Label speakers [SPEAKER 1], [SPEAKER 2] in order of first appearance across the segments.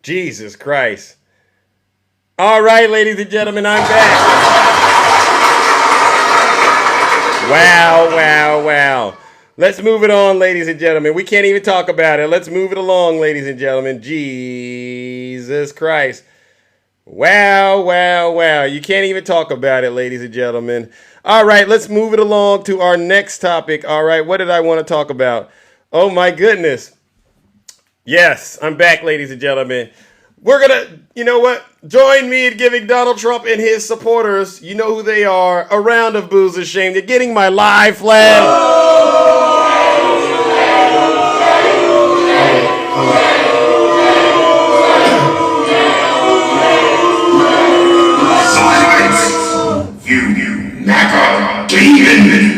[SPEAKER 1] Jesus Christ. All right, ladies and gentlemen, I'm back. Wow. Let's move it on, ladies and gentlemen. We can't even talk about it. Let's move it along, ladies and gentlemen. Jesus Christ. Wow. You can't even talk about it, ladies and gentlemen. All right, let's move it along to our next topic. All right, what did I want to talk about? Oh, my goodness. Yes, I'm back, ladies and gentlemen. We're going to, you know what? Join me in giving Donald Trump and his supporters, you know who they are, a round of boos and shame. They're getting my live flag.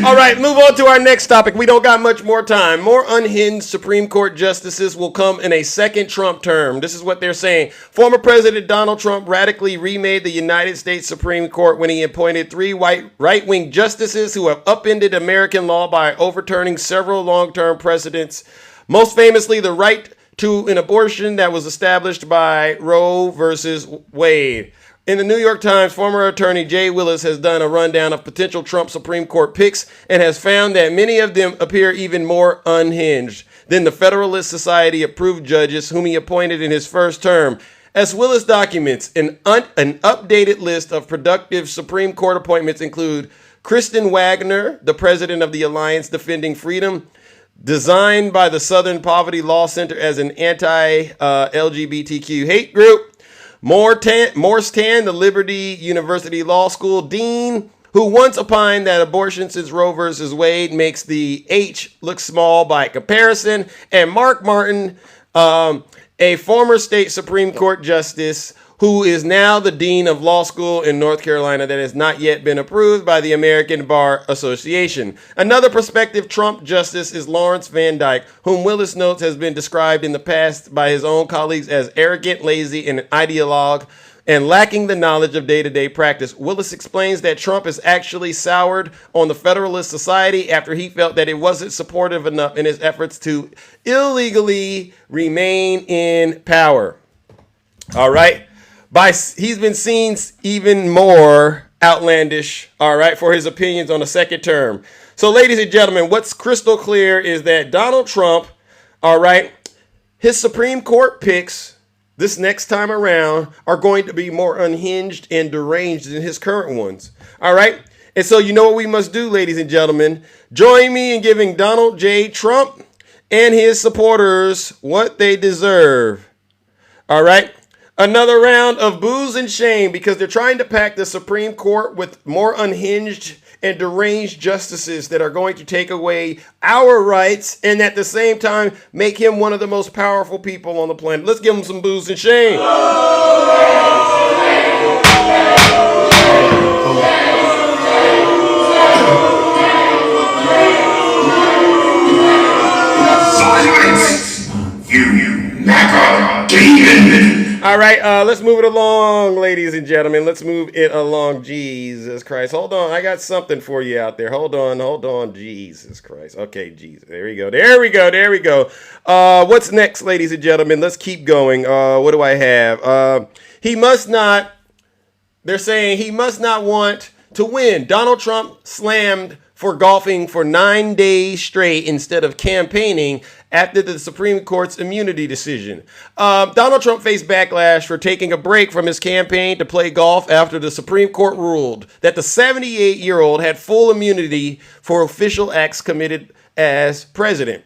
[SPEAKER 1] All right, move on to our next topic. We don't got much more time. More unhinged Supreme Court justices will come in a second Trump term. This is what they're saying. Former President Donald Trump radically remade the United States Supreme Court when he appointed 3 right-wing justices who have upended American law by overturning several long-term precedents, most famously the right to an abortion that was established by Roe versus Wade. In the New York Times, former attorney Jay Willis has done a rundown of potential Trump Supreme Court picks and has found that many of them appear even more unhinged than the Federalist Society approved judges whom he appointed in his first term. As Willis documents, an updated list of productive Supreme Court appointments include Kristen Wagner, the president of the Alliance Defending Freedom, designed by the Southern Poverty Law Center as an anti-LGBTQ hate group. Morristown, the Liberty University Law School dean, who once opined that abortion since Roe versus Wade makes the H look small by comparison, and Mark Martin, a former state Supreme Court justice who is now the dean of law school in North Carolina that has not yet been approved by the American Bar Association. Another prospective Trump justice is Lawrence Van Dyke, whom Willis notes has been described in the past by his own colleagues as arrogant, lazy, and an ideologue, and lacking the knowledge of day-to-day practice. Willis explains that Trump has actually soured on the Federalist Society after he felt that it wasn't supportive enough in his efforts to illegally remain in power. All right. He's been seen even more outlandish, all right, for his opinions on the second term. So, ladies and gentlemen, what's crystal clear is that Donald Trump, all right, his Supreme Court picks this next time around are going to be more unhinged and deranged than his current ones, all right? And so you know what we must do, ladies and gentlemen. Join me in giving Donald J. Trump and his supporters what they deserve, all right? Another round of boos and shame because they're trying to pack the Supreme Court with more unhinged and deranged justices that are going to take away our rights and at the same time make him one of the most powerful people on the planet. Let's give him some boos and shame. You MAGA demon. All right, let's move it along, ladies and gentlemen. Let's move it along. Jesus Christ. Hold on. I got something for you out there. Hold on. Jesus Christ. Okay, Jesus. There we go. What's next, ladies and gentlemen? Let's keep going. What do I have? They're saying he must not want to win. Donald Trump slammed for golfing for 9 days straight instead of campaigning after the Supreme Court's immunity decision. Donald Trump faced backlash for taking a break from his campaign to play golf after the Supreme Court ruled that the 78-year-old had full immunity for official acts committed as president.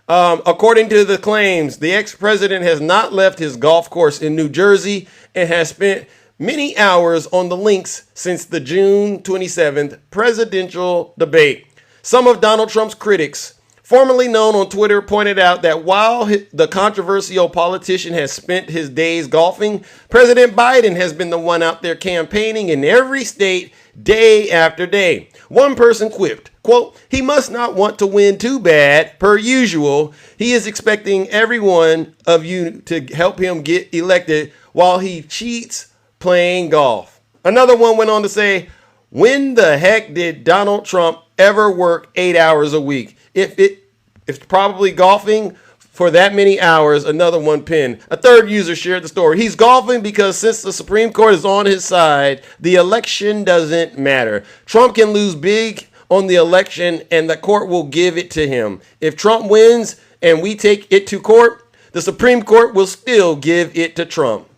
[SPEAKER 1] According to the claims, the ex-president has not left his golf course in New Jersey and has spent many hours on the links since the June 27th presidential debate. Some of Donald Trump's critics, formerly known on Twitter, pointed out that while the controversial politician has spent his days golfing, President Biden has been the one out there campaigning in every state day after day. One person quipped, quote, "He must not want to win too bad, per usual. He is expecting every one of you to help him get elected while he cheats playing golf." Another one went on to say, "When the heck did Donald Trump ever work 8 hours a week? If probably golfing for that many hours, another one pinned. A third user shared the story. He's golfing because since the Supreme Court is on his side, the election doesn't matter. Trump can lose big on the election and the court will give it to him. If Trump wins and we take it to court, the Supreme Court will still give it to Trump.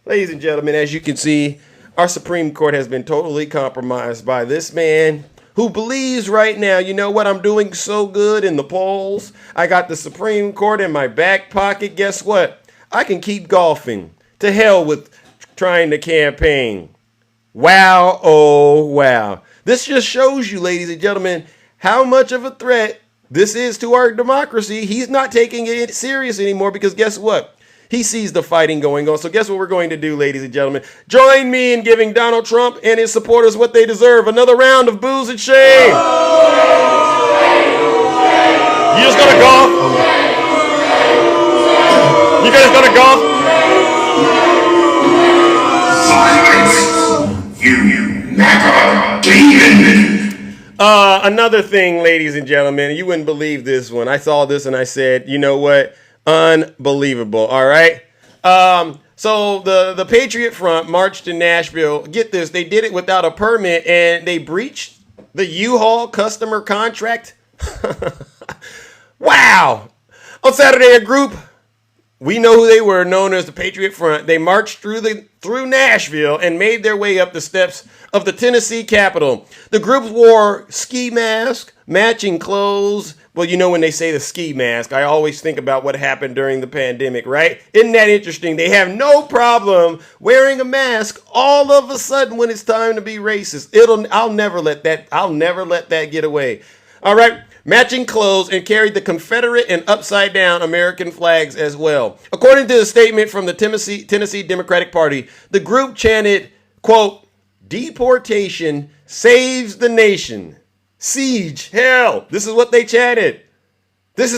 [SPEAKER 1] Ladies and gentlemen, as you can see, our Supreme Court has been totally compromised by this man who believes right now, you know what, I'm doing so good in the polls. I got the Supreme Court in my back pocket. Guess what? I can keep golfing. To hell with trying to campaign. Wow, oh, wow. This just shows you, ladies and gentlemen, how much of a threat this is to our democracy. He's not taking it serious anymore because guess what? He sees the fighting going on. So guess what we're going to do, ladies and gentlemen? Join me in giving Donald Trump and his supporters what they deserve. Another round of booze and shame. You just gonna golf? You guys gonna golf?
[SPEAKER 2] Silence, you MAGA demon.
[SPEAKER 1] Another thing, ladies and gentlemen, you wouldn't believe this one. I saw this and I said, you know what? Unbelievable. All right. So the Patriot Front marched in Nashville. Get this. They did it without a permit and they breached the U-Haul customer contract. Wow. On Saturday, a group, we know who they were, known as the Patriot Front. They marched through Nashville and made their way up the steps of the Tennessee Capitol. The group wore ski masks, matching clothes. Well, you know, when they say the ski mask, I always think about what happened during the pandemic, right? Isn't that interesting? They have no problem wearing a mask all of a sudden when it's time to be racist. I'll never let that get away. All right. Matching clothes and carried the Confederate and upside down American flags as well. According to a statement from the Tennessee Democratic Party, the group chanted, quote, "Deportation saves the nation. Siege, hell." This is what they chanted. This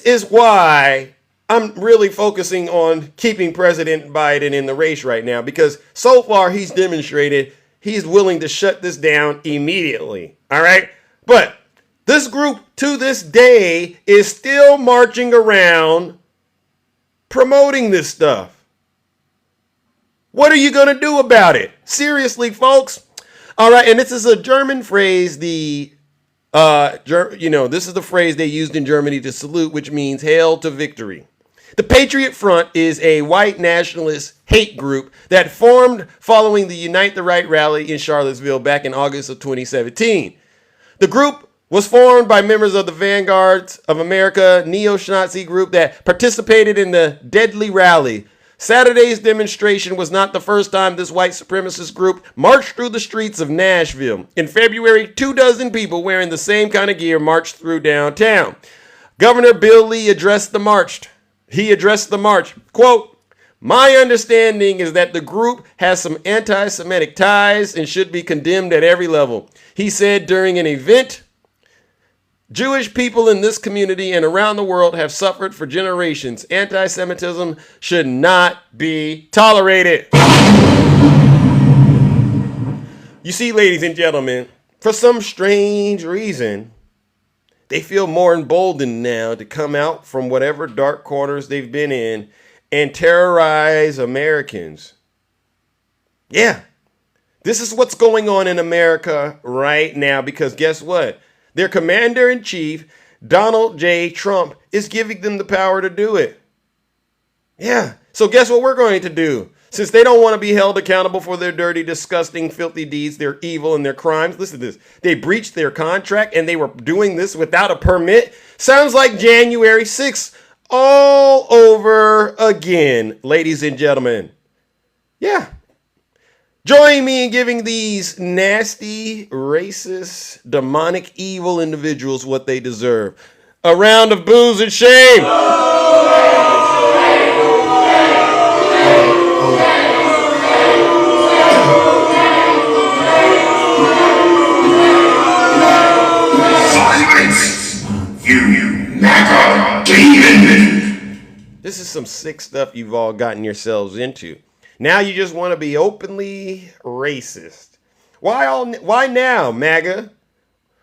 [SPEAKER 1] is why I'm really focusing on keeping President Biden in the race right now, because so far he's demonstrated he's willing to shut this down immediately. All right. But this group to this day is still marching around promoting this stuff. What are you going to do about it? Seriously, folks. All right. And this is a German phrase. This is the phrase they used in Germany to salute, which means hail to victory. The Patriot Front is a white nationalist hate group that formed following the Unite the Right rally in Charlottesville back in August of 2017. The group was formed by members of the Vanguards of America neo-Nazi group that participated in the deadly rally. Saturday's demonstration was not the first time this white supremacist group marched through the streets of Nashville. In February, 24 people wearing the same kind of gear marched through downtown. Governor Bill Lee addressed the march. Quote, "My understanding is that the group has some anti-Semitic ties and should be condemned at every level," he said during an event. "Jewish people in this community and around the world have suffered for generations. Anti-Semitism should not be tolerated." You see, ladies and gentlemen, for some strange reason, they feel more emboldened now to come out from whatever dark corners they've been in and terrorize Americans. Yeah, this is what's going on in America right now, because guess what? Their commander-in-chief, Donald J. Trump, is giving them the power to do it. Yeah. So guess what we're going to do? Since they don't want to be held accountable for their dirty, disgusting, filthy deeds, their evil, and their crimes. Listen to this. They breached their contract and they were doing this without a permit. Sounds like January 6th all over again, ladies and gentlemen. Yeah. Join me in giving these nasty, racist, demonic, evil individuals what they deserve. A round of booze and shame.
[SPEAKER 2] Silence, you MAGA demon.
[SPEAKER 1] This is some sick stuff you've all gotten yourselves into. Now you just want to be openly racist. Why now, MAGA?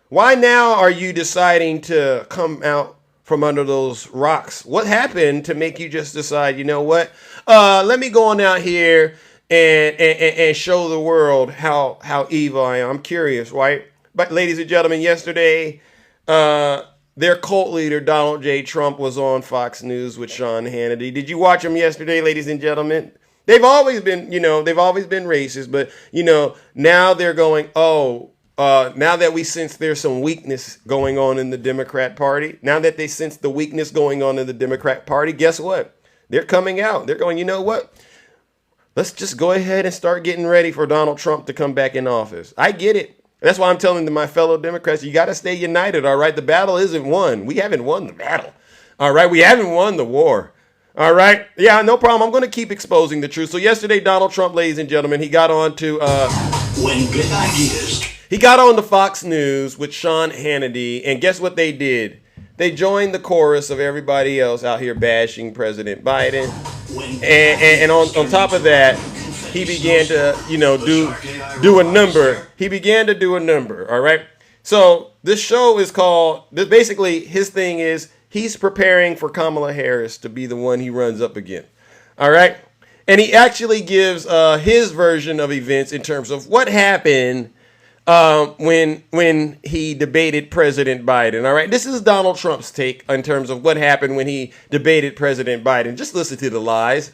[SPEAKER 1] Why now are you deciding to come out from under those rocks? What happened to make you just decide, you know what? Let me go on out here and show the world how evil I am. I'm curious, right? But ladies and gentlemen, yesterday, their cult leader, Donald J. Trump, was on Fox News with Sean Hannity. Did you watch him yesterday, ladies and gentlemen? They've always been, they've always been racist, but, now they're going, now that we sense there's some weakness going on in the Democrat Party, now that they sense the weakness going on in the Democrat Party, guess what? They're coming out. They're going, you know what? Let's just go ahead and start getting ready for Donald Trump to come back in office. I get it. That's why I'm telling my fellow Democrats, you got to stay united, all right? The battle isn't won. We haven't won the battle, all right? We haven't won the war, all right? Yeah, no problem. I'm going to keep exposing the truth. So yesterday, Donald Trump, ladies and gentlemen, he got on to...
[SPEAKER 2] When good ideas...
[SPEAKER 1] He got on to Fox News with Sean Hannity, and guess what they did? They joined the chorus of everybody else out here bashing President Biden. And on top of that, he began to, do a number. He began to do a number, all right? So this show is called, basically his thing is he's preparing for Kamala Harris to be the one he runs up again, all right? And he actually gives his version of events in terms of what happened when he debated President Biden. All right, this is Donald Trump's take in terms of what happened when he debated President Biden. Just listen to the lies.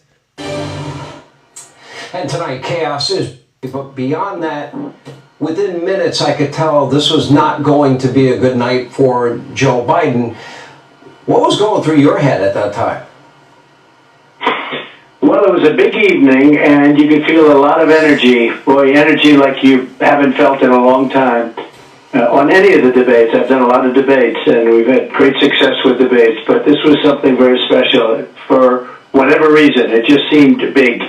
[SPEAKER 3] And tonight, chaos is, but beyond that, within minutes, I could tell this was not going to be a good night for Joe Biden. What was going through your head at that time?
[SPEAKER 4] Well, it was a big evening, and you could feel a lot of energy. Boy, energy like you haven't felt in a long time. On any of the debates, I've done a lot of debates, and we've had great success with debates, but this was something very special. For whatever reason, it just seemed big.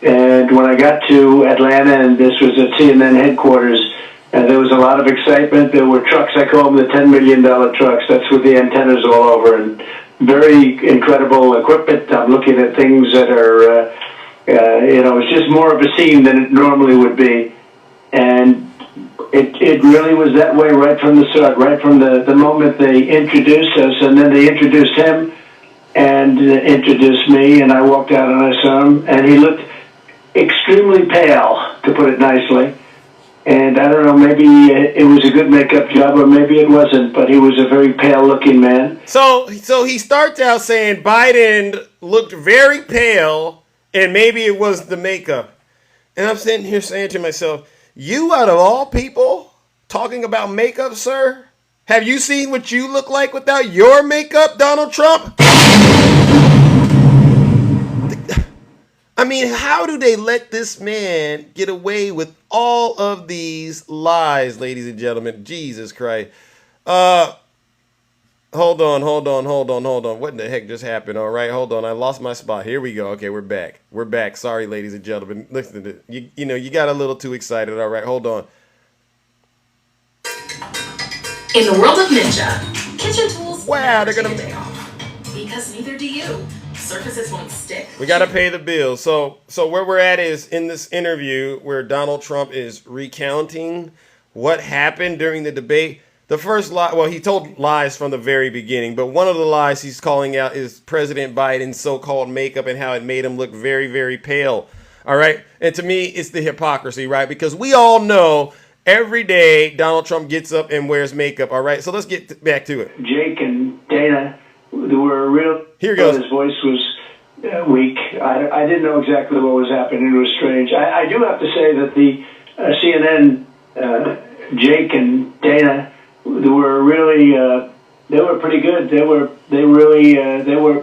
[SPEAKER 4] And when I got to Atlanta, and this was at CNN headquarters, there was a lot of excitement. There were trucks, I call them the $10 million trucks. That's with the antennas all over, and very incredible equipment. I'm looking at things that are, it's just more of a scene than it normally would be. And it really was that way right from the start, right from the moment they introduced us, and then they introduced him and introduced me, and I walked out and I saw him, and he looked extremely pale, to put it nicely. And I don't know, maybe it was a good makeup job or maybe it wasn't, but he was a very pale-looking man.
[SPEAKER 1] So he starts out saying Biden looked very pale and maybe it was the makeup. And I'm sitting here saying to myself, you out of all people talking about makeup, sir? Have you seen what you look like without your makeup, Donald Trump? I mean, how do they let this man get away with all of these lies, ladies and gentlemen? Jesus Christ. Hold on. What in the heck just happened? All right, hold on. I lost my spot. Here we go. Okay, we're back. Sorry, ladies and gentlemen. Listen to this. You got a little too excited. All right, hold on.
[SPEAKER 5] In the world of ninja, kitchen tools
[SPEAKER 1] Wow, they're gonna
[SPEAKER 5] take off. Because neither do you. Surfaces won't stick.
[SPEAKER 1] We got to pay the bills. So where we're at is in this interview where Donald Trump is recounting what happened during the debate. The first lie, well, he told lies from the very beginning, but one of the lies he's calling out is President Biden's so-called makeup and how it made him look very, very pale. All right. And to me, it's the hypocrisy, right? Because we all know every day Donald Trump gets up and wears makeup. All right. So let's get back to it.
[SPEAKER 4] Jake and Dana, there were real.
[SPEAKER 1] Here goes.
[SPEAKER 4] His voice was weak. I didn't know exactly what was happening. It was strange. I do have to say that the CNN, Jake and Dana, they were really, they were pretty good. They were.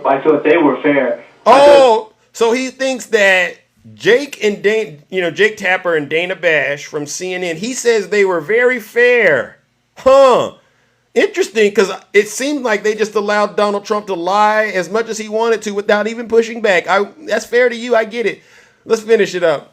[SPEAKER 4] I thought they were fair.
[SPEAKER 1] Oh, so he thinks that Jake and Jake Tapper and Dana Bash from CNN, he says they were very fair. Huh. Interesting, because it seemed like they just allowed Donald Trump to lie as much as he wanted to without even pushing back. That's fair to you. I get it. Let's finish it up.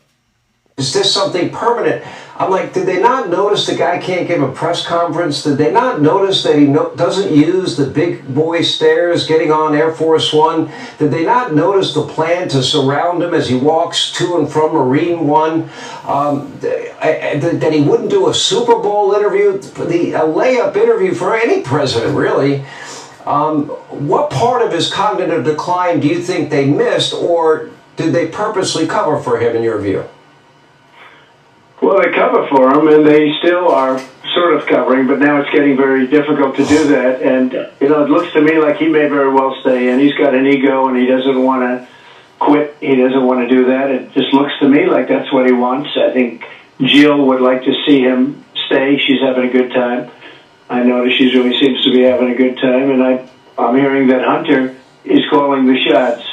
[SPEAKER 3] Is this something permanent? I'm like, did they not notice the guy can't give a press conference? Did they not notice that he doesn't use the big boy stairs getting on Air Force One? Did they not notice the plan to surround him as he walks to and from Marine One? That he wouldn't do a Super Bowl interview, a layup interview for any president, really. What part of his cognitive decline do you think they missed, or did they purposely cover for him, in your view?
[SPEAKER 4] Well, they cover for him, and they still are sort of covering, but now it's getting very difficult to do that. And, you know, it looks to me like he may very well stay, and he's got an ego, and he doesn't want to quit. He doesn't want to do that. It just looks to me like that's what he wants. I think Jill would like to see him stay. She's having a good time. I notice she really seems to be having a good time, and I'm hearing that Hunter is calling the shots.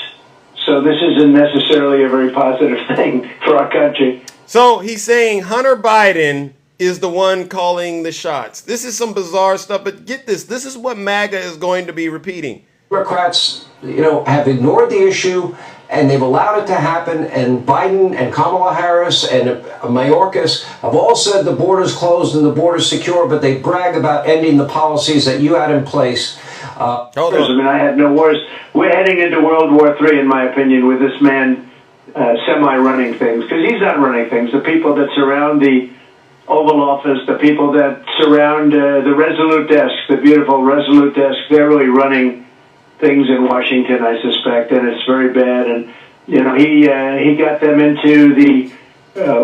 [SPEAKER 4] So this isn't necessarily a very positive thing for our country.
[SPEAKER 1] So he's saying Hunter Biden is the one calling the shots. This is some bizarre stuff, but get this. This is what MAGA is going to be repeating.
[SPEAKER 3] Democrats, have ignored the issue, and they've allowed it to happen. And Biden and Kamala Harris and Mayorkas have all said the border's closed and the border's secure, but they brag about ending the policies that you had in place.
[SPEAKER 1] Hold on.
[SPEAKER 4] I mean, I had no worries. We're heading into World War III, in my opinion, with this man semi-running things, because he's not running things. The people that surround the Oval Office, the people that surround the Resolute desk, the beautiful Resolute desk, they're really running things in Washington, I suspect, and it's very bad. And he got them into the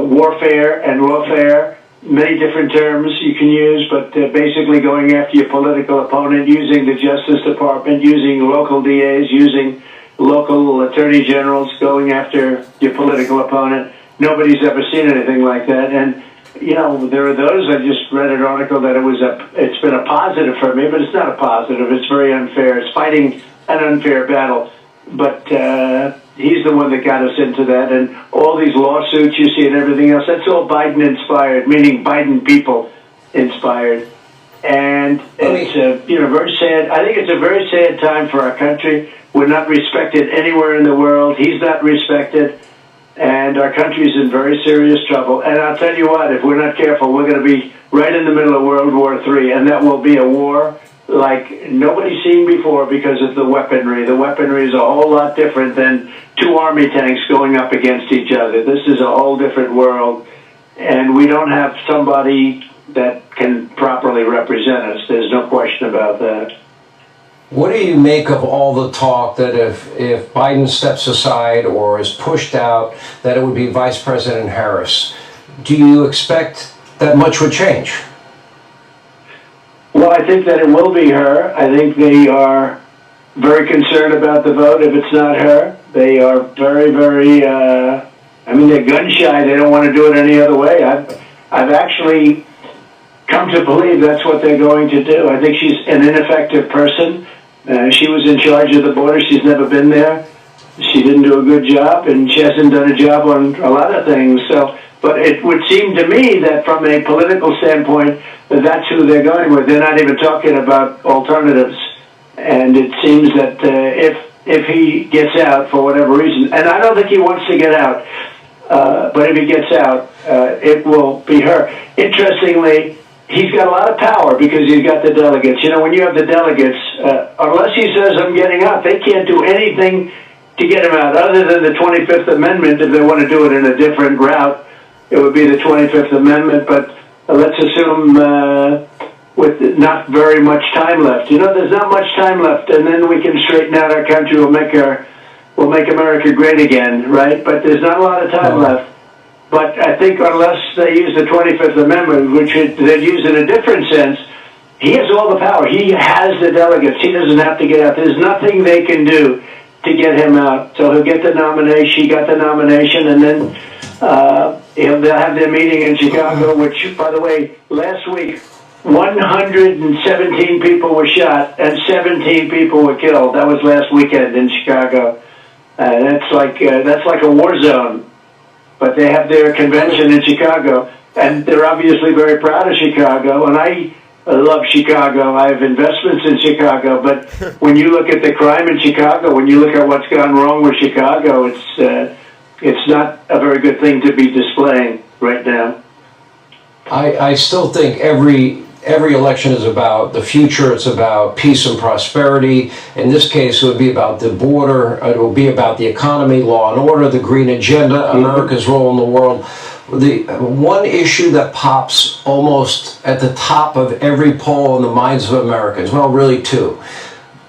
[SPEAKER 4] warfare and lawfare, many different terms you can use, but basically going after your political opponent, using the Justice Department, using local DAs, using local attorney generals, going after your political opponent. Nobody's ever seen anything like that. And there are those. I just read an article that it's been a positive for me, but it's not a positive. It's very unfair. It's fighting an unfair battle. But he's the one that got us into that. And all these lawsuits you see and everything else, that's all Biden inspired, meaning Biden people inspired. And it's very sad. I think it's a very sad time for our country. We're not respected anywhere in the world. He's not respected. And our country's in very serious trouble. And I'll tell you what, if we're not careful, we're going to be right in the middle of World War III, and that will be a war like nobody's seen before because of the weaponry. The weaponry is a whole lot different than two army tanks going up against each other. This is a whole different world, and we don't have somebody that can properly represent us. There's no question about that.
[SPEAKER 3] What do you make of all the talk that if Biden steps aside or is pushed out, that it would be Vice President Harris? Do you expect that much would change?
[SPEAKER 4] Well, I think that it will be her. I think they are very concerned about the vote if it's not her. They are very, very, they're gun shy. They don't want to do it any other way. I've actually come to believe that's what they're going to do. I think she's an ineffective person. She was in charge of the border. She's never been there. She didn't do a good job, and she hasn't done a job on a lot of things. But it would seem to me that from a political standpoint, that's who they're going with. They're not even talking about alternatives. And it seems that if he gets out for whatever reason, and I don't think he wants to get out, but if he gets out, it will be her. Interestingly, he's got a lot of power because he's got the delegates. When you have the delegates, unless he says I'm getting out, they can't do anything to get him out other than the 25th Amendment. If they want to do it in a different route, it would be the 25th Amendment. But let's assume with not very much time left. There's not much time left, and then we can straighten out our country. We'll make America great again, right? But there's not a lot of time left. But I think unless they use the 25th Amendment, which they'd use in a different sense, he has all the power. He has the delegates. He doesn't have to get out. There's nothing they can do to get him out. So he'll get the nomination. He got the nomination, and then they'll have their meeting in Chicago, which, by the way, last week, 117 people were shot and 17 people were killed. That was last weekend in Chicago. That's like a war zone. But they have their convention in Chicago, and they're obviously very proud of Chicago, and I love Chicago. I have investments in Chicago, but when you look at the crime in Chicago, when you look at what's gone wrong with Chicago, it's not a very good thing to be displaying right now.
[SPEAKER 3] I still think every election is about the future. It's about peace and prosperity. In this case, it would be about the border. It will be about the economy, law and order, the green agenda, America's role in the world. The one issue that pops almost at the top of every poll in the minds of Americans, well, really two.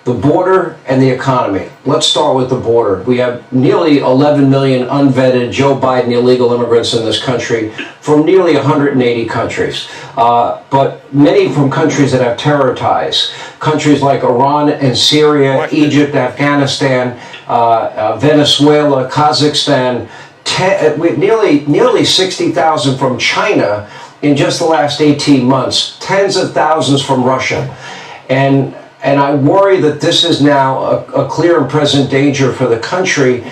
[SPEAKER 3] the border and the economy. Let's start with the border. We have nearly 11 million unvetted Joe Biden illegal immigrants in this country from nearly 180 countries, but many from countries that have terror ties. Countries like Iran and Syria, Egypt, Afghanistan, Venezuela, Kazakhstan, nearly 60,000 from China in just the last 18 months, tens of thousands from Russia. And I worry that this is now a clear and present danger for the country,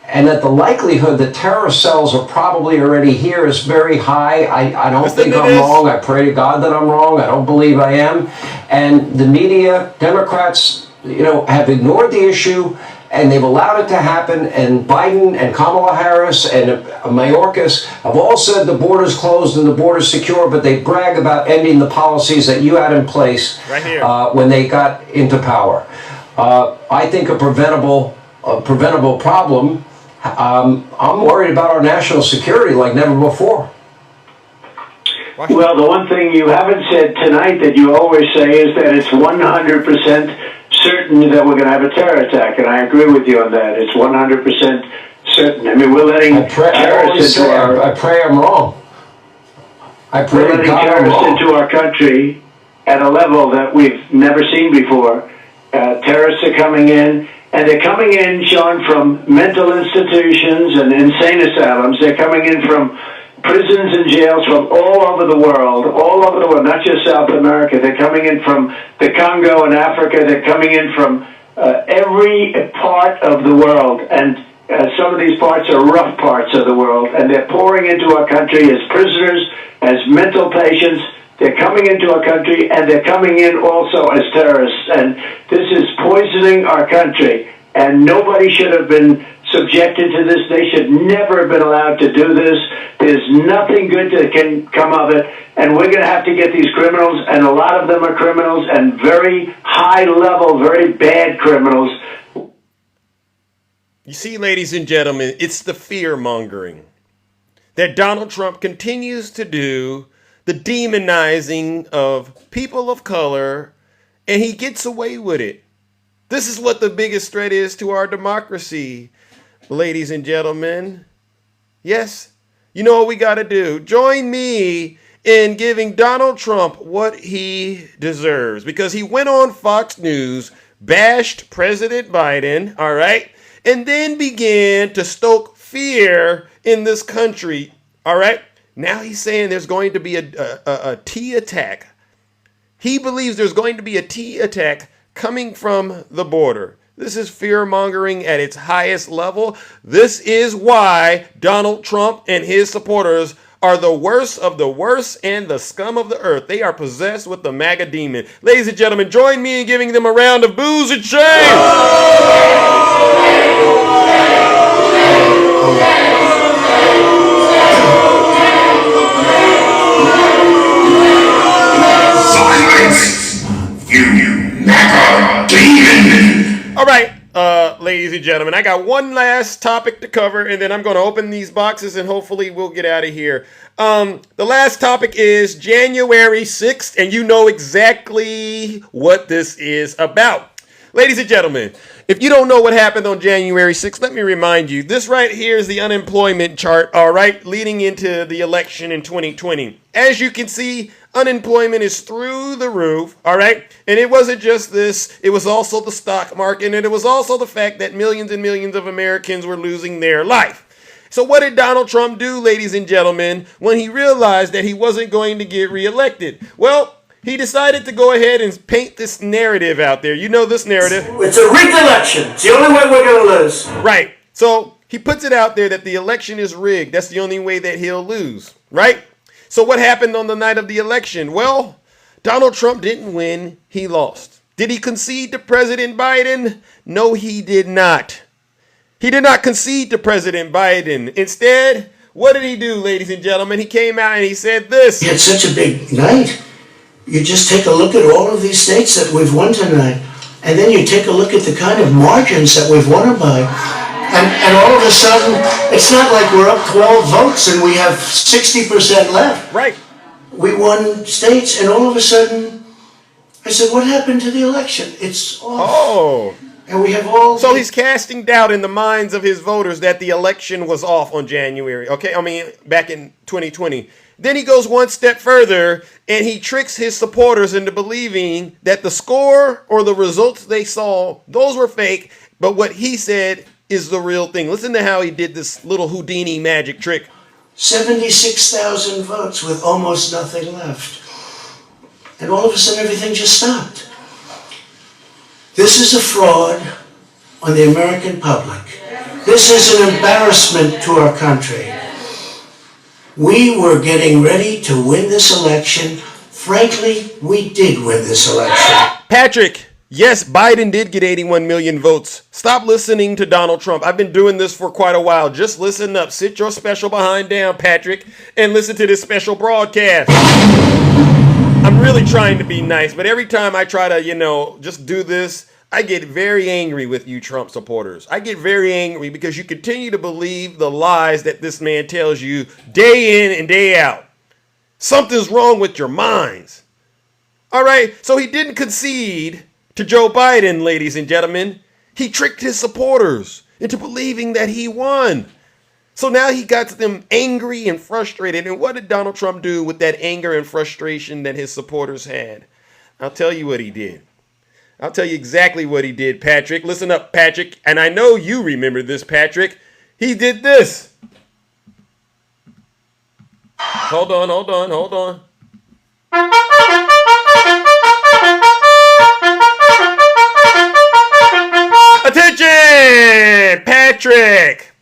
[SPEAKER 3] and that the likelihood that terrorist cells are probably already here is very high. I don't think I'm wrong. I pray to God that I'm wrong. I don't believe I am. And the media, Democrats, have ignored the issue, and they've allowed it to happen. And Biden and Kamala Harris and Mayorkas have all said the border's closed and the border's secure, but they brag about ending the policies that you had in place when they got into power. I think a preventable problem. I'm worried about our national security like never before.
[SPEAKER 4] Well, the one thing you haven't said tonight that you always say is that it's 100% certain that we're going to have a terror attack, and I agree with you on that. It's 100% certain. I mean, we're letting terrorists into our...
[SPEAKER 3] I pray I'm wrong.
[SPEAKER 4] We're letting terrorists into our country at a level that we've never seen before. Terrorists are coming in, and they're coming in, Sean, from mental institutions and insane asylums. They're coming in from prisons and jails from all over the world, not just South America. They're coming in from the Congo and Africa. They're coming in from every part of the world, and some of these parts are rough parts of the world, and they're pouring into our country as prisoners, as mental patients. They're coming into our country, and they're coming in also as terrorists, and this is poisoning our country, and nobody should have been subjected to this. They should never have been allowed to do this. There's nothing good that can come of it, and we're going to have to get these criminals, and a lot of them are criminals, and very high-level, very bad criminals.
[SPEAKER 1] You see, ladies and gentlemen, it's the fear-mongering that Donald Trump continues to do, the demonizing of people of color, and he gets away with it. This is what the biggest threat is to our democracy, ladies and gentlemen. Yes, you know what we got to do. Join me in giving Donald Trump what he deserves, because he went on Fox News, bashed President Biden, all right, and then began to stoke fear in this country, all right. Now he's saying there's going to be a T attack. He believes there's going to be a T attack coming from the border. This is fear-mongering at its highest level. This is why Donald Trump and his supporters are the worst of the worst and the scum of the earth. They are possessed with the MAGA demon. Ladies and gentlemen, join me in giving them a round of boos and shame. All right, ladies and gentlemen, I got one last topic to cover, and then I'm going to open these boxes, and hopefully we'll get out of here. The last topic is January 6th, and you know exactly what this is about. Ladies and gentlemen, if you don't know what happened on January 6th, let me remind you. This right here is the unemployment chart, all right, leading into the election in 2020. As you can see, unemployment is through the roof, all right? And it wasn't just this. It was also the stock market, and it was also the fact that millions and millions of Americans were losing their life. So what did Donald Trump do, ladies and gentlemen, when he realized that he wasn't going to get reelected? Well, he decided to go ahead and paint this narrative out there. You know this narrative.
[SPEAKER 6] It's a rigged election. It's the only way we're going to lose.
[SPEAKER 1] Right. So he puts it out there that the election is rigged. That's the only way that he'll lose. Right? So what happened on the night of the election? Well, Donald Trump didn't win. He lost. Did he concede to President Biden? No, he did not. He did not concede to President Biden. Instead, what did he do, ladies and gentlemen? He came out and he said this.
[SPEAKER 6] It's such a big night. You just take a look at all of these states that we've won tonight, and then you take a look at the kind of margins that we've won by. And all of a sudden, it's not like we're up 12 votes and we have 60% left.
[SPEAKER 1] Right.
[SPEAKER 6] We won states, and all of a sudden, I said, what happened to the election? It's off.
[SPEAKER 1] Oh.
[SPEAKER 6] And we have all...
[SPEAKER 1] So he's casting doubt in the minds of his voters that the election was off on January. Okay, I mean, back in 2020. Then he goes one step further and he tricks his supporters into believing that the score or the results they saw, those were fake, but what he said is the real thing. Listen to how he did this little Houdini magic trick.
[SPEAKER 6] 76,000 votes with almost nothing left. And all of a sudden everything just stopped. This is a fraud on the American public. This is an embarrassment to our country. We were getting ready to win this election. Frankly, we did win this election.
[SPEAKER 1] Patrick, yes, Biden did get 81 million votes. Stop listening to Donald Trump. I've been doing this for quite a while. Just listen up. Sit your special behind down, Patrick, and listen to this special broadcast. I'm really trying to be nice, but every time I try to, just do this, I get very angry with you Trump supporters. I get very angry because you continue to believe the lies that this man tells you day in and day out. Something's wrong with your minds. All right, so he didn't concede to Joe Biden, ladies and gentlemen. He tricked his supporters into believing that he won. So now he got them angry and frustrated. And what did Donald Trump do with that anger and frustration that his supporters had? I'll tell you what he did. I'll tell you exactly what he did, Patrick. Listen up, Patrick. And I know you remember this, Patrick. He did this. Hold on. Attention, Patrick.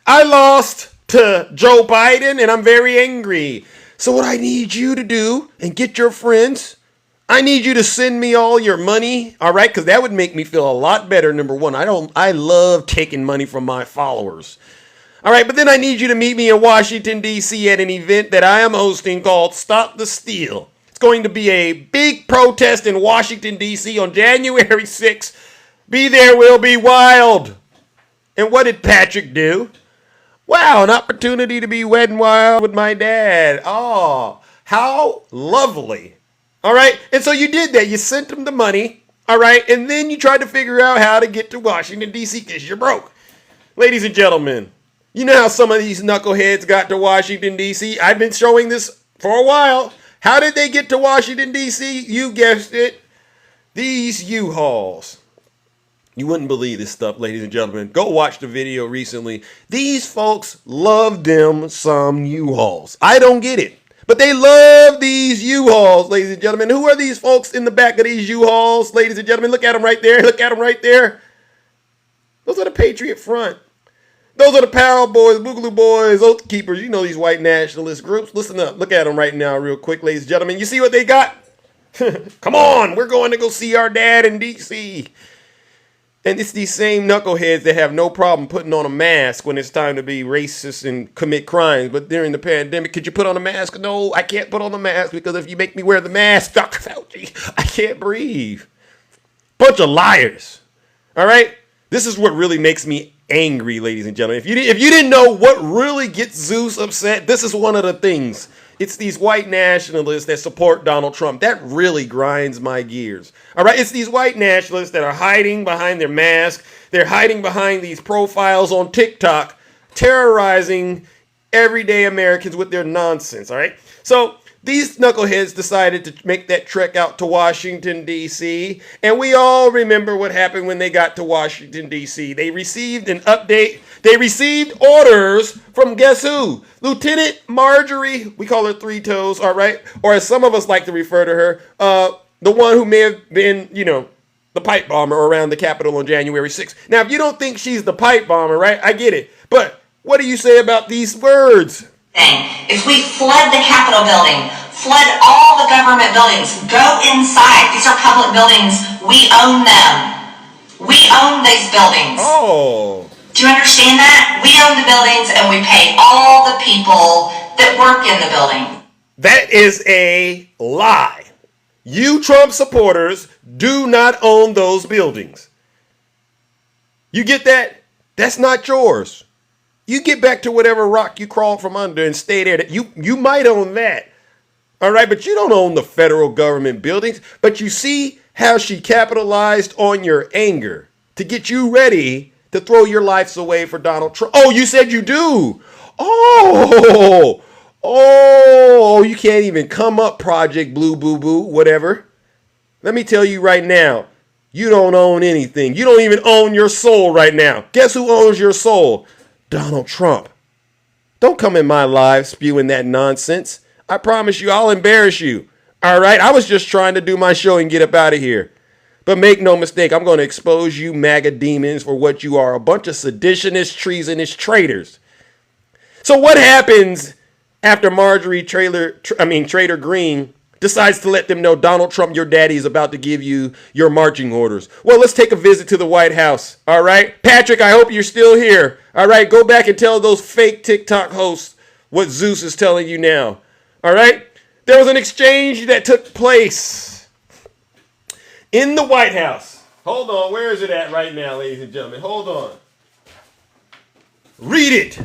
[SPEAKER 1] I lost to Joe Biden and I'm very angry. So what I need you to do and get your friends, I need you to send me all your money, all right? Because that would make me feel a lot better, number one. I love taking money from my followers. All right, but then I need you to meet me in Washington, D.C. at an event that I am hosting called Stop the Steal. It's going to be a big protest in Washington, D.C. on January 6th. Be there, we'll be wild. And what did Patrick do? Wow, an opportunity to be wet and wild with my dad. Oh, how lovely. All right, and so you did that. You sent him the money, all right, and then you tried to figure out how to get to Washington, D.C. because you're broke. Ladies and gentlemen, you know how some of these knuckleheads got to Washington, D.C.? I've been showing this for a while. How did they get to Washington, D.C.? You guessed it. These U-Hauls. You wouldn't believe this stuff, ladies and gentlemen. Go watch the video recently. These folks love them some U-Hauls. I don't get it. But they love these U-Hauls, ladies and gentlemen. Who are these folks in the back of these U-Hauls, ladies and gentlemen? Look at them right there. Look at them right there. Those are the Patriot Front. Those are the Power Boys, Boogaloo Boys, Oath Keepers. You know these white nationalist groups. Listen up. Look at them right now real quick, ladies and gentlemen. You see what they got? Come on. We're going to go see our dad in D.C. And it's these same knuckleheads that have no problem putting on a mask when it's time to be racist and commit crimes. But during the pandemic, could you put on a mask? No, I can't put on a mask because if you make me wear the mask, Dr. Fauci, I can't breathe. Bunch of liars. All right? This is what really makes me angry, ladies and gentlemen. If you didn't know what really gets Zeus upset, this is one of the things. It's these white nationalists that support Donald Trump. That really grinds my gears. All right, it's these white nationalists that are hiding behind their mask. They're hiding behind these profiles on TikTok, terrorizing everyday Americans with their nonsense. All right, so these knuckleheads decided to make that trek out to Washington, D.C., and we all remember what happened when they got to Washington, D.C. They received an update. They received orders from guess who? Lieutenant Marjorie, we call her Three Toes, all right? Or as some of us like to refer to her, the one who may have been, the pipe bomber around the Capitol on January 6th. Now, if you don't think she's the pipe bomber, right, I get it. But what do you say about these words?
[SPEAKER 7] If we flood the Capitol building, flood all the government buildings, go inside. These are public buildings. We own them. We own these buildings.
[SPEAKER 1] Oh.
[SPEAKER 7] Do you understand that? We own the buildings and we pay all the people that work in the building.
[SPEAKER 1] That is a lie. You Trump supporters do not own those buildings. You get that? That's not yours. You get back to whatever rock you crawled from under and stay there. You might own that, All right, but you don't own the federal government buildings. But you see how she capitalized on your anger to get you ready to throw your lives away for Donald Trump. Oh, you said you do. Oh, you can't even come up, Project Blue Boo Boo, whatever. Let me tell you right now, you don't own anything. You don't even own your soul right now. Guess who owns your soul? Donald Trump. Don't come in my live spewing that nonsense. I promise you, I'll embarrass you. All right? I was just trying to do my show and get up out of here. But make no mistake, I'm going to expose you MAGA demons for what you are, a bunch of seditionists, treasonous traitors. So what happens after Marjorie Trader Green decides to let them know Donald Trump, your daddy, is about to give you your marching orders? Well, let's take a visit to the White House. All right? Patrick, I hope you're still here. All right? Go back and tell those fake TikTok hosts what Zeus is telling you now. All right? There was an exchange that took place in the White House. Hold on. Where is it at right now, ladies and gentlemen? Hold on. Read it.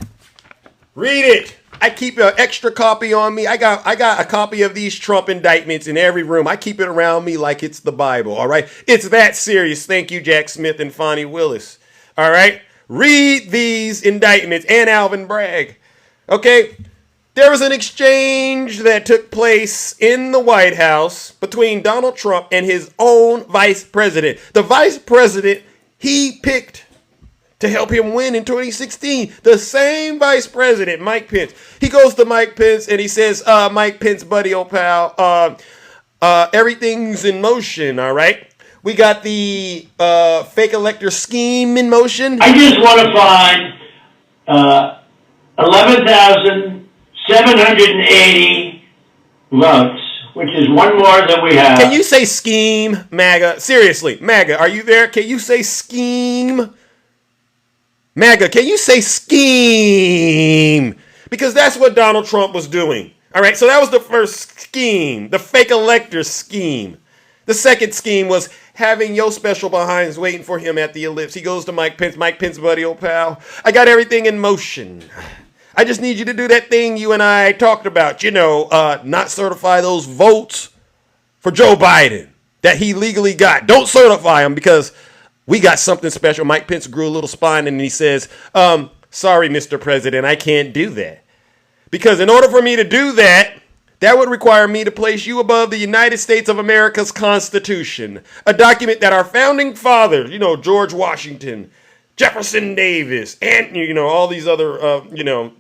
[SPEAKER 1] Read it. I keep an extra copy on me. I got a copy of these Trump indictments in every room. I keep it around me like it's the Bible. All right? It's that serious. Thank you, Jack Smith and Fonnie Willis. All right? Read these indictments and Alvin Bragg. Okay? There was an exchange that took place in the White House between Donald Trump and his own vice president. The vice president he picked to help him win in 2016. The same vice president, Mike Pence. He goes to Mike Pence and he says, Mike Pence, buddy, old pal, everything's in motion, all right? We got the fake elector scheme in motion.
[SPEAKER 4] I just want to find 11,780 votes, which is one more than we have.
[SPEAKER 1] Can you say scheme, MAGA? Seriously, MAGA, are you there? Can you say scheme? MAGA, can you say scheme? Because that's what Donald Trump was doing. All right, so that was the first scheme, the fake elector scheme. The second scheme was having your special behinds waiting for him at the ellipse. He goes to Mike Pence, buddy, old pal. I got everything in motion. I just need you to do that thing you and I talked about, not certify those votes for Joe Biden that he legally got. Don't certify them because we got something special. Mike Pence grew a little spine and he says, sorry, Mr. President, I can't do that. Because in order for me to do that, that would require me to place you above the United States of America's Constitution, a document that our founding fathers, George Washington, Jefferson Davis, and, all these other,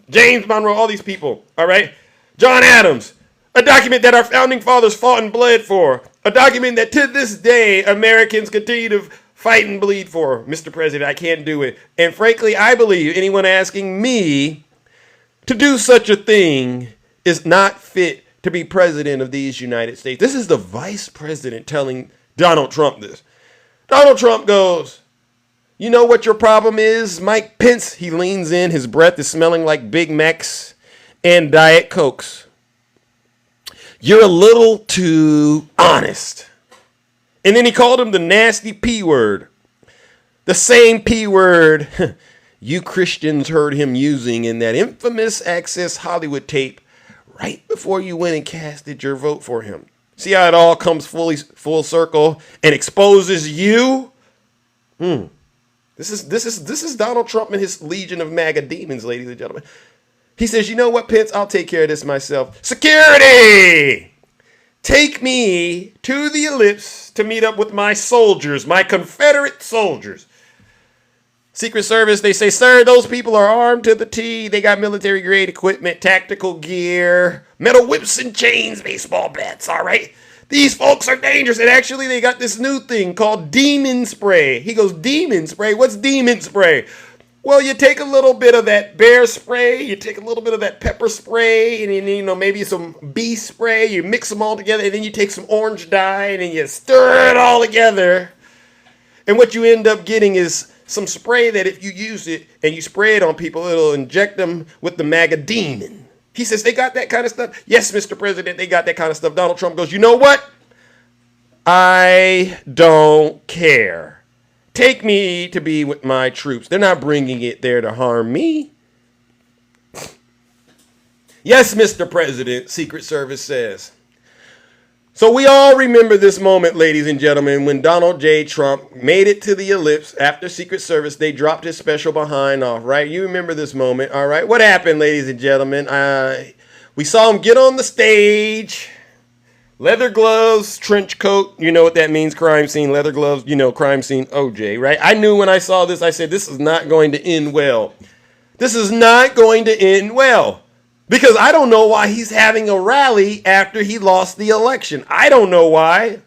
[SPEAKER 1] James Monroe, all these people, all right? John Adams, a document that our founding fathers fought and bled for, a document that to this day Americans continue to fight and bleed for. Mr. President, I can't do it. And frankly, I believe anyone asking me to do such a thing is not fit to be president of these United States. This is the vice president telling Donald Trump this. Donald Trump goes, you know what your problem is, Mike Pence? He leans in. His breath is smelling like Big Macs and Diet Cokes. You're a little too honest. And then he called him the nasty P word. The same P word you Christians heard him using in that infamous Access Hollywood tape right before you went and casted your vote for him. See how it all comes full circle and exposes you? This is Donald Trump and his legion of MAGA demons, ladies and gentlemen. He says, you know what, Pence? I'll take care of this myself. Security! Take me to the ellipse to meet up with my soldiers, my Confederate soldiers. Secret Service, they say, sir, those people are armed to the T. They got military-grade equipment, tactical gear, metal whips and chains, baseball bats, all right? These folks are dangerous. And actually, they got this new thing called demon spray. He goes, demon spray? What's demon spray? Well, you take a little bit of that bear spray, you take a little bit of that pepper spray, and then, maybe some bee spray. You mix them all together, and then you take some orange dye, and then you stir it all together. And what you end up getting is some spray that if you use it and you spray it on people, it'll inject them with the MAGA demon. He says, they got that kind of stuff? Yes, Mr. President, they got that kind of stuff. Donald Trump goes, you know what? I don't care. Take me to be with my troops. They're not bringing it there to harm me. Yes, Mr. President, Secret Service says. So we all remember this moment, ladies and gentlemen, when Donald J. Trump made it to the ellipse after Secret Service. They dropped his special behind off, right? You remember this moment, all right? What happened, ladies and gentlemen? We saw him get on the stage, leather gloves, trench coat. You know what that means, crime scene, leather gloves, crime scene OJ, right? I knew when I saw this, I said, this is not going to end well. This is not going to end well. Because I don't know why he's having a rally after he lost the election. I don't know why.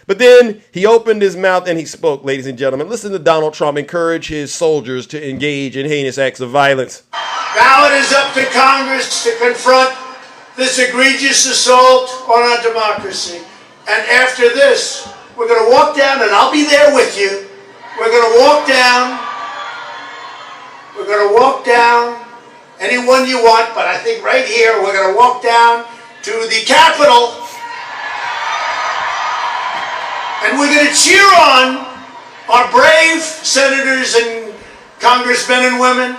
[SPEAKER 1] But then he opened his mouth and he spoke, ladies and gentlemen. Listen to Donald Trump encourage his soldiers to engage in heinous acts of violence.
[SPEAKER 8] Now it is up to Congress to confront this egregious assault on our democracy. And after this, we're going to walk down, and I'll be there with you. We're going to walk down. We're going to walk down. Anyone you want, but I think right here we're going to walk down to the Capitol and we're going to cheer on our brave senators and congressmen and women,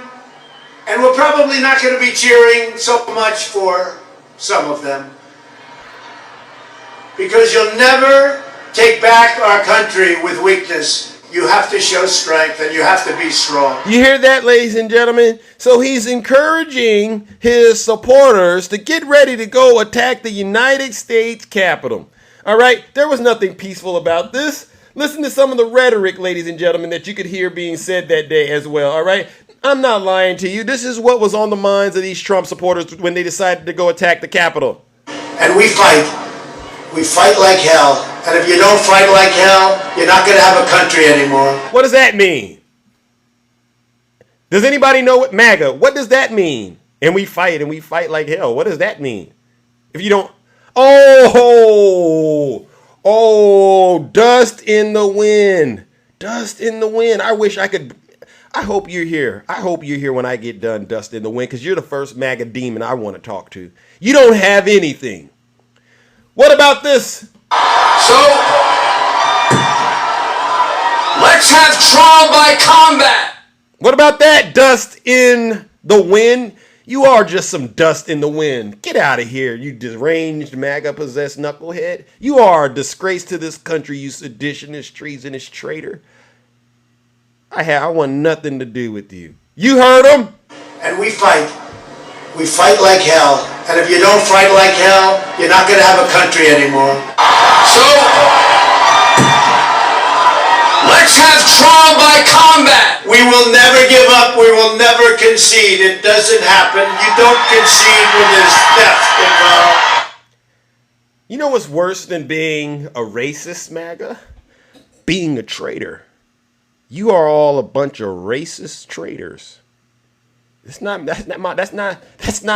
[SPEAKER 8] and we're probably not going to be cheering so much for some of them, because you'll never take back our country with weakness. You have to show strength and you have to be strong.
[SPEAKER 1] You hear that, ladies and gentlemen? So he's encouraging his supporters to get ready to go attack the United States Capitol. All right? There was nothing peaceful about this. Listen to some of the rhetoric, ladies and gentlemen, that you could hear being said that day as well. All right? I'm not lying to you. This is what was on the minds of these Trump supporters when they decided to go attack the Capitol.
[SPEAKER 8] And we fight. We fight like hell. And if you don't fight like hell, you're not going to have a country anymore.
[SPEAKER 1] What does that mean? Does anybody know what MAGA? What does that mean? And we fight like hell. What does that mean? If you don't... Oh, dust in the wind. Dust in the wind. I wish I could... I hope you're here. I hope you're here when I get done, dust in the wind, because you're the first MAGA demon I want to talk to. You don't have anything. What about this?
[SPEAKER 9] So, let's have trial by combat.
[SPEAKER 1] What about that, dust in the wind? You are just some dust in the wind. Get out of here, you deranged, MAGA-possessed knucklehead. You are a disgrace to this country, you seditionist, treasonous traitor. I want nothing to do with you. You heard him?
[SPEAKER 8] And we fight. We fight like hell. And if you don't fight like hell, you're not going to have a country anymore.
[SPEAKER 9] So, let's have trial by combat.
[SPEAKER 8] We will never give up. We will never concede. It doesn't happen. You don't concede when there's theft involved.
[SPEAKER 1] You know what's worse than being a racist, MAGA? Being a traitor. You are all a bunch of racist traitors. That's not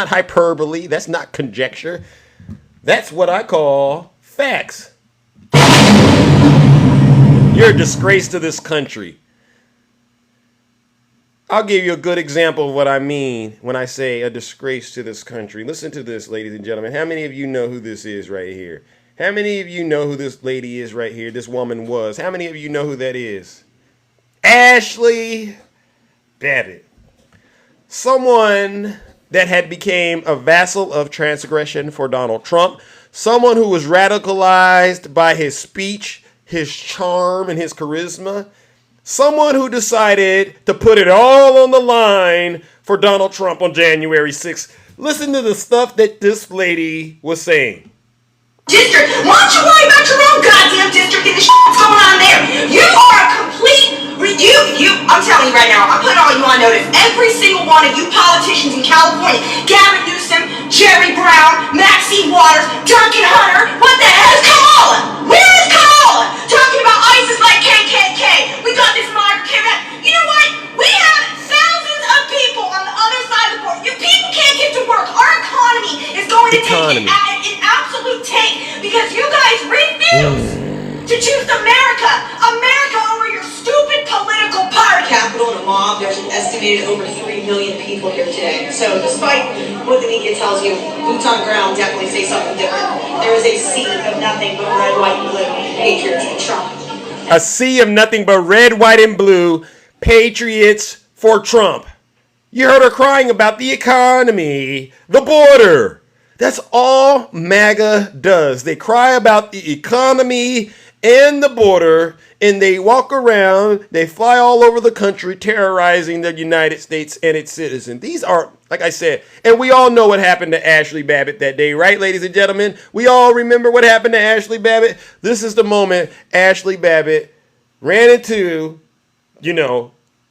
[SPEAKER 1] hyperbole. That's not conjecture. That's what I call facts. You're a disgrace to this country. I'll give you a good example of what I mean when I say a disgrace to this country. Listen to this, ladies and gentlemen. How many of you know who this is right here? How many of you know who this lady is right here? This woman was. How many of you know who that is? Ashley Babbitt. Someone that had became a vassal of transgression for Donald Trump. Someone who was radicalized by his speech, his charm, and his charisma. Someone who decided to put it all on the line for Donald Trump on January 6th. Listen to the stuff that this lady was saying.
[SPEAKER 7] District, why don't you worry about your own goddamn district and the shit that's going on there? You are a complete... I'm telling you right now, I'm putting all you on notice. Every single one of you politicians in California, Gavin Newsom, Jerry Brown, Maxine Waters, Duncan Hunter, what the hell is Kamala? Where is Kamala? Talking about ISIS like KKK. We got this migrant camp. You know what? We have thousands of people on the other side of the border. You people can't get to work. Our economy is going to take an absolute tank because you guys refuse to choose America over your stupid political party.
[SPEAKER 10] Capitol and a mob. There's an estimated over 3 million people here today. So despite what the media tells you, boots on ground definitely say something different. There is a sea of nothing but red, white, and blue patriots and Trump.
[SPEAKER 1] A sea of nothing but red, white, and blue patriots for Trump. You heard her crying about the economy, the border. That's all MAGA does. They cry about the economy and the border, and they walk around, they fly all over the country terrorizing the United States and its citizens. These are, like I said, and we all know what happened to Ashley Babbitt that day, right, ladies and gentlemen? We all remember what happened to Ashley Babbitt. This is the moment Ashley Babbitt ran into,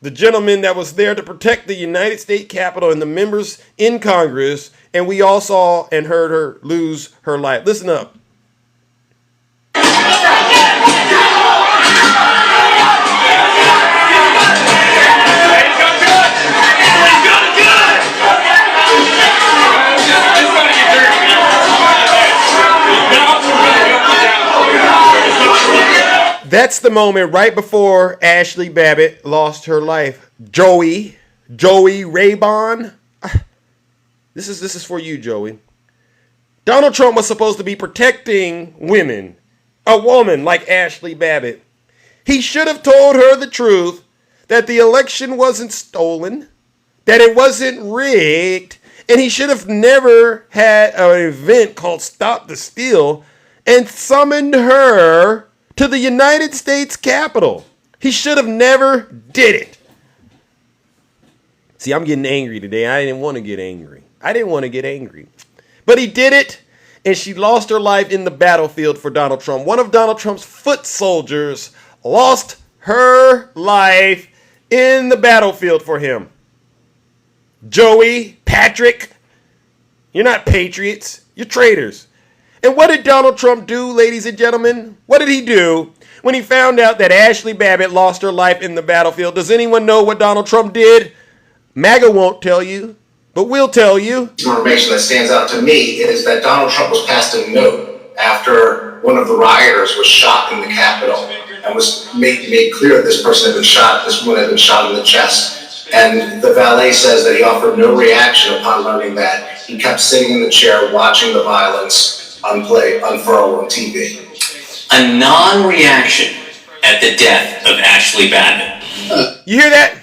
[SPEAKER 1] the gentleman that was there to protect the United States Capitol and the members in Congress, and we all saw and heard her lose her life. Listen up. That's the moment right before Ashley Babbitt lost her life. Joey Raybon. This is for you, Joey. Donald Trump was supposed to be protecting women, a woman like Ashley Babbitt. He should have told her the truth, that the election wasn't stolen, that it wasn't rigged, and he should have never had an event called Stop the Steal and summoned her to the United States Capitol. He should have never did it. See, I'm getting angry today. I didn't want to get angry. But he did it, and she lost her life in the battlefield for Donald Trump. One of Donald Trump's foot soldiers lost her life in the battlefield for him. Joey, Patrick, you're not patriots. You're traitors. And what did Donald Trump do, ladies and gentlemen? What did he do when he found out that Ashley Babbitt lost her life in the battlefield? Does anyone know what Donald Trump did? MAGA won't tell you, but we'll tell you.
[SPEAKER 11] Information that stands out to me is that Donald Trump was passed a note after one of the rioters was shot in the Capitol and was made clear that this person had been shot, this woman had been shot in the chest. And the valet says that he offered no reaction upon learning that. He kept sitting in the chair watching the violence unfurl on TV.
[SPEAKER 2] A non-reaction at the death of Ashley Babbitt.
[SPEAKER 1] You hear that?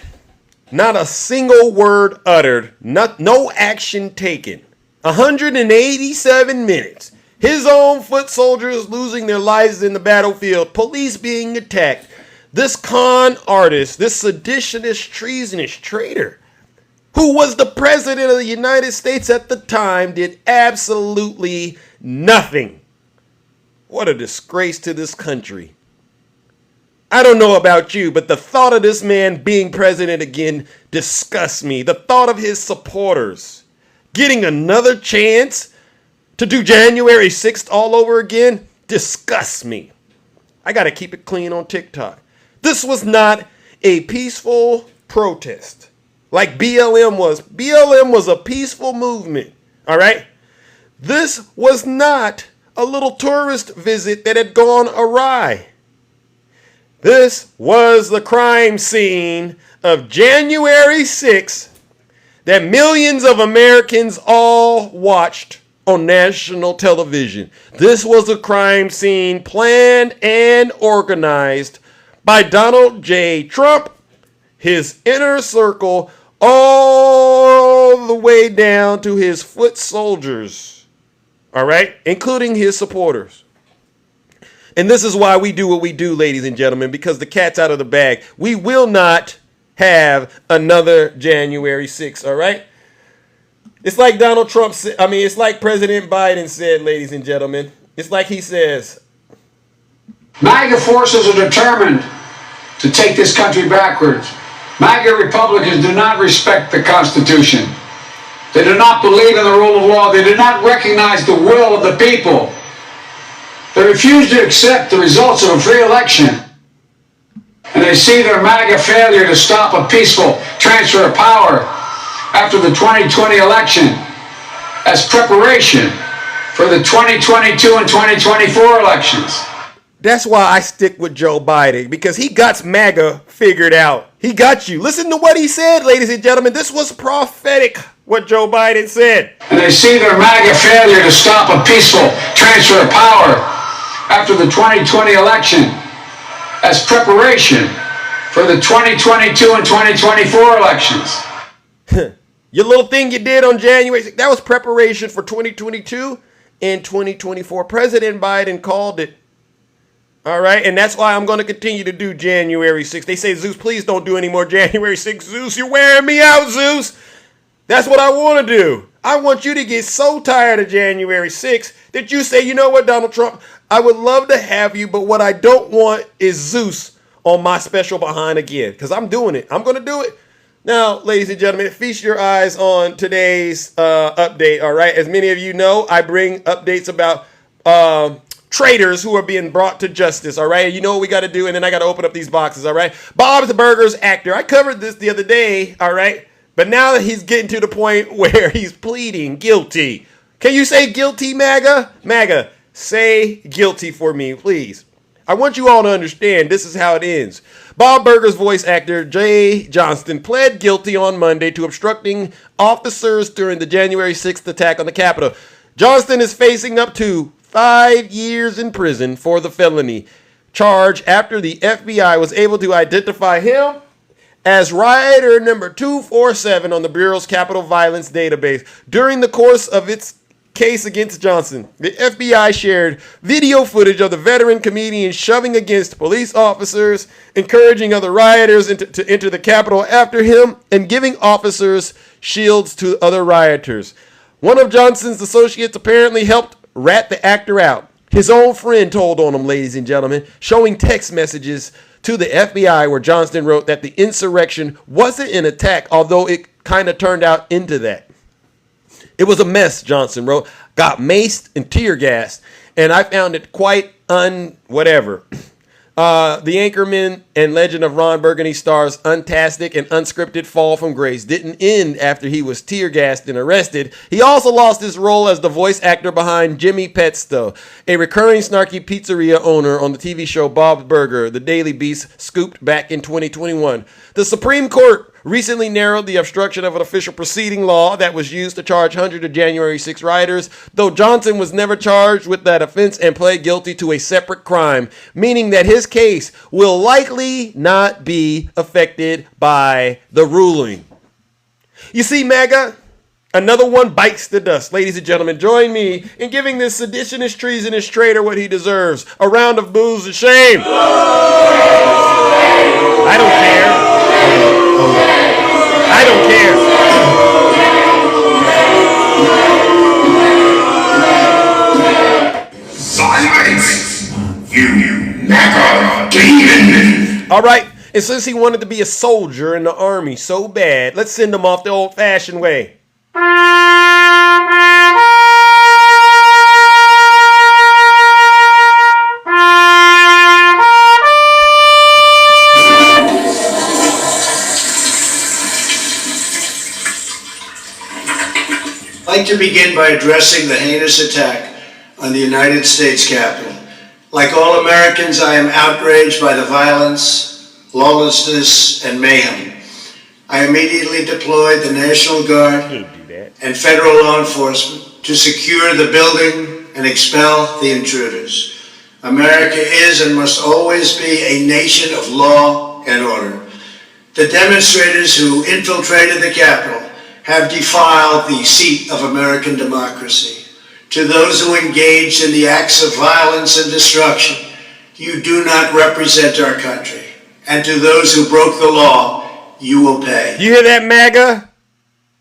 [SPEAKER 1] Not a single word uttered. No action taken. 187 minutes. His own foot soldiers losing their lives in the battlefield. Police being attacked. This con artist, this seditionist, treasonous traitor, who was the president of the United States at the time, did absolutely nothing. What a disgrace to this country. I don't know about you, but the thought of this man being president again disgusts me. The thought of his supporters getting another chance to do January 6th all over again disgusts me. I got to keep it clean on TikTok. This was not a peaceful protest like BLM was. BLM was a peaceful movement, all right? This was not a little tourist visit that had gone awry. This was the crime scene of January 6th that millions of Americans all watched on national television. This was a crime scene planned and organized by Donald J. Trump, his inner circle, all the way down to his foot soldiers, all right, including his supporters. And this is why we do what we do, ladies and gentlemen, because the cat's out of the bag. We will not have another January 6th, all right? It's like Donald Trump said, it's like President Biden said, ladies and gentlemen. It's like he says,
[SPEAKER 12] MAGA forces are determined to take this country backwards. MAGA Republicans do not respect the Constitution. They do not believe in the rule of law. They do not recognize the will of the people. They refuse to accept the results of a free election. And they see their MAGA failure to stop a peaceful transfer of power after the 2020 election as preparation for the 2022 and 2024 elections.
[SPEAKER 1] That's why I stick with Joe Biden, because he got MAGA figured out. He got you. Listen to what he said, ladies and gentlemen. This was prophetic, what Joe Biden said.
[SPEAKER 12] And they see their MAGA failure to stop a peaceful transfer of power after the 2020 election as preparation for the 2022 and 2024 elections.
[SPEAKER 1] Your little thing you did on January 6th, that was preparation for 2022 and 2024. President Biden called it. All right, and that's why I'm going to continue to do January 6th. They say, Zeus, please don't do any more January 6th. Zeus, you're wearing me out, Zeus. That's what I want to do. I want you to get so tired of January 6th that you say, you know what, Donald Trump, I would love to have you, but what I don't want is Zeus on my special behind again, because I'm doing it. I'm going to do it. Now, ladies and gentlemen, feast your eyes on today's update, all right? As many of you know, I bring updates about traitors who are being brought to justice, all right? You know what we got to do, and then I got to open up these boxes, all right? Bob's Burgers actor. I covered this the other day, all right? But now that he's getting to the point where he's pleading guilty. Can you say guilty, MAGA? MAGA, say guilty for me, please. I want you all to understand this is how it ends. Bob Burger's voice actor, Jay Johnston, pled guilty on Monday to obstructing officers during the January 6th attack on the Capitol. Johnston is facing up to 5 years in prison for the felony charge after the FBI was able to identify him as rioter number 247 on the Bureau's Capitol Violence database. During the course of its case against Johnson, the FBI shared video footage of the veteran comedian shoving against police officers, encouraging other rioters to enter the Capitol after him, and giving officers shields to other rioters. One of Johnson's associates apparently helped rat the actor out. His own friend told on him, ladies and gentlemen, showing text messages to the FBI where Johnston wrote that the insurrection wasn't an attack, although it kind of turned out into that. It was a mess, Johnson wrote. Got maced and tear gassed, and I found it quite whatever. The Anchorman and Legend of Ron Burgundy stars untastic and unscripted fall from grace didn't end after he was tear gassed and arrested. He also lost his role as the voice actor behind Jimmy Petsto, a recurring snarky pizzeria owner on the TV show Bob's Burger, The Daily Beast, scooped back in 2021. The Supreme Court recently narrowed the obstruction of an official proceeding law that was used to charge hundreds of January 6 rioters, though Johnson was never charged with that offense and pled guilty to a separate crime, meaning that his case will likely not be affected by the ruling. You see, MAGA, another one bites the dust. Ladies and gentlemen, join me in giving this seditionist, treasonous traitor what he deserves. A round of boos and shame. I don't care. I don't care.
[SPEAKER 9] Silence! You MAGA demon!
[SPEAKER 1] All right, and since he wanted to be a soldier in the army so bad, let's send him off the old-fashioned way.
[SPEAKER 8] I'd like to begin by addressing the heinous attack on the United States Capitol. Like all Americans, I am outraged by the violence, lawlessness, and mayhem. I immediately deployed the National Guard and federal law enforcement to secure the building and expel the intruders. America is and must always be a nation of law and order. The demonstrators who infiltrated the Capitol have defiled the seat of American democracy. To those who engaged in the acts of violence and destruction, you do not represent our country. And to those who broke the law, you will pay.
[SPEAKER 1] Do you hear that, MAGA?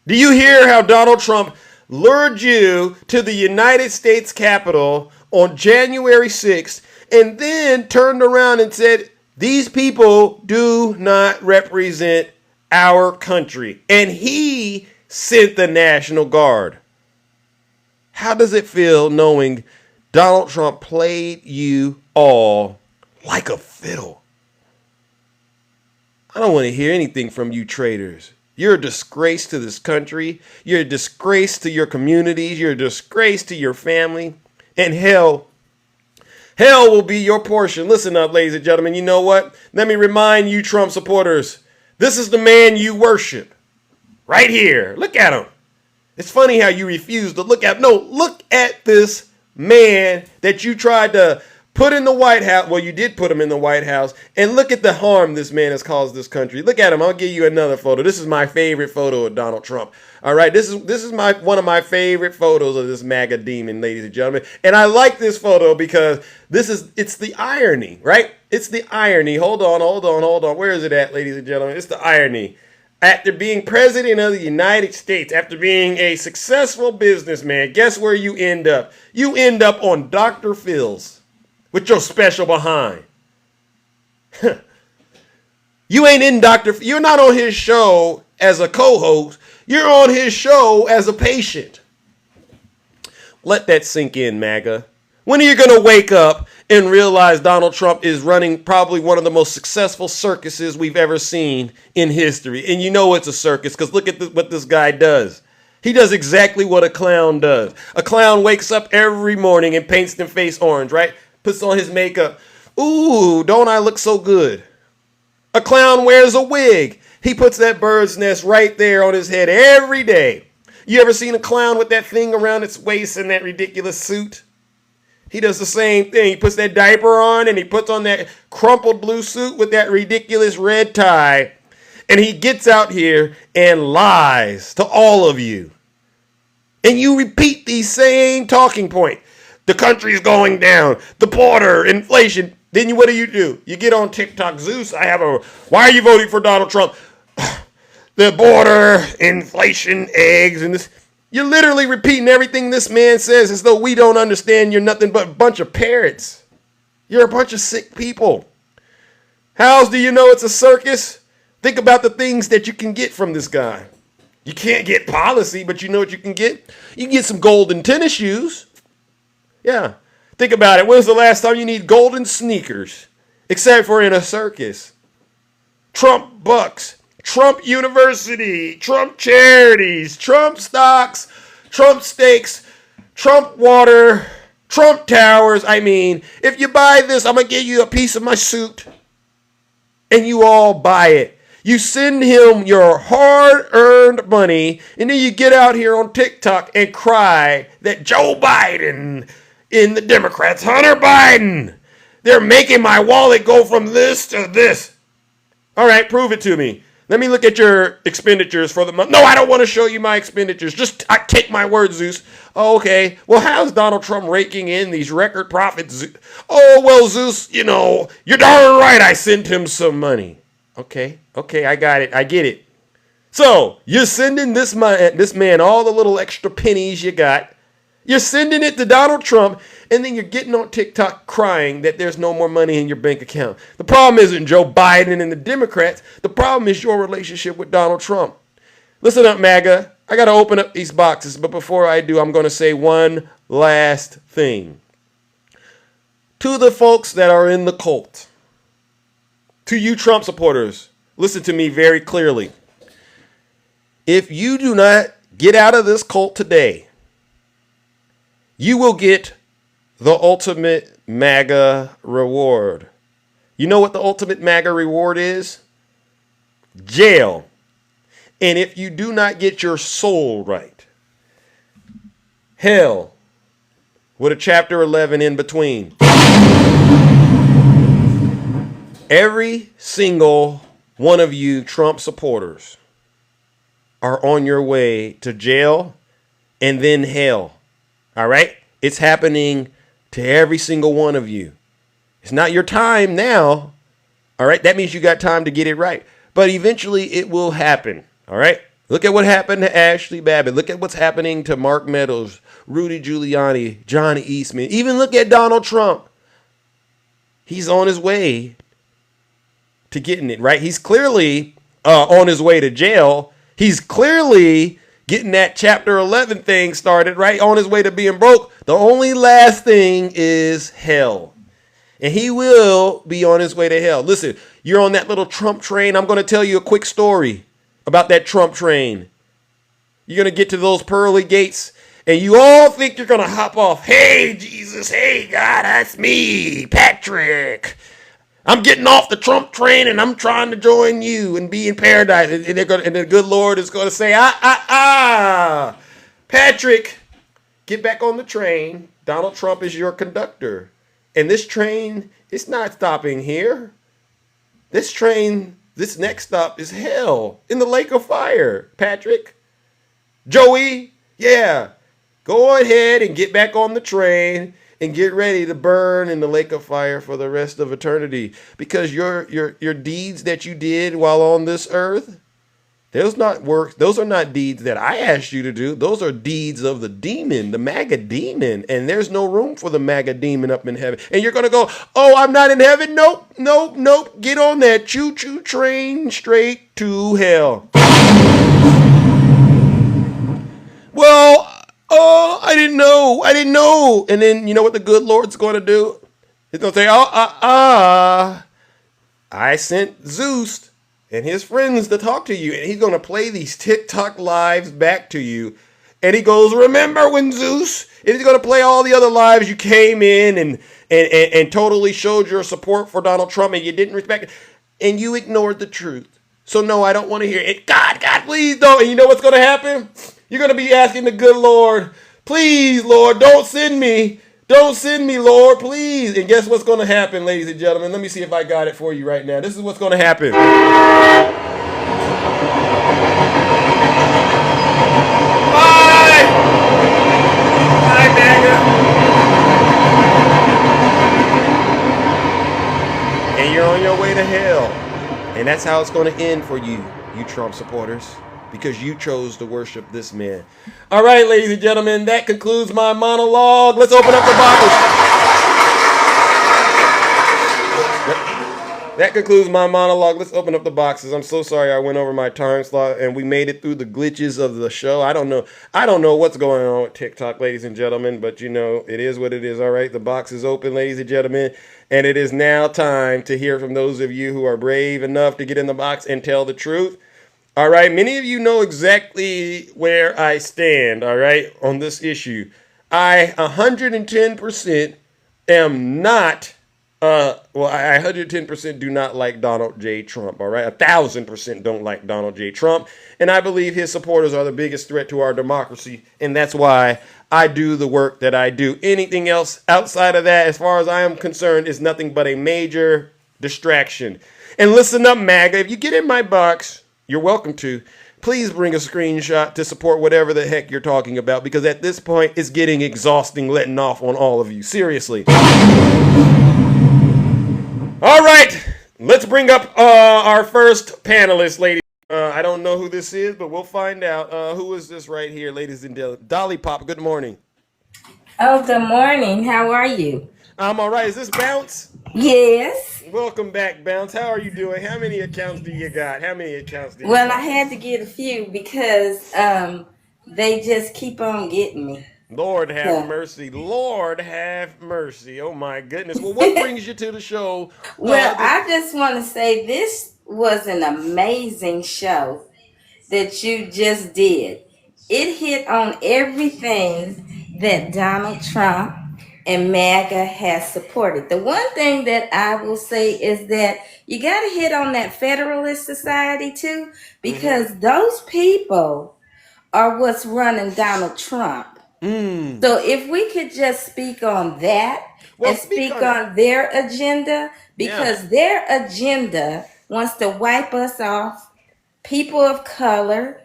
[SPEAKER 1] Do you hear how Donald Trump lured you to the United States Capitol on January 6th and then turned around and said, these people do not represent our country. And he sent the National Guard. How does it feel knowing Donald Trump played you all like a fiddle? I don't want to hear anything from you traitors. You're a disgrace to this country. You're a disgrace to your communities. You're a disgrace to your family. And hell will be your portion. Listen up, ladies and gentlemen. You know what? Let me remind you, Trump supporters, this is the man you worship. Right here. Look at him. It's funny how you refuse to look at. No, look at this man that you tried to put in the White House. Well, you did put him in the White House. And look at the harm this man has caused this country. Look at him. I'll give you another photo. This is my favorite photo of Donald Trump. All right, this is one of my favorite photos of this MAGA demon, ladies and gentlemen. And I like this photo because it's the irony, right? It's the irony. Hold on. Where is it at, ladies and gentlemen? It's the irony. After being president of the United States, after being a successful businessman, guess where you end up? You end up on Dr. Phil's with your special behind. You ain't in You're not on his show as a co-host. You're on his show as a patient. Let that sink in, MAGA. When are you going to wake up and realize Donald Trump is running probably one of the most successful circuses we've ever seen in history? And you know it's a circus because look at what this guy does. He does exactly what a clown does. A clown wakes up every morning and paints their face orange, right? Puts on his makeup. Ooh, don't I look so good? A clown wears a wig. He puts that bird's nest right there on his head every day. You ever seen a clown with that thing around its waist in that ridiculous suit? He does the same thing. He puts that diaper on and he puts on that crumpled blue suit with that ridiculous red tie. And he gets out here and lies to all of you. And you repeat these same talking points. The country's going down. The border, inflation. Then what do? You get on TikTok. Zeus, why are you voting for Donald Trump? The border, inflation, eggs, and this. You're literally repeating everything this man says as though we don't understand. You're nothing but a bunch of parrots. You're a bunch of sick people. How else do you know it's a circus? Think about the things that you can get from this guy. You can't get policy, but you know what you can get? You can get some golden tennis shoes. Yeah. Think about it. When was the last time you need golden sneakers? Except for in a circus. Trump bucks. Trump University, Trump charities, Trump stocks, Trump steaks, Trump water, Trump towers. I mean, if you buy this, I'm going to give you a piece of my suit. And you all buy it. You send him your hard-earned money, and then you get out here on TikTok and cry that Joe Biden and the Democrats, Hunter Biden, they're making my wallet go from this to this. All right, prove it to me. Let me look at your expenditures for the month. No, I don't want to show you my expenditures. Just take my word, Zeus. Oh, okay. Well, how's Donald Trump raking in these record profits? Oh, well, Zeus, you're darn right I sent him some money. Okay, I got it. I get it. So, you're sending this man all the little extra pennies you got. You're sending it to Donald Trump, and then you're getting on TikTok crying that there's no more money in your bank account. The problem isn't Joe Biden and the Democrats. The problem is your relationship with Donald Trump. Listen up, MAGA. I got to open up these boxes, but before I do, I'm going to say one last thing. To the folks that are in the cult, to you Trump supporters, listen to me very clearly. If you do not get out of this cult today, you will get the ultimate MAGA reward. You know what the ultimate MAGA reward is? Jail. And if you do not get your soul right, hell, with a chapter 11 in between. Every single one of you Trump supporters are on your way to jail and then hell. All right? It's happening to every single one of you. It's not your time now. All right? That means you got time to get it right. But eventually it will happen. All right? Look at what happened to Ashley Babbitt. Look at what's happening to Mark Meadows, Rudy Giuliani, John Eastman. Even look at Donald Trump. He's on his way to getting it right. He's clearly on his way to jail. He's clearly getting that chapter 11 thing started, right? On his way to being broke. The only last thing is hell. And he will be on his way to hell. Listen, you're on that little Trump train. I'm going to tell you a quick story about that Trump train. You're going to get to those pearly gates and you all think you're going to hop off. Hey, Jesus. Hey, God, that's me, Patrick. I'm getting off the Trump train and I'm trying to join you and be in paradise. And the good Lord is going to say, Patrick, get back on the train. Donald Trump is your conductor. And this train, it's not stopping here. This train, this next stop is hell in the lake of fire, Patrick. Joey, yeah. Go ahead and get back on the train and get ready to burn in the lake of fire for the rest of eternity. Because your deeds that you did while on this earth, those are not deeds that I asked you to do. Those are deeds of the demon, the MAGA demon. And there's no room for the MAGA demon up in heaven. And you're going to go, oh, I'm not in heaven? Nope, nope, nope. Get on that choo-choo train straight to hell. Well, oh, I didn't know. And then you know what the good Lord's going to do? He's going to say, I sent Zeus and his friends to talk to you. And he's going to play these TikTok lives back to you. And he goes, remember when Zeus? And he's going to play all the other lives you came in and totally showed your support for Donald Trump and you didn't respect it. And you ignored the truth. So no, I don't want to hear it. God, please don't. And you know what's going to happen? You're going to be asking the good Lord, please, Lord, don't send me. Don't send me, Lord, please. And guess what's going to happen, ladies and gentlemen? Let me see if I got it for you right now. This is what's going to happen. Bye, MAGA. And you're on your way to hell. And that's how it's going to end for you, you Trump supporters. Because you chose to worship this man. All right, ladies and gentlemen, that concludes my monologue. Let's open up the boxes. That concludes my monologue. Let's open up the boxes. I'm so sorry I went over my time slot and we made it through the glitches of the show. I don't know what's going on with TikTok, ladies and gentlemen, but you know, it is what it is. All right, the box is open, ladies and gentlemen, and it is now time to hear from those of you who are brave enough to get in the box and tell the truth. All right, many of you know exactly where I stand, all right, on this issue. I 110% am not, I 110% do not like Donald J. Trump, all right? 1,000% don't like Donald J. Trump, and I believe his supporters are the biggest threat to our democracy, and that's why I do the work that I do. Anything else outside of that, as far as I am concerned, is nothing but a major distraction. And listen up, MAGA, if you get in my box, you're welcome to. Please bring a screenshot to support whatever the heck you're talking about, because at this point, it's getting exhausting letting off on all of you. Seriously. All right. Let's bring up our first panelist, ladies. I don't know who this is, but we'll find out. Who is this right here, ladies and gentlemen? Dolly Pop, good morning.
[SPEAKER 13] Oh, good morning. How are you?
[SPEAKER 1] I'm all right. Is this Bounce?
[SPEAKER 13] Yes.
[SPEAKER 1] Welcome back, Bounce. How are you doing? How many accounts do you got?
[SPEAKER 13] Well, I had to get a few because they just keep on getting me.
[SPEAKER 1] Lord have mercy. Lord have mercy. Oh, my goodness. Well, what brings you to the show?
[SPEAKER 13] Well, I just want to say this was an amazing show that you just did. It hit on everything that Donald Trump and MAGA has supported. The one thing that I will say is that you got to hit on that Federalist Society too, because those people are what's running Donald Trump. So if we could just speak on that and speak on their agenda, because their agenda wants to wipe us off, people of color,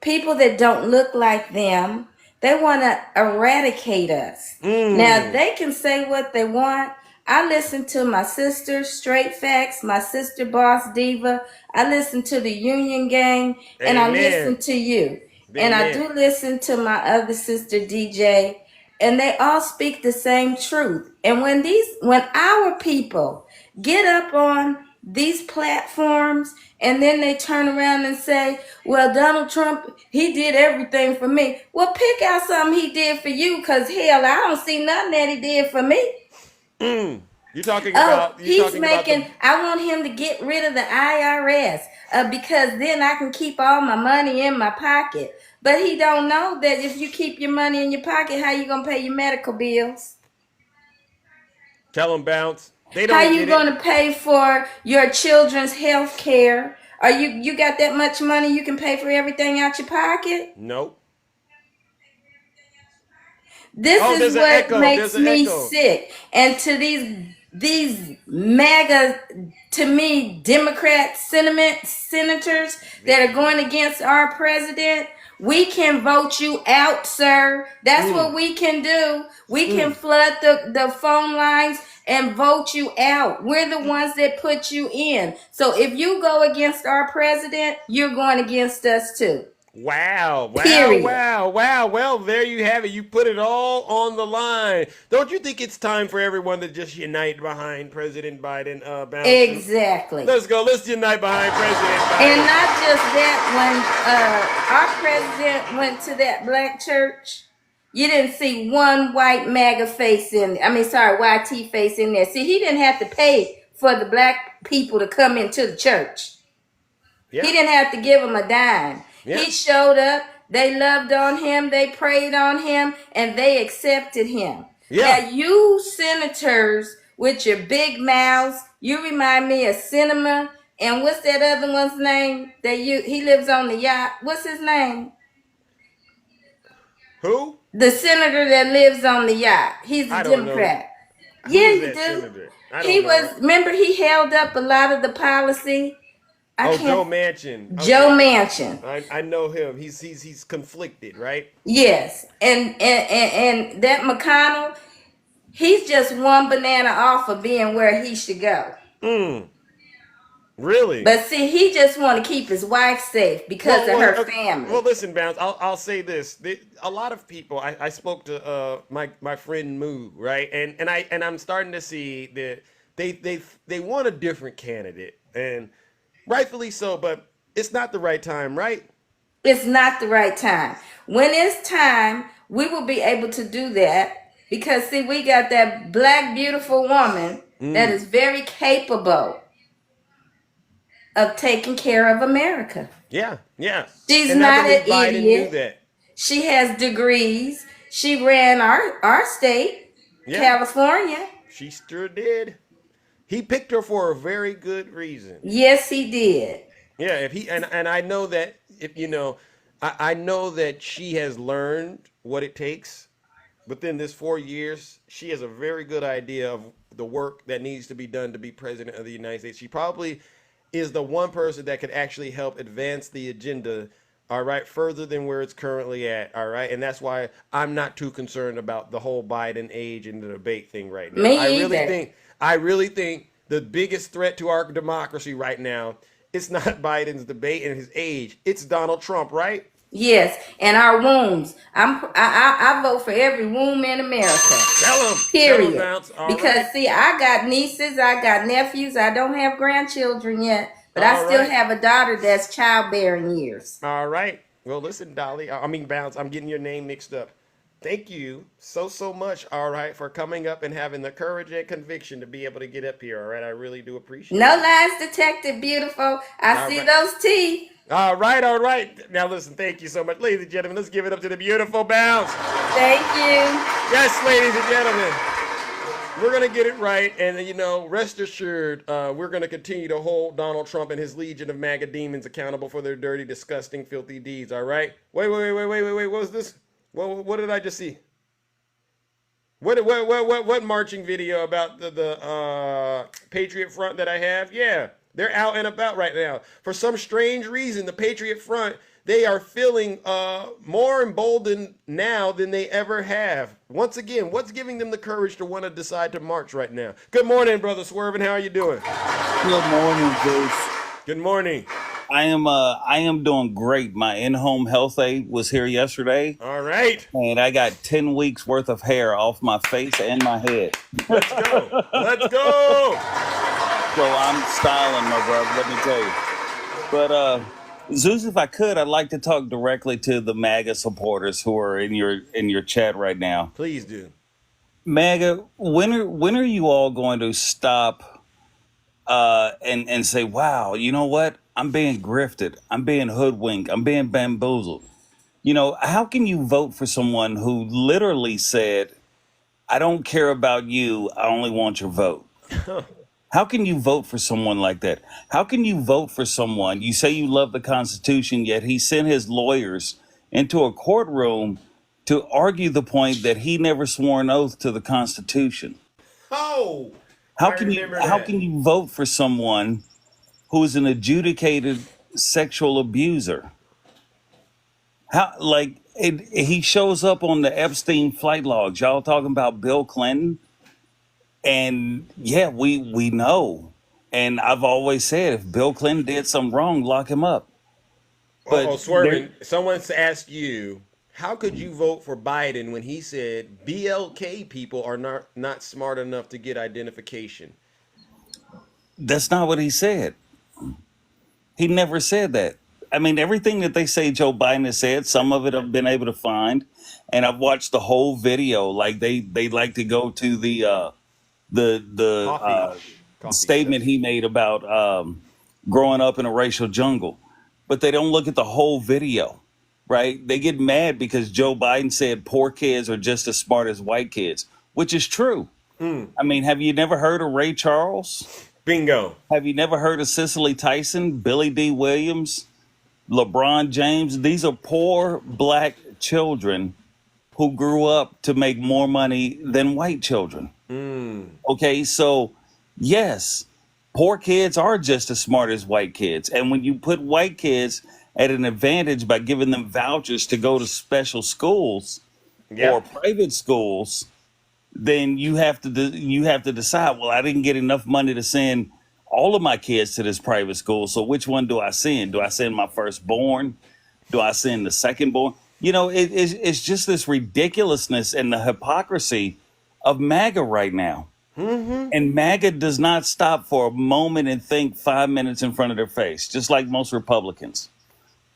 [SPEAKER 13] people that don't look like them. They want to eradicate us. Now, they can say what they want. I listen to my sister, Straight Facts, my sister, Boss Diva. I listen to the Union Gang, and I listen to you. And I do listen to my other sister, DJ, and they all speak the same truth. And when our people get up on these platforms and then they turn around and say, well, Donald Trump, he did everything for me. Well, pick out something he did for you, because hell, I don't see nothing that he did for me.
[SPEAKER 1] You're talking about...
[SPEAKER 13] I want him to get rid of the IRS because then I can keep all my money in my pocket. But he don't know that if you keep your money in your pocket, how you going to pay your medical bills?
[SPEAKER 1] Tell them, Bounce.
[SPEAKER 13] How you going to pay for your children's health care? Are you got that much money you can pay for everything out your pocket?
[SPEAKER 1] Nope.
[SPEAKER 13] This
[SPEAKER 1] Oh,
[SPEAKER 13] is
[SPEAKER 1] there's an
[SPEAKER 13] what
[SPEAKER 1] echo.
[SPEAKER 13] makes
[SPEAKER 1] There's an
[SPEAKER 13] me
[SPEAKER 1] echo.
[SPEAKER 13] sick. And to these MAGA, to me, Democrat senators that are going against our president, we can vote you out, sir. That's what we can do. We can flood the phone lines and vote you out. We're the ones that put you in. So if you go against our president, you're going against us too.
[SPEAKER 1] Wow, wow,
[SPEAKER 13] Period.
[SPEAKER 1] wow, wow. Well, there you have it. You put it all on the line. Don't you think it's time for everyone to just unite behind President Biden, Bounce?
[SPEAKER 13] Exactly.
[SPEAKER 1] Let's go. Let's unite behind President
[SPEAKER 13] And
[SPEAKER 1] Biden.
[SPEAKER 13] not just that, when our president went to that black church, you didn't see one white MAGA face in there. I mean, sorry, YT face in there. See, he didn't have to pay for the black people to come into the church.
[SPEAKER 1] Yeah.
[SPEAKER 13] He didn't have to give them a dime.
[SPEAKER 1] Yeah.
[SPEAKER 13] He showed up. They loved on him. They prayed on him, and they accepted him.
[SPEAKER 1] Yeah.
[SPEAKER 13] Now, you senators with your big mouths, you remind me of Cinema. And what's that other one's name? He lives on the yacht. What's his name?
[SPEAKER 1] Who?
[SPEAKER 13] The senator that lives on the yacht. He's a
[SPEAKER 1] I don't know.
[SPEAKER 13] Democrat.
[SPEAKER 1] Who
[SPEAKER 13] Yeah,
[SPEAKER 1] is
[SPEAKER 13] you
[SPEAKER 1] that
[SPEAKER 13] do.
[SPEAKER 1] senator? I don't
[SPEAKER 13] He
[SPEAKER 1] know.
[SPEAKER 13] was. Remember, he held up a lot of the policy.
[SPEAKER 1] Joe Manchin. Okay.
[SPEAKER 13] Joe Manchin.
[SPEAKER 1] I know him. He's conflicted, right?
[SPEAKER 13] Yes, and that McConnell, he's just one banana off of being where he should go.
[SPEAKER 1] Really?
[SPEAKER 13] But see, he just want to keep his wife safe because of her family.
[SPEAKER 1] Well, listen, Bounce. I'll say this: a lot of people. I spoke to my friend Moo, right? And I'm starting to see that they want a different candidate, and rightfully so. But it's not the right time, right?
[SPEAKER 13] It's not the right time. When it's time, we will be able to do that because see, we got that black beautiful woman that is very capable of taking care of America.
[SPEAKER 1] Yeah, yeah.
[SPEAKER 13] She's
[SPEAKER 1] and
[SPEAKER 13] not an
[SPEAKER 1] Biden
[SPEAKER 13] idiot.
[SPEAKER 1] knew that.
[SPEAKER 13] She has degrees. She ran our state, California.
[SPEAKER 1] She sure did. He picked her for a very good reason.
[SPEAKER 13] Yes, he did.
[SPEAKER 1] Yeah, if he and I know that if I know that she has learned what it takes within this 4 years. She has a very good idea of the work that needs to be done to be president of the United States. She probably is the one person that could actually help advance the agenda, all right, further than where it's currently at, all right? And that's why I'm not too concerned about the whole Biden age and the debate thing right now.
[SPEAKER 13] Me
[SPEAKER 1] I really think the biggest threat to our democracy right now is not Biden's debate and his age. It's Donald Trump, right?
[SPEAKER 13] Yes, and our wombs. I vote for every womb in America.
[SPEAKER 1] Tell him.
[SPEAKER 13] Period.
[SPEAKER 1] Because
[SPEAKER 13] right. See, I got nieces, I got nephews. I don't have grandchildren yet, but I still have a daughter that's childbearing years.
[SPEAKER 1] All right. Well, listen, Dolly. Bounce. I'm getting your name mixed up. Thank you so much, all right, for coming up and having the courage and conviction to be able to get up here, all right? I really do appreciate it.
[SPEAKER 13] No lies detected, beautiful. I see those teeth.
[SPEAKER 1] All right. Now, listen, thank you so much. Ladies and gentlemen, let's give it up to the beautiful Bounce.
[SPEAKER 13] Thank you.
[SPEAKER 1] Yes, ladies and gentlemen. We're going to get it right, and, rest assured, we're going to continue to hold Donald Trump and his legion of MAGA demons accountable for their dirty, disgusting, filthy deeds, all right? Wait. What was this? What did I just see? What marching video about the Patriot Front that I have? Yeah, they're out and about right now. For some strange reason, the Patriot Front, they are feeling more emboldened now than they ever have. Once again, what's giving them the courage to want to decide to march right now? Good morning, Brother Swervin. How are you doing?
[SPEAKER 14] Good morning, Zeus.
[SPEAKER 1] Good morning.
[SPEAKER 14] I am doing great. My in-home health aide was here yesterday.
[SPEAKER 1] All right.
[SPEAKER 14] And I got 10 weeks worth of hair off my face and my head.
[SPEAKER 1] Let's go. Let's go.
[SPEAKER 14] So I'm styling, my brother, let me tell you. But Zeus, if I could, I'd like to talk directly to the MAGA supporters who are in your chat right now.
[SPEAKER 1] Please do.
[SPEAKER 14] MAGA, when are you all going to stop and say, wow, you know what? I'm being grifted. I'm being hoodwinked. I'm being bamboozled. How can you vote for someone who literally said, I don't care about you. I only want your vote. How can you vote for someone like that? How can you vote for someone? You say you love the Constitution, yet he sent his lawyers into a courtroom to argue the point that he never swore an oath to the Constitution.
[SPEAKER 1] Oh,
[SPEAKER 14] How
[SPEAKER 1] I
[SPEAKER 14] can you
[SPEAKER 1] remember
[SPEAKER 14] how
[SPEAKER 1] that.
[SPEAKER 14] can you vote for someone who is an adjudicated sexual abuser? How he shows up on the Epstein flight logs. Y'all talking about Bill Clinton? And yeah, we know. And I've always said if Bill Clinton did something wrong, lock him up. But there
[SPEAKER 1] Swerving. Someone's asked you, how could you vote for Biden when he said BLK people are not smart enough to get identification?
[SPEAKER 14] that's not what he said. He never said that. I mean, everything that they say Joe Biden has said, some of it I've been able to find, and I've watched the whole video. Like they like to go to the
[SPEAKER 1] Coffee
[SPEAKER 14] statement
[SPEAKER 1] stuff.
[SPEAKER 14] he made about growing up in a racial jungle, but they don't look at the whole video, right? They get mad because Joe Biden said poor kids are just as smart as white kids, which is true. I mean, have you never heard of Ray Charles?
[SPEAKER 1] Bingo.
[SPEAKER 14] Have you never heard of Cicely Tyson, Billy D. Williams, LeBron James? These are poor black children who grew up to make more money than white children. Okay, so yes, poor kids are just as smart as white kids. And when you put white kids at an advantage by giving them vouchers to go to special schools or private schools, then you have to decide, well, I didn't get enough money to send all of my kids to this private school. So which one do I send? Do I send my firstborn? Do I send the secondborn? You know, it's just this ridiculousness and the hypocrisy of MAGA right now. And MAGA does not stop for a moment and think 5 minutes in front of their face, just like most Republicans.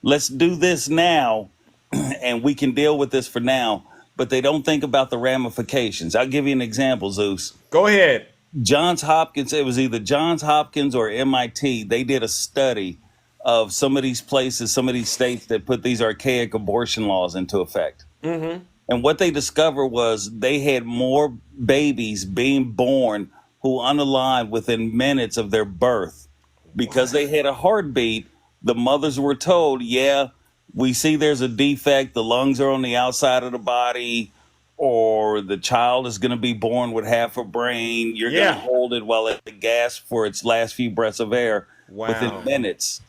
[SPEAKER 14] Let's do this now, and we can deal with this for now. But they don't think about the ramifications. I'll give you an example, Zeus.
[SPEAKER 1] Go ahead.
[SPEAKER 14] Johns Hopkins, it was either Johns Hopkins or MIT. They did a study of some of these places, some of these states that put these archaic abortion laws into effect. And what they discovered was they had more babies being born who unalive within minutes of their birth because they had a heartbeat. The mothers were told, yeah, we see there's a defect. The lungs are on the outside of the body, or the child is going to be born with half a brain. You're going to hold it while it gasps for its last few breaths of air within minutes.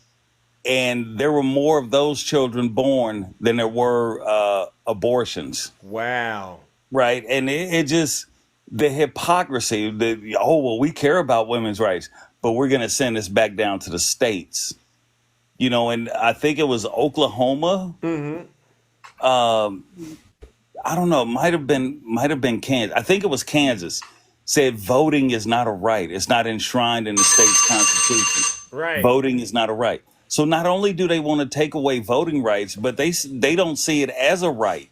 [SPEAKER 14] And there were more of those children born than there were abortions.
[SPEAKER 1] Wow.
[SPEAKER 14] Right. And it just, the hypocrisy, well, we care about women's rights, but we're going to send this back down to the states. You know, and I think it was Oklahoma. I don't know. It might have been Kansas. I think it was Kansas. Said voting is not a right. It's not enshrined in the state's constitution.
[SPEAKER 1] Right.
[SPEAKER 14] Voting is not a right. So not only do they want to take away voting rights, but they don't see it as a right.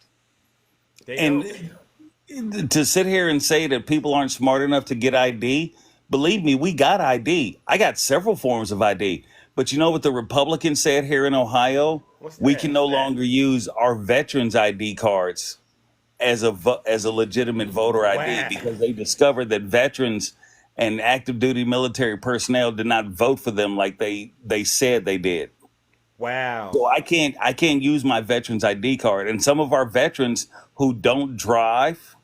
[SPEAKER 14] To sit here and say that people aren't smart enough to get ID, believe me, we got ID. I got several forms of ID. But you know what the Republicans said here in Ohio? We can no longer use our veterans ID cards as a legitimate voter ID because they discovered that veterans and active duty military personnel did not vote for them like they said they did.
[SPEAKER 1] Wow.
[SPEAKER 14] So I can't use my veterans ID card. And some of our veterans who don't drive,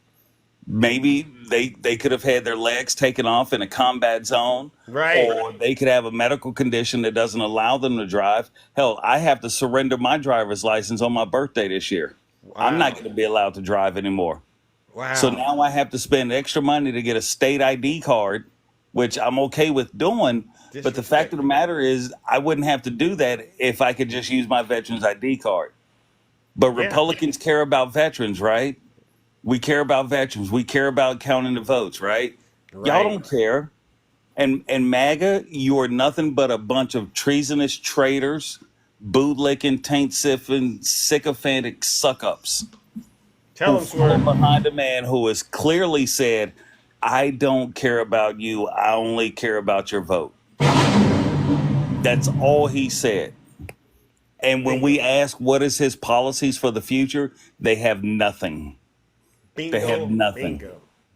[SPEAKER 14] maybe they could have had their legs taken off in a combat zone.
[SPEAKER 1] Right.
[SPEAKER 14] Or they could have a medical condition that doesn't allow them to drive. Hell, I have to surrender my driver's license on my birthday this year. Wow. I'm not going to be allowed to drive anymore.
[SPEAKER 1] Wow.
[SPEAKER 14] So now I have to spend extra money to get a state ID card, which I'm okay with doing. But the fact of the matter is, I wouldn't have to do that if I could just use my veterans ID card. But Republicans care about veterans, right? We care about veterans. We care about counting the votes, right? Y'all don't care. And MAGA, you are nothing but a bunch of treasonous traitors, bootlicking, taint-sipping, sycophantic suck-ups.
[SPEAKER 1] Tell him, Swerve.
[SPEAKER 14] Behind a man who has clearly said, I don't care about you. I only care about your vote. That's all he said. And when we ask what is his policies for the future, they have nothing.
[SPEAKER 1] Bingo,
[SPEAKER 14] they have nothing.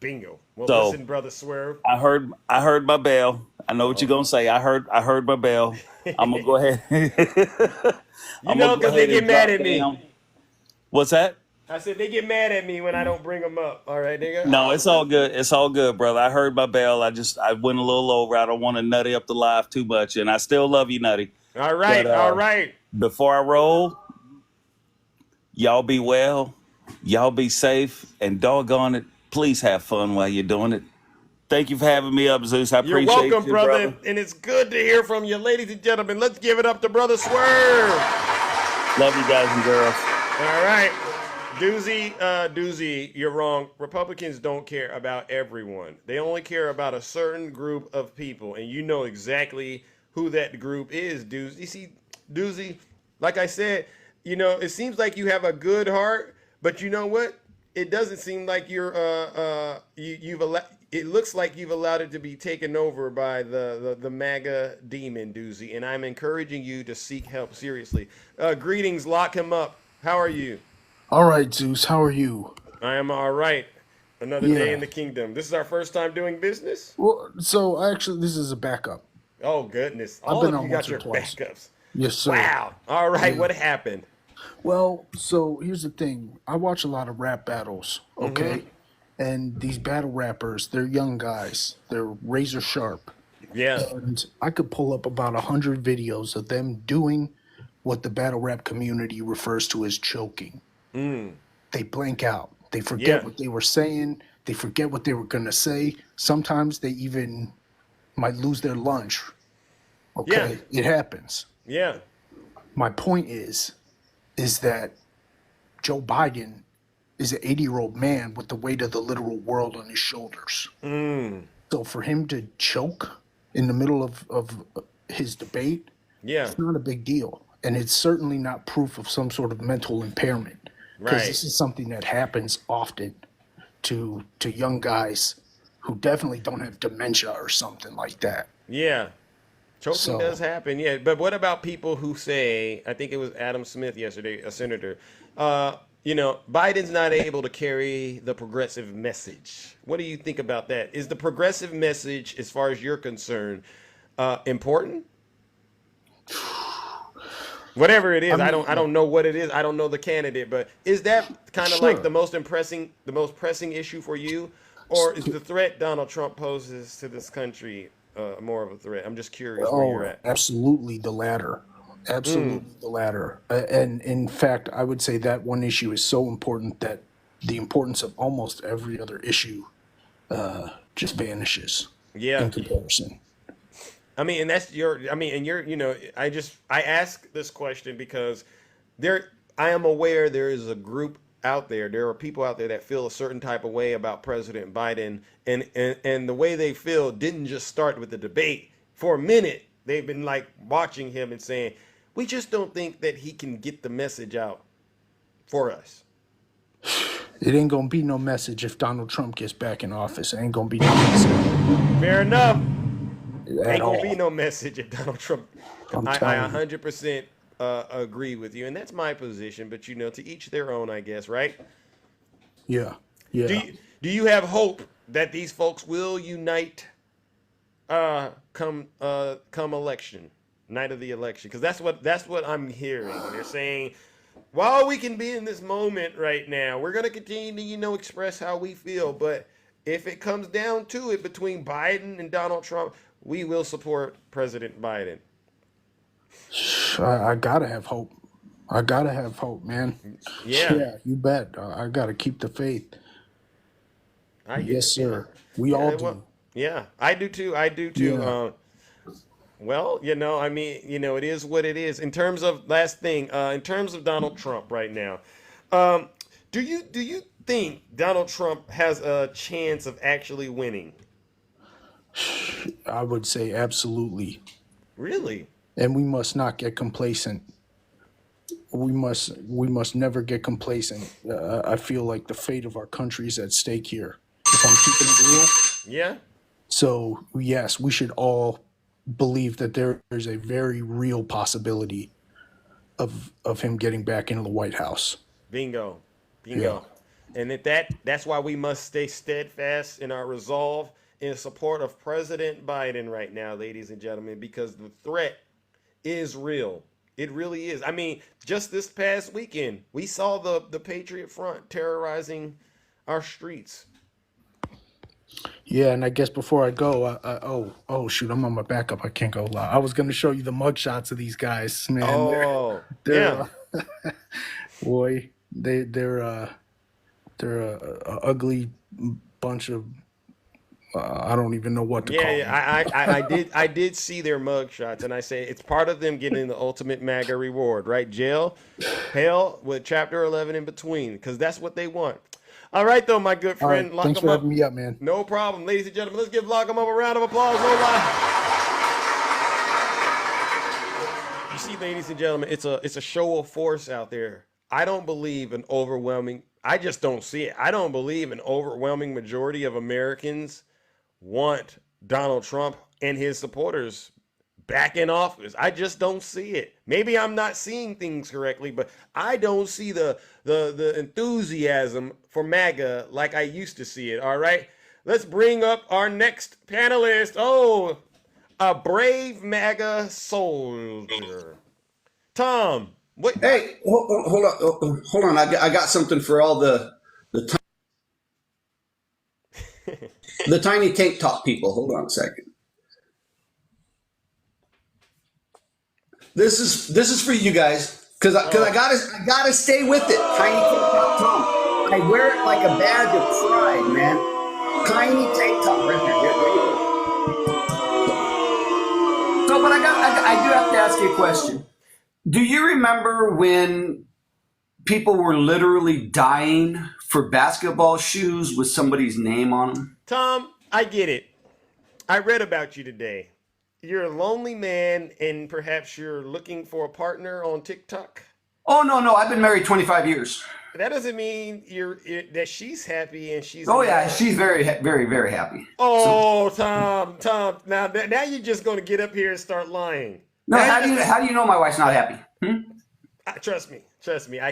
[SPEAKER 1] Bingo. Well,
[SPEAKER 14] So,
[SPEAKER 1] listen, Brother Swerve.
[SPEAKER 14] I heard my bell. I know what you're gonna say. I heard my bell. I'm gonna go ahead.
[SPEAKER 1] You know, because they get mad at me.
[SPEAKER 14] What's that?
[SPEAKER 1] I said they get mad at me when I don't bring them up. All right, nigga.
[SPEAKER 14] No, it's all good. It's all good, brother. I heard my bell. I went a little over. I don't want to nutty up the live too much, and I still love you, Nutty.
[SPEAKER 1] All
[SPEAKER 14] But
[SPEAKER 1] right, all right.
[SPEAKER 14] before I roll, y'all be well, y'all be safe, and doggone it, please have fun while you're doing it. Thank you for having me up, Zeus. I
[SPEAKER 1] You're
[SPEAKER 14] appreciate
[SPEAKER 1] welcome,
[SPEAKER 14] you,
[SPEAKER 1] brother,
[SPEAKER 14] brother.
[SPEAKER 1] and it's good to hear from you, ladies and gentlemen. Let's give it up to Brother Swerve.
[SPEAKER 14] Love you guys and girls.
[SPEAKER 1] All right. Doozy, you're wrong. Republicans don't care about everyone. They only care about a certain group of people, and you know exactly who that group is, Doozy. You see, Doozy, like I said, it seems like you have a good heart, but you know what? It doesn't seem like it looks like you've allowed it to be taken over by the MAGA demon, Doozy, and I'm encouraging you to seek help seriously. Greetings, lock him up. How are you?
[SPEAKER 15] All right, Zeus, how are you?
[SPEAKER 1] I am all right. Another day in
[SPEAKER 15] Yeah.
[SPEAKER 1] the kingdom. This is our first time doing business?
[SPEAKER 15] Well, so actually, this is a backup.
[SPEAKER 1] Oh, goodness.
[SPEAKER 15] I've
[SPEAKER 1] All
[SPEAKER 15] been
[SPEAKER 1] of you
[SPEAKER 15] on
[SPEAKER 1] got
[SPEAKER 15] once or
[SPEAKER 1] your
[SPEAKER 15] twice.
[SPEAKER 1] backups.
[SPEAKER 15] Yes, sir.
[SPEAKER 1] Wow. All right.
[SPEAKER 15] Yeah.
[SPEAKER 1] What happened?
[SPEAKER 15] Well, so here's the thing. I watch a lot of rap battles, okay?
[SPEAKER 1] Mhm.
[SPEAKER 15] And these battle rappers, they're young guys. They're razor sharp.
[SPEAKER 1] Yeah.
[SPEAKER 15] And I could pull up about 100 videos of them doing what the battle rap community refers to as choking.
[SPEAKER 1] Mm.
[SPEAKER 15] They blank out. They forget
[SPEAKER 1] Yeah.
[SPEAKER 15] what they were saying. They forget what they were going to say. Sometimes they even might lose their lunch. Okay, it happens.
[SPEAKER 1] Yeah.
[SPEAKER 15] My point is that Joe Biden is an 80-year-old man with the weight of the literal world on his shoulders.
[SPEAKER 1] Mm.
[SPEAKER 15] So for him to choke in the middle of his debate,
[SPEAKER 1] Yeah.
[SPEAKER 15] it's not a big deal. And it's certainly not proof of some sort of mental impairment. Because
[SPEAKER 1] Right.
[SPEAKER 15] this is something that happens often to young guys who definitely don't have dementia or something like that.
[SPEAKER 1] Yeah. Choking
[SPEAKER 15] So
[SPEAKER 1] does happen, yeah. But what about people who say, I think it was Adam Smith yesterday, a senator, Biden's not able to carry the progressive message. What do you think about that? Is the progressive message, as far as you're concerned, important? Whatever it is,
[SPEAKER 15] I
[SPEAKER 1] I
[SPEAKER 15] mean,
[SPEAKER 1] don't know what it is. I don't know the candidate, but is that kind of like
[SPEAKER 15] sure.
[SPEAKER 1] the most pressing issue for you, or is the threat Donald Trump poses to this country more of a threat? I'm just curious where you're
[SPEAKER 15] Oh,
[SPEAKER 1] at.
[SPEAKER 15] absolutely the latter.
[SPEAKER 1] Mm.
[SPEAKER 15] Absolutely the latter. And in fact, I would say that one issue is so important that the importance of almost every other issue just vanishes in
[SPEAKER 1] Yeah.
[SPEAKER 15] comparison.
[SPEAKER 1] I mean, and that's your. I mean, and you're. I ask this question because I am aware there is a group out there. There are people out there that feel a certain type of way about President Biden, and the way they feel didn't just start with the debate. For a minute, they've been like watching him and saying, "We just don't think that he can get the message out for us."
[SPEAKER 15] It ain't gonna be no message if Donald Trump gets back in office. It ain't gonna be no message
[SPEAKER 1] Fair enough.
[SPEAKER 15] at
[SPEAKER 1] Ain't gonna be
[SPEAKER 15] all.
[SPEAKER 1] no message if Donald Trump.
[SPEAKER 15] I'm
[SPEAKER 1] I
[SPEAKER 15] telling you.
[SPEAKER 1] 100% agree with you, and that's my position. But to each their own, I guess, right?
[SPEAKER 15] Yeah.
[SPEAKER 1] Do
[SPEAKER 15] Yeah.
[SPEAKER 1] you have hope that these folks will unite come election night of the election? Because that's what I'm hearing. They're saying, while we can be in this moment right now, we're gonna continue to express how we feel, but if it comes down to it between Biden and Donald Trump, we will support President Biden.
[SPEAKER 15] I gotta have hope. I gotta have hope, man.
[SPEAKER 1] Yeah,
[SPEAKER 15] Yeah, you bet. I gotta keep the faith.
[SPEAKER 1] I
[SPEAKER 15] Yes,
[SPEAKER 1] yeah,
[SPEAKER 15] sir. We all
[SPEAKER 1] well,
[SPEAKER 15] do.
[SPEAKER 1] yeah, I do too. I do too.
[SPEAKER 15] Yeah.
[SPEAKER 1] Well, I mean, it is what it is. In terms of last thing, in terms of Donald Trump right now, um, do you think Donald Trump has a chance of actually winning?
[SPEAKER 15] I would say absolutely.
[SPEAKER 1] Really?
[SPEAKER 15] And we must not get complacent. We must never get complacent. I feel like the fate of our country is at stake here. If I'm keeping it real.
[SPEAKER 1] Yeah.
[SPEAKER 15] So yes, we should all believe that there's a very real possibility of him getting back into the White House.
[SPEAKER 1] Bingo.
[SPEAKER 15] Yeah.
[SPEAKER 1] Bingo. And that's why we must stay steadfast in our resolve in support of President Biden right now, ladies and gentlemen, because the threat is real. It really is. I mean, just this past weekend, we saw the Patriot Front terrorizing our streets.
[SPEAKER 15] Yeah, and I guess before I go, oh shoot, I'm on my backup. I can't go live. I was going to show you the mugshots of these guys, man.
[SPEAKER 1] Oh,
[SPEAKER 15] They're
[SPEAKER 1] yeah.
[SPEAKER 15] boy, they're a ugly bunch of I don't even know what to call them.
[SPEAKER 1] Yeah. I did see their mug shots, and I say it's part of them getting the ultimate MAGA reward, right? Jail, hell, with Chapter 11 in between, because that's what they want. All right, though, my good
[SPEAKER 15] All
[SPEAKER 1] friend,
[SPEAKER 15] right,
[SPEAKER 1] lock
[SPEAKER 15] thanks
[SPEAKER 1] them
[SPEAKER 15] for
[SPEAKER 1] up.
[SPEAKER 15] having me up, man.
[SPEAKER 1] No problem, ladies and gentlemen. Let's give Lock 'em Up a round of applause. No lie. You see, ladies and gentlemen, it's a show of force out there. I don't believe an overwhelming. I just don't see it. I don't believe an overwhelming majority of Americans want Donald Trump and his supporters back in office. I just don't see it. Maybe I'm not seeing things correctly, but I don't see the enthusiasm for MAGA like I used to see it. All right, let's bring up our next panelist. Oh, a brave MAGA soldier, Tom. What?
[SPEAKER 16] Hey, hold on. I got something for all the the tiny tank top people. Hold on a second. This is for you guys because I gotta stay with it. Tiny tank top Tom. I wear it like a badge of pride, man. Tiny tank top right here. Here you go. So, but I do have to ask you a question. Do you remember when people were literally dying for basketball shoes with somebody's name on them?
[SPEAKER 1] Tom, I get it. I read about you today. You're a lonely man, and perhaps you're looking for a partner on TikTok.
[SPEAKER 16] Oh no! I've been married 25 years.
[SPEAKER 1] That doesn't mean that she's happy and she's.
[SPEAKER 16] Oh yeah, she's very happy.
[SPEAKER 1] Oh, so. Tom. Now you're just going to get up here and start lying.
[SPEAKER 16] No, how do you know my wife's not happy?
[SPEAKER 1] Trust me.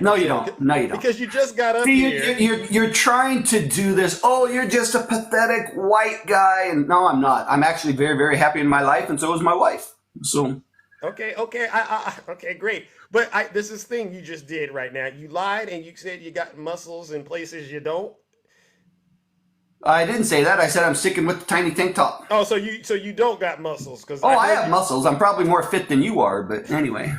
[SPEAKER 16] No, you don't.
[SPEAKER 1] Because you just got up
[SPEAKER 16] here. You're trying to do this. Oh, you're just a pathetic white guy. And no, I'm not. I'm actually very, very happy in my life, and so is my wife. So.
[SPEAKER 1] Okay. Okay, great. But this is the thing you just did right now. You lied and you said you got muscles in places you don't.
[SPEAKER 16] I didn't say that. I said I'm sticking with the tiny tank top.
[SPEAKER 1] Oh, so you don't got muscles? Because
[SPEAKER 16] I have muscles. I'm probably more fit than you are, but anyway.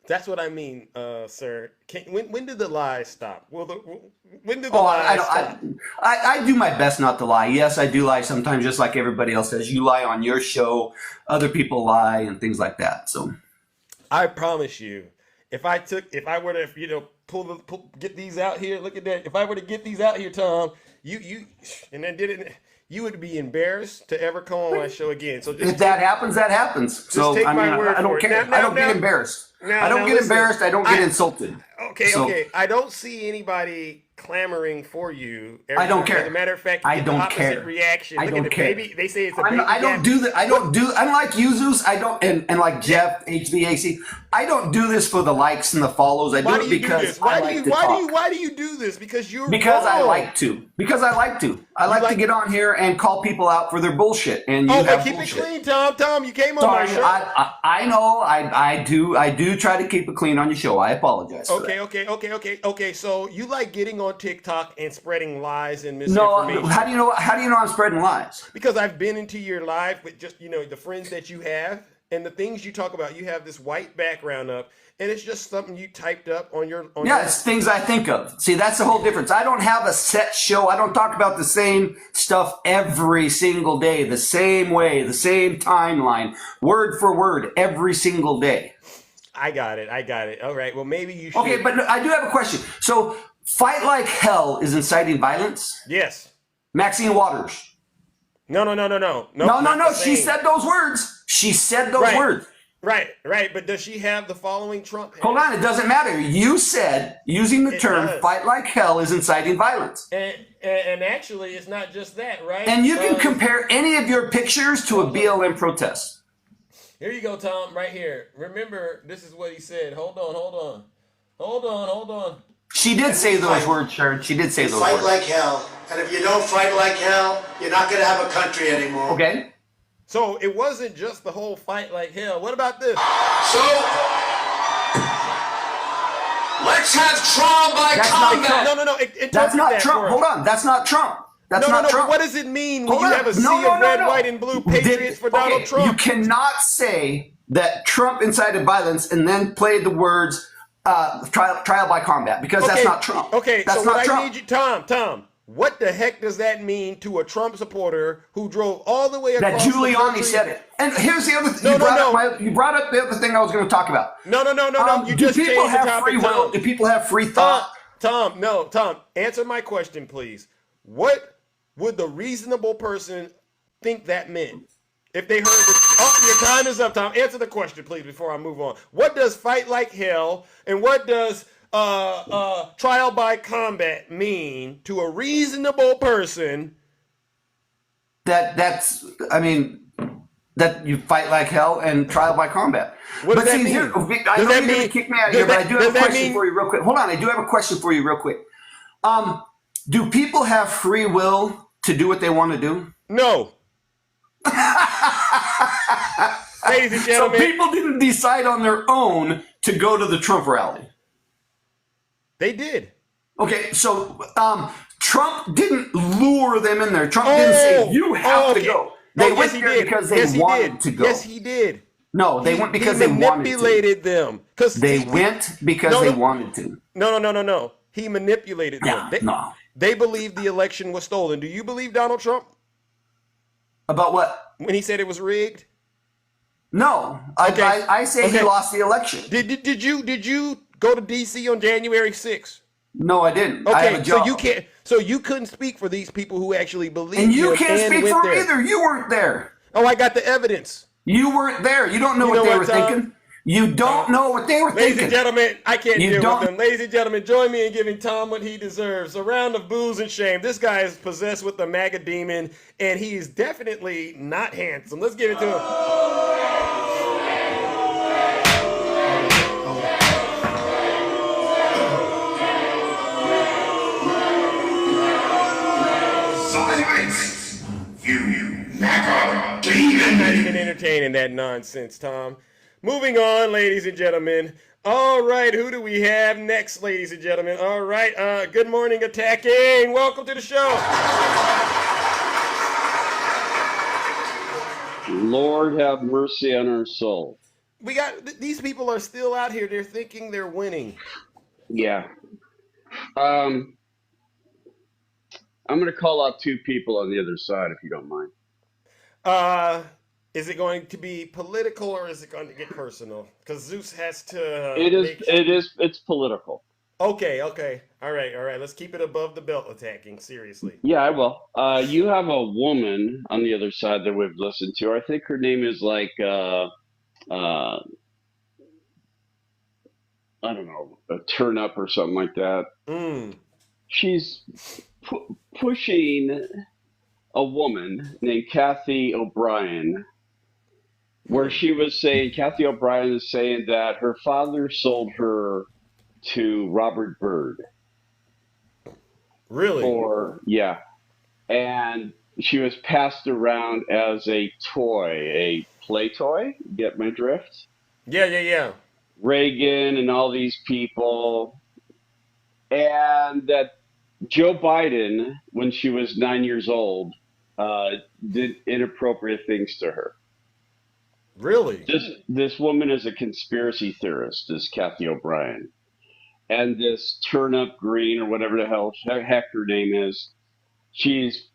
[SPEAKER 1] That's what I mean, sir. When did the lies stop? When did the lies stop?
[SPEAKER 16] I do my best not to lie. Yes, I do lie sometimes, just like everybody else does. You lie on your show, other people lie, and things like that. So,
[SPEAKER 1] I promise you, if I were to get these out here, look at that. If I were to get these out here, Tom, you and then did it. You would be embarrassed to ever come on my show again. So
[SPEAKER 16] if that happens, that happens. So
[SPEAKER 1] take my word
[SPEAKER 16] I don't care. I don't get embarrassed. I don't get embarrassed. I don't get insulted.
[SPEAKER 1] Okay. I don't see anybody clamoring for you.
[SPEAKER 16] I don't care.
[SPEAKER 1] As a matter of fact,
[SPEAKER 16] I don't care.
[SPEAKER 1] Reaction.
[SPEAKER 16] I don't care.
[SPEAKER 1] Baby, they say it's a baby.
[SPEAKER 16] I don't do that. I don't do. Unlike you, Zeus. I don't. And like Jeff HVAC. I don't do this for the likes and the follows. I do it because I like to talk.
[SPEAKER 1] Why do you do this? Because you're
[SPEAKER 16] I like to. I like to get on here and call people out for their bullshit. And
[SPEAKER 1] keep it clean, Tom. Tom, you came on my show.
[SPEAKER 16] I know. I do try to keep it clean on your show. I apologize.
[SPEAKER 1] Okay. So you like getting on TikTok and spreading lies and misinformation.
[SPEAKER 16] No, how do you know I'm spreading lies?
[SPEAKER 1] Because I've been into your live with just the friends that you have and the things you talk about. You have this white background up, and it's just something you typed up on your.
[SPEAKER 16] It's things I think of. See, that's the whole difference. I don't have a set show. I don't talk about the same stuff every single day, the same way, the same timeline, word for word, every single day.
[SPEAKER 1] I got it. All right. Well, maybe you should.
[SPEAKER 16] Okay, but I do have a question. So, fight like hell is inciting violence?
[SPEAKER 1] Yes.
[SPEAKER 16] Maxine Waters.
[SPEAKER 1] No.
[SPEAKER 16] She said those words. She said those words.
[SPEAKER 1] Right. But does she have the following Trump?
[SPEAKER 16] Hold on. It doesn't matter. You said, using the term fight like hell is inciting violence.
[SPEAKER 1] And actually, it's not just that, right?
[SPEAKER 16] And you can compare any of your pictures to a BLM protest.
[SPEAKER 1] Here you go, Tom, right here. Remember, this is what he said. Hold on.
[SPEAKER 16] She did say those words, Sharon. She did say those words.
[SPEAKER 8] Fight like hell. And if you don't fight like hell, you're not going to have a country anymore.
[SPEAKER 16] Okay.
[SPEAKER 1] So it wasn't just the whole fight like hell. What about this?
[SPEAKER 9] So let's have trial by combat.
[SPEAKER 1] No.
[SPEAKER 16] That's
[SPEAKER 1] Interpret
[SPEAKER 16] not
[SPEAKER 1] that
[SPEAKER 16] Trump.
[SPEAKER 1] for us.
[SPEAKER 16] Hold on. That's not Trump. That's not Trump.
[SPEAKER 1] But what does it mean when
[SPEAKER 16] Hold
[SPEAKER 1] you
[SPEAKER 16] on.
[SPEAKER 1] have a sea of red, white, and blue patriots for Donald Trump?
[SPEAKER 16] You cannot say that Trump incited violence and then play the words trial by combat because that's not Trump.
[SPEAKER 1] Okay,
[SPEAKER 16] that's
[SPEAKER 1] so
[SPEAKER 16] not
[SPEAKER 1] what
[SPEAKER 16] Trump.
[SPEAKER 1] I need you, Tom, what the heck does that mean to a Trump supporter who drove all the way across
[SPEAKER 16] That
[SPEAKER 1] the
[SPEAKER 16] Giuliani
[SPEAKER 1] country?
[SPEAKER 16] said it. And here's the other thing. You brought up the other thing I was going to talk about.
[SPEAKER 1] No. You
[SPEAKER 16] do
[SPEAKER 1] just
[SPEAKER 16] people
[SPEAKER 1] changed the
[SPEAKER 16] have
[SPEAKER 1] topic,
[SPEAKER 16] free will?
[SPEAKER 1] Tom.
[SPEAKER 16] Do people have free thought?
[SPEAKER 1] Tom, answer my question, please. What would the reasonable person think that meant? If they heard this, your time is up, Tom. Answer the question, please, before I move on. What does fight like hell and what does trial by combat mean to a reasonable person?
[SPEAKER 16] That you fight like hell and trial by combat.
[SPEAKER 1] What does that mean?
[SPEAKER 16] I know you're going to kick me out of here, but I do have a question for you real quick. Hold on, I do have a question for you real quick. Do people have free will to do what they want to do?
[SPEAKER 1] No. Ladies and gentlemen.
[SPEAKER 16] So people didn't decide on their own to go to the Trump rally.
[SPEAKER 1] They did.
[SPEAKER 16] Okay, so Trump didn't lure them in there. Trump didn't say, you have to go. They went there because they wanted to go.
[SPEAKER 1] Yes, he did.
[SPEAKER 16] No, they went because they wanted to.
[SPEAKER 1] He manipulated them.
[SPEAKER 16] They went because they wanted to.
[SPEAKER 1] No. He manipulated them. They believed the election was stolen. Do you believe Donald Trump?
[SPEAKER 16] About what?
[SPEAKER 1] When he said it was rigged?
[SPEAKER 16] No. I say he lost the election.
[SPEAKER 1] Did you go to D.C. on January 6th?
[SPEAKER 16] No, I didn't.
[SPEAKER 1] Okay,
[SPEAKER 16] I have a job.
[SPEAKER 1] So you couldn't speak for these people who actually believe.
[SPEAKER 16] And you can't speak for them either. You weren't there.
[SPEAKER 1] Oh, I got the evidence.
[SPEAKER 16] You weren't there. You don't know what they were thinking. You don't know what they were thinking.
[SPEAKER 1] Ladies and gentlemen, I can't deal with them. Ladies and gentlemen, join me in giving Tom what he deserves. A round of booze and shame. This guy is possessed with the MAGA demon, and he is definitely not handsome. Let's give it to him.
[SPEAKER 9] Silence! You MAGA demon!
[SPEAKER 1] I'm not even entertaining that nonsense, Tom. Moving on, ladies and gentlemen. All right, who do we have next, ladies and gentlemen? All right, good morning, attacking. Welcome to the show.
[SPEAKER 17] Lord have mercy on our soul.
[SPEAKER 1] We got these people are still out here. They're thinking they're winning.
[SPEAKER 17] Yeah. I'm going to call out two people on the other side, if you don't mind.
[SPEAKER 1] Is it going to be political or is it going to get personal? Because Zeus has to.
[SPEAKER 17] It's political.
[SPEAKER 1] Okay. All right. Let's keep it above the belt attacking. Seriously.
[SPEAKER 17] Yeah, I will. You have a woman on the other side that we've listened to. I think her name is like, I don't know, a turn up or something like that. She's pushing a woman named Kathy O'Brien, where Kathy O'Brien is saying that her father sold her to Robert Byrd.
[SPEAKER 1] Really?
[SPEAKER 17] Yeah. And she was passed around as a toy, a play toy. Get my drift?
[SPEAKER 1] Yeah.
[SPEAKER 17] Reagan and all these people. And that Joe Biden, when she was 9 years old, did inappropriate things to her.
[SPEAKER 1] Really?
[SPEAKER 17] This woman is a conspiracy theorist, this Kathy O'Brien. And this Turnip Green, or whatever the heck her name is, she's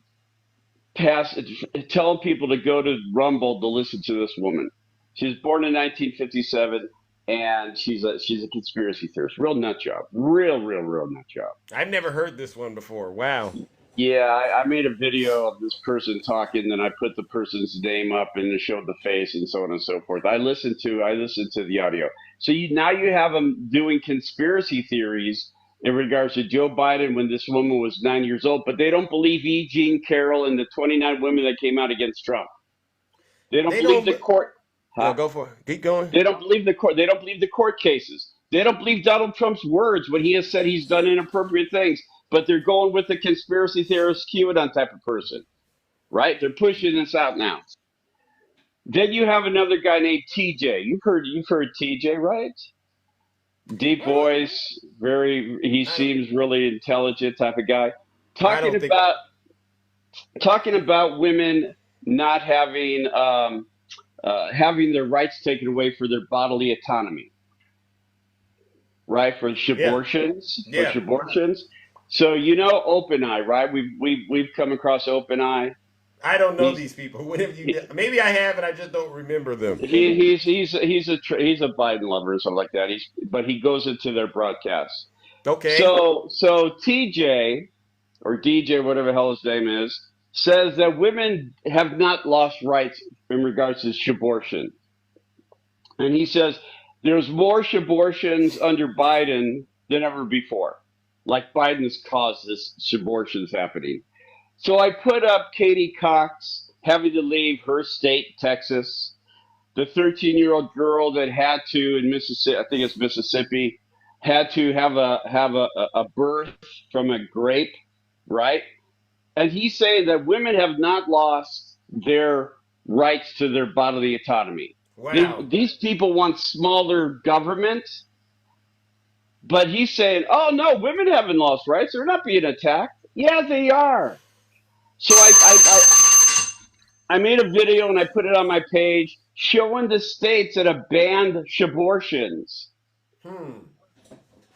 [SPEAKER 17] telling people to go to Rumble to listen to this woman. She was born in 1957, and she's a conspiracy theorist. Real nut job. Real nut job.
[SPEAKER 1] I've never heard this one before. Wow.
[SPEAKER 17] Yeah, I made a video of this person talking, then I put the person's name up and it showed the face and so on and so forth. I listened to the audio. So now you have them doing conspiracy theories in regards to Joe Biden when this woman was 9 years old, but they don't believe E. Jean Carroll and the 29 women that came out against Trump. They don't believe the court.
[SPEAKER 1] Huh? Go for it. Keep going.
[SPEAKER 17] They don't believe the court. They don't believe the court cases. They don't believe Donald Trump's words when he has said he's done inappropriate things. But they're going with the conspiracy theorist QAnon type of person, right? They're pushing this out now. Then you have another guy named TJ. You've heard TJ, right? Deep voice, he seems really intelligent type of guy.
[SPEAKER 1] I
[SPEAKER 17] Talking
[SPEAKER 1] don't think.
[SPEAKER 17] about talking about women not having their rights taken away for their bodily autonomy, right? For
[SPEAKER 1] Yeah.
[SPEAKER 17] abortions,
[SPEAKER 1] Yeah.
[SPEAKER 17] So OpenEye, right? We've come across OpenEye.
[SPEAKER 1] I don't know
[SPEAKER 17] He's
[SPEAKER 1] these people. When have you? Maybe I have, and I just don't remember them.
[SPEAKER 17] he's a Biden lover and stuff like that. But he goes into their broadcasts.
[SPEAKER 1] Okay.
[SPEAKER 17] So TJ or DJ, whatever the hell his name is, says that women have not lost rights in regards to abortion. And he says there's more abortions under Biden than ever before. Like Biden's caused this abortions happening. So I put up Katie Cox having to leave her state, Texas, the 13-year-old girl that had to in Mississippi, I think it's Mississippi, had to have a birth from a grape, right? And he's saying that women have not lost their rights to their bodily autonomy.
[SPEAKER 1] Wow.
[SPEAKER 17] These people want smaller government, but he's saying, oh no, women haven't lost rights. They're not being attacked. Yeah, they are. So I made a video and I put it on my page showing the states that have banned abortions,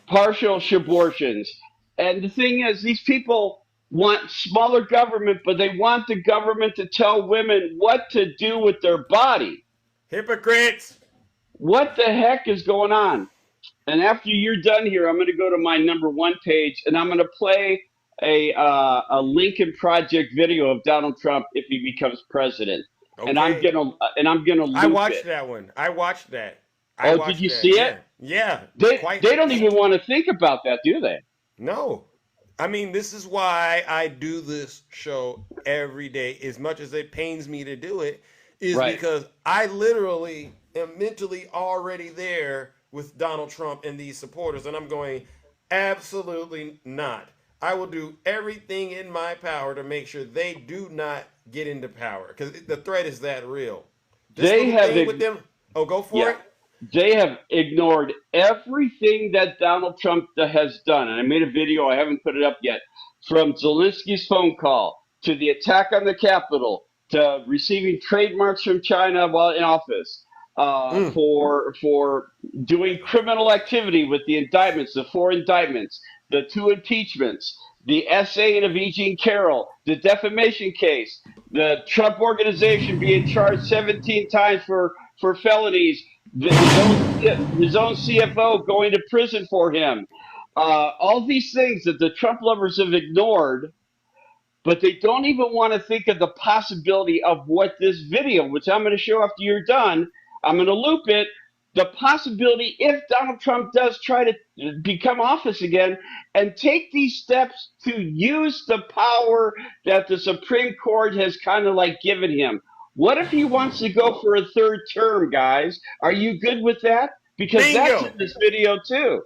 [SPEAKER 17] partial abortions. And the thing is, these people want smaller government, but they want the government to tell women what to do with their body.
[SPEAKER 1] Hypocrites.
[SPEAKER 17] What the heck is going on? And after you're done here, I'm going to go to my #1 page and I'm going to play a Lincoln Project video of Donald Trump if he becomes president.
[SPEAKER 1] Okay.
[SPEAKER 17] And I'm gonna loop
[SPEAKER 1] I watched
[SPEAKER 17] it.
[SPEAKER 1] that one. I watched that.
[SPEAKER 17] Did you see it?
[SPEAKER 1] Yeah.
[SPEAKER 17] They don't even want to think about that, do they?
[SPEAKER 1] No. I mean, this is why I do this show every day. As much as it pains me to do it, is
[SPEAKER 17] Right.
[SPEAKER 1] because I literally am mentally already there with Donald Trump and these supporters, and I'm going, absolutely not. I will do everything in my power to make sure they do not get into power because the threat is that real. This
[SPEAKER 17] They
[SPEAKER 1] little
[SPEAKER 17] have
[SPEAKER 1] thing with them. Oh, go for it.
[SPEAKER 17] They have ignored everything that Donald Trump has done. And I made a video, I haven't put it up yet, from Zelensky's phone call to the attack on the Capitol to receiving trademarks from China while in office, for doing criminal activity with the indictments, the 4 indictments, the 2 impeachments, the essaying of E. Jean Carroll, the defamation case, the Trump organization being charged 17 times for felonies, his own CFO going to prison for him. All these things that the Trump lovers have ignored, but they don't even want to think of the possibility of what this video, which I'm going to show after you're done, I'm going to loop it, the possibility if Donald Trump does try to become office again and take these steps to use the power that the Supreme Court has kind of like given him. What if he wants to go for a 3rd term, guys? Are you good with that? Because that's in this video too.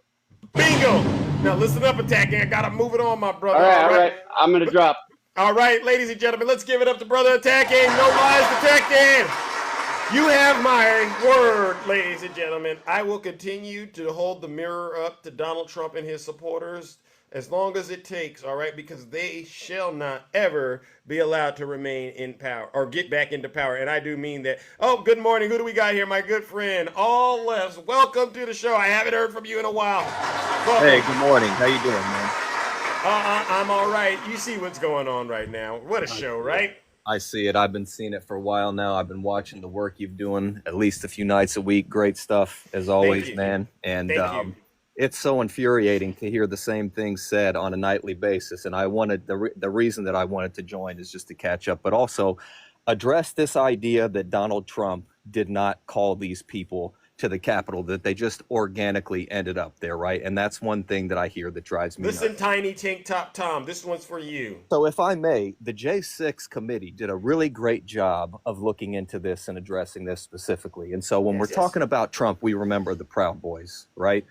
[SPEAKER 1] Bingo! Now listen up, attacking. I gotta move it on, my brother.
[SPEAKER 17] All right. I'm gonna drop.
[SPEAKER 1] All right, ladies and gentlemen, let's give it up to brother attacking. No lies detected. You have my word, ladies and gentlemen. I will continue to hold the mirror up to Donald Trump and his supporters as long as it takes, all right? Because they shall not ever be allowed to remain in power or get back into power. And I do mean that. Oh, good morning. Who do we got here? My good friend, All Lefts. Welcome to the show. I haven't heard from you in a while. Welcome.
[SPEAKER 18] Hey, good morning. How you doing, man?
[SPEAKER 1] I'm all right. You see what's going on right now. What a show, right?
[SPEAKER 18] I see it. I've been seeing it for a while now. I've been watching the work you're doing at least a few nights a week. Great stuff, as always, man. And it's so infuriating to hear the same things said on a nightly basis. And I wanted the reason that I wanted to join is just to catch up, but also address this idea that Donald Trump did not call these people to the Capitol, that they just organically ended up there, right? And that's one thing that I hear that drives me nuts.
[SPEAKER 1] Listen, Tiny Tank Top Tom, this one's for you.
[SPEAKER 18] So if I may, the J6 committee did a really great job of looking into this and addressing this specifically. And so when we're talking about Trump, we remember the Proud Boys, right?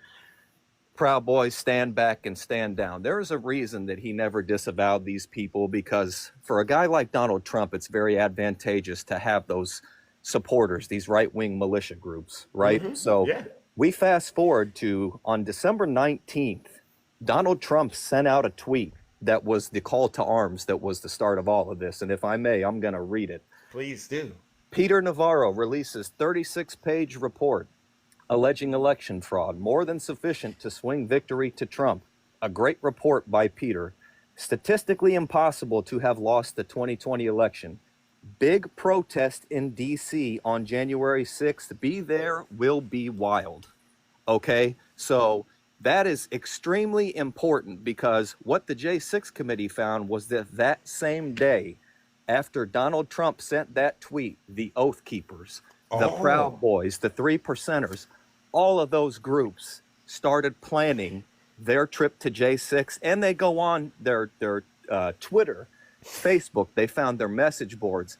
[SPEAKER 18] Proud Boys, stand back and stand down. There is a reason that he never disavowed these people, because for a guy like Donald Trump, it's very advantageous to have those supporters, these right-wing militia groups, right?
[SPEAKER 1] Mm-hmm.
[SPEAKER 18] So
[SPEAKER 1] Yeah.
[SPEAKER 18] we fast forward to on December 19th, Donald Trump sent out a tweet that was the call to arms that was the start of all of this. And if I may, I'm going to read it.
[SPEAKER 1] Please do.
[SPEAKER 18] Peter Navarro releases 36-page report alleging election fraud, more than sufficient to swing victory to Trump. A great report by Peter. Statistically impossible to have lost the 2020 election. Big protest in D.C. on January 6th. Be there, will be wild. Okay? So that is extremely important because what the J6 committee found was that that same day, after Donald Trump sent that tweet, the Oath Keepers, the Proud Boys, the 3%ers, all of those groups started planning their trip to J6, and they go on their Twitter, Facebook. They found their message boards.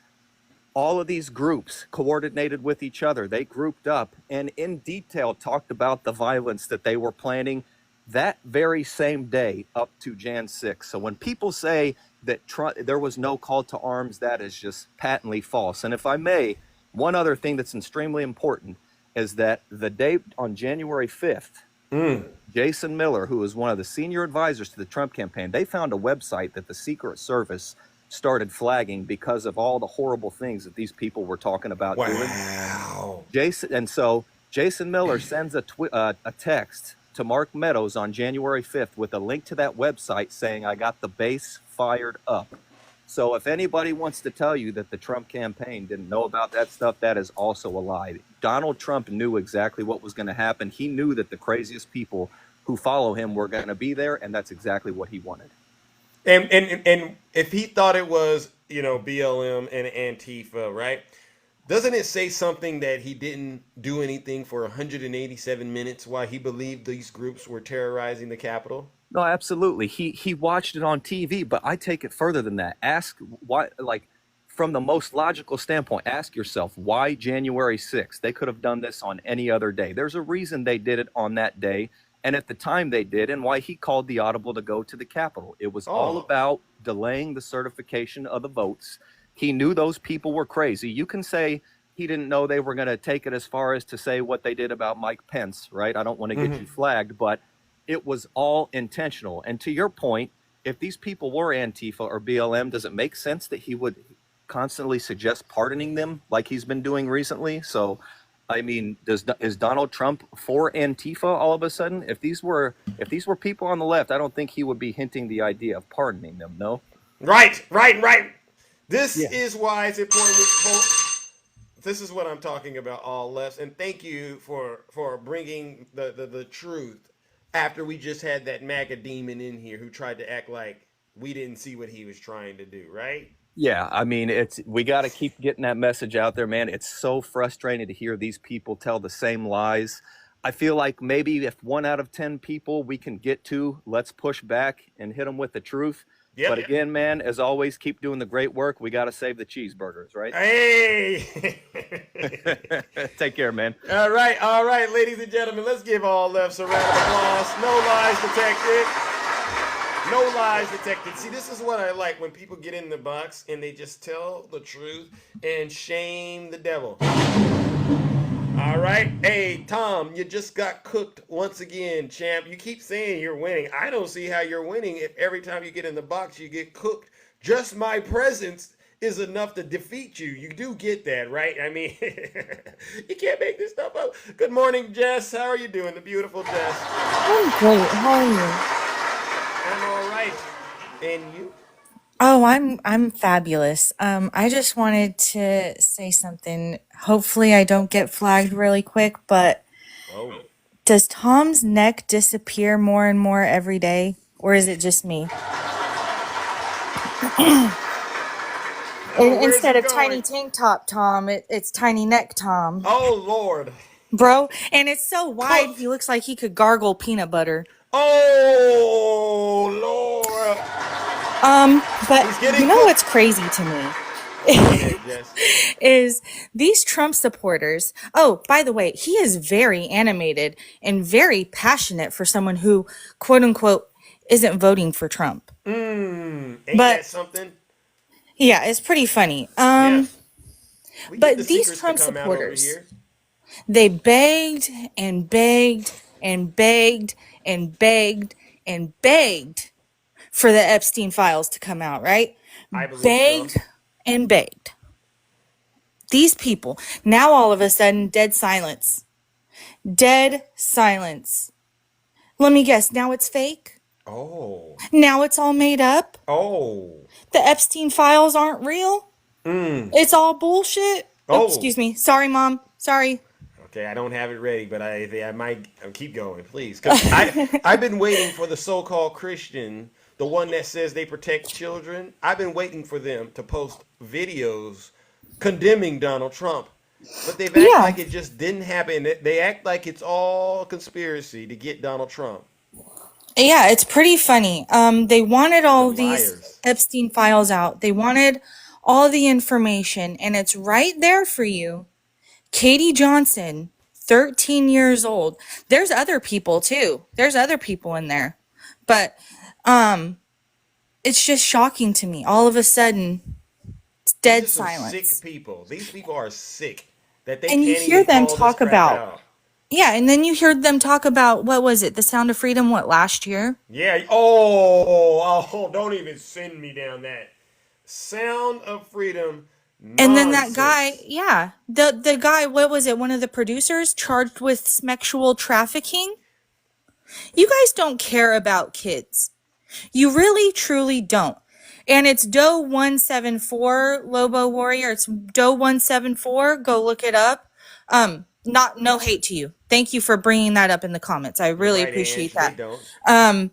[SPEAKER 18] All of these groups coordinated with each other. They grouped up and in detail talked about the violence that they were planning that very same day up to Jan 6. So when people say that there was no call to arms, that is just patently false. And if I may, one other thing that's extremely important is that the day on January 5th, Jason Miller, who is one of the senior advisors to the Trump campaign, they found a website that the Secret Service started flagging because of all the horrible things that these people were talking about doing. Jason Miller sends a text to Mark Meadows on January 5th with a link to that website saying, I got the base fired up. So if anybody wants to tell you that the Trump campaign didn't know about that stuff, that is also a lie. Donald Trump knew exactly what was going to happen. He knew that the craziest people who follow him were going to be there, and that's exactly what he wanted.
[SPEAKER 1] And if he thought it was, BLM and Antifa, right? Doesn't it say something that he didn't do anything for 187 minutes while he believed these groups were terrorizing the Capitol?
[SPEAKER 18] No, absolutely. He watched it on TV, but I take it further than that. Ask why, from the most logical standpoint, ask yourself why January 6th? They could have done this on any other day. There's a reason they did it on that day, and at the time they did, and why he called the audible to go to the Capitol. It was all about delaying the certification of the votes. He knew those people were crazy. You can say he didn't know they were going to take it as far as to say what they did about Mike Pence, right? I don't want to get you flagged, but it was all intentional. And to your point, if these people were Antifa or BLM, does it make sense that he would constantly suggest pardoning them like he's been doing recently? So, I mean, is Donald Trump for Antifa all of a sudden? If these were people on the left, I don't think he would be hinting the idea of pardoning them, no?
[SPEAKER 1] Right. This is why it's important. This is what I'm talking about, all lefts. And thank you for bringing the truth after we just had that MAGA demon in here who tried to act like we didn't see what he was trying to do, right?
[SPEAKER 18] Yeah, I mean, we got to keep getting that message out there, man. It's so frustrating to hear these people tell the same lies. I feel like maybe if 1 out of 10 people we can get to, let's push back and hit them with the truth. Yep. But again, man, as always, keep doing the great work. We got to save the cheeseburgers, right?
[SPEAKER 1] Hey!
[SPEAKER 18] Take care, man.
[SPEAKER 1] All right, ladies and gentlemen, let's give all lefts a round of applause. No lies detected. No lies detected. See, this is what I like when people get in the box and they just tell the truth and shame the devil. All right. Hey, Tom, you just got cooked once again, champ. You keep saying you're winning. I don't see how you're winning if every time you get in the box, you get cooked. Just my presence is enough to defeat you. You do get that, right? I mean, you can't make this stuff up. Good morning, Jess. How are you doing, the beautiful Jess?
[SPEAKER 19] I'm great. How are you?
[SPEAKER 1] I'm all right. And you?
[SPEAKER 19] Oh, I'm fabulous. I just wanted to say something. Hopefully I don't get flagged really quick, but does Tom's neck disappear more and more every day, or is it just me? Instead of tiny tank top Tom, it's tiny neck Tom.
[SPEAKER 1] Oh, Lord.
[SPEAKER 19] Bro, and it's so wide, he looks like he could gargle peanut butter.
[SPEAKER 1] Oh, Lord.
[SPEAKER 19] But you know what's crazy to me is these Trump supporters. Oh, by the way, he is very animated and very passionate for someone who, quote unquote, isn't voting for Trump.
[SPEAKER 1] Ain't that something?
[SPEAKER 19] Yeah, it's pretty funny.
[SPEAKER 1] We get the
[SPEAKER 19] But these
[SPEAKER 1] secrets to
[SPEAKER 19] Trump
[SPEAKER 1] come out over
[SPEAKER 19] supporters,
[SPEAKER 1] here.
[SPEAKER 19] they begged and begged and begged and begged and begged for the Epstein files to come out, right?
[SPEAKER 1] I believe so.
[SPEAKER 19] Begged and begged. These people, now all of a sudden, dead silence. Dead silence. Let me guess, now it's fake?
[SPEAKER 1] Oh.
[SPEAKER 19] Now it's all made up?
[SPEAKER 1] Oh.
[SPEAKER 19] The Epstein files aren't real? It's all bullshit? Oh,
[SPEAKER 1] Oh.
[SPEAKER 19] excuse me. Sorry, Mom. Sorry.
[SPEAKER 1] Okay, I don't have it ready, but I might keep going, please. Because I've been waiting for the so-called Christian, the one that says they protect children. I've been waiting for them to post videos condemning Donald Trump. But they've acted
[SPEAKER 19] Yeah.
[SPEAKER 1] like it just didn't happen. They act like it's all conspiracy to get Donald Trump.
[SPEAKER 19] Yeah, it's pretty funny. They wanted all these
[SPEAKER 1] Liars.
[SPEAKER 19] Epstein files out. They wanted all the information, and it's right there for you. Katie Johnson, 13 years old. There's other people too. There's other people in there. But it's just shocking to me. All of a sudden, it's dead
[SPEAKER 1] These are some
[SPEAKER 19] silence.
[SPEAKER 1] sick people. These people are sick that they
[SPEAKER 19] And you
[SPEAKER 1] can't
[SPEAKER 19] hear
[SPEAKER 1] even
[SPEAKER 19] them
[SPEAKER 1] call this
[SPEAKER 19] talk
[SPEAKER 1] crap
[SPEAKER 19] about,
[SPEAKER 1] out.
[SPEAKER 19] yeah, and then you hear them talk about, what was it, The Sound of Freedom, what, last year?
[SPEAKER 1] Yeah. Oh, don't even send me down that. Sound of Freedom nonsense.
[SPEAKER 19] And then that guy, yeah, the guy, what was it, one of the producers charged with sexual trafficking? You guys don't care about kids. You really, truly don't. And it's Doe 174, Lobo Warrior. It's Doe 174. Go look it up. No hate to you. Thank you for bringing that up in the comments. I really
[SPEAKER 1] Right,
[SPEAKER 19] appreciate
[SPEAKER 1] Ange, they
[SPEAKER 19] that.
[SPEAKER 1] don't.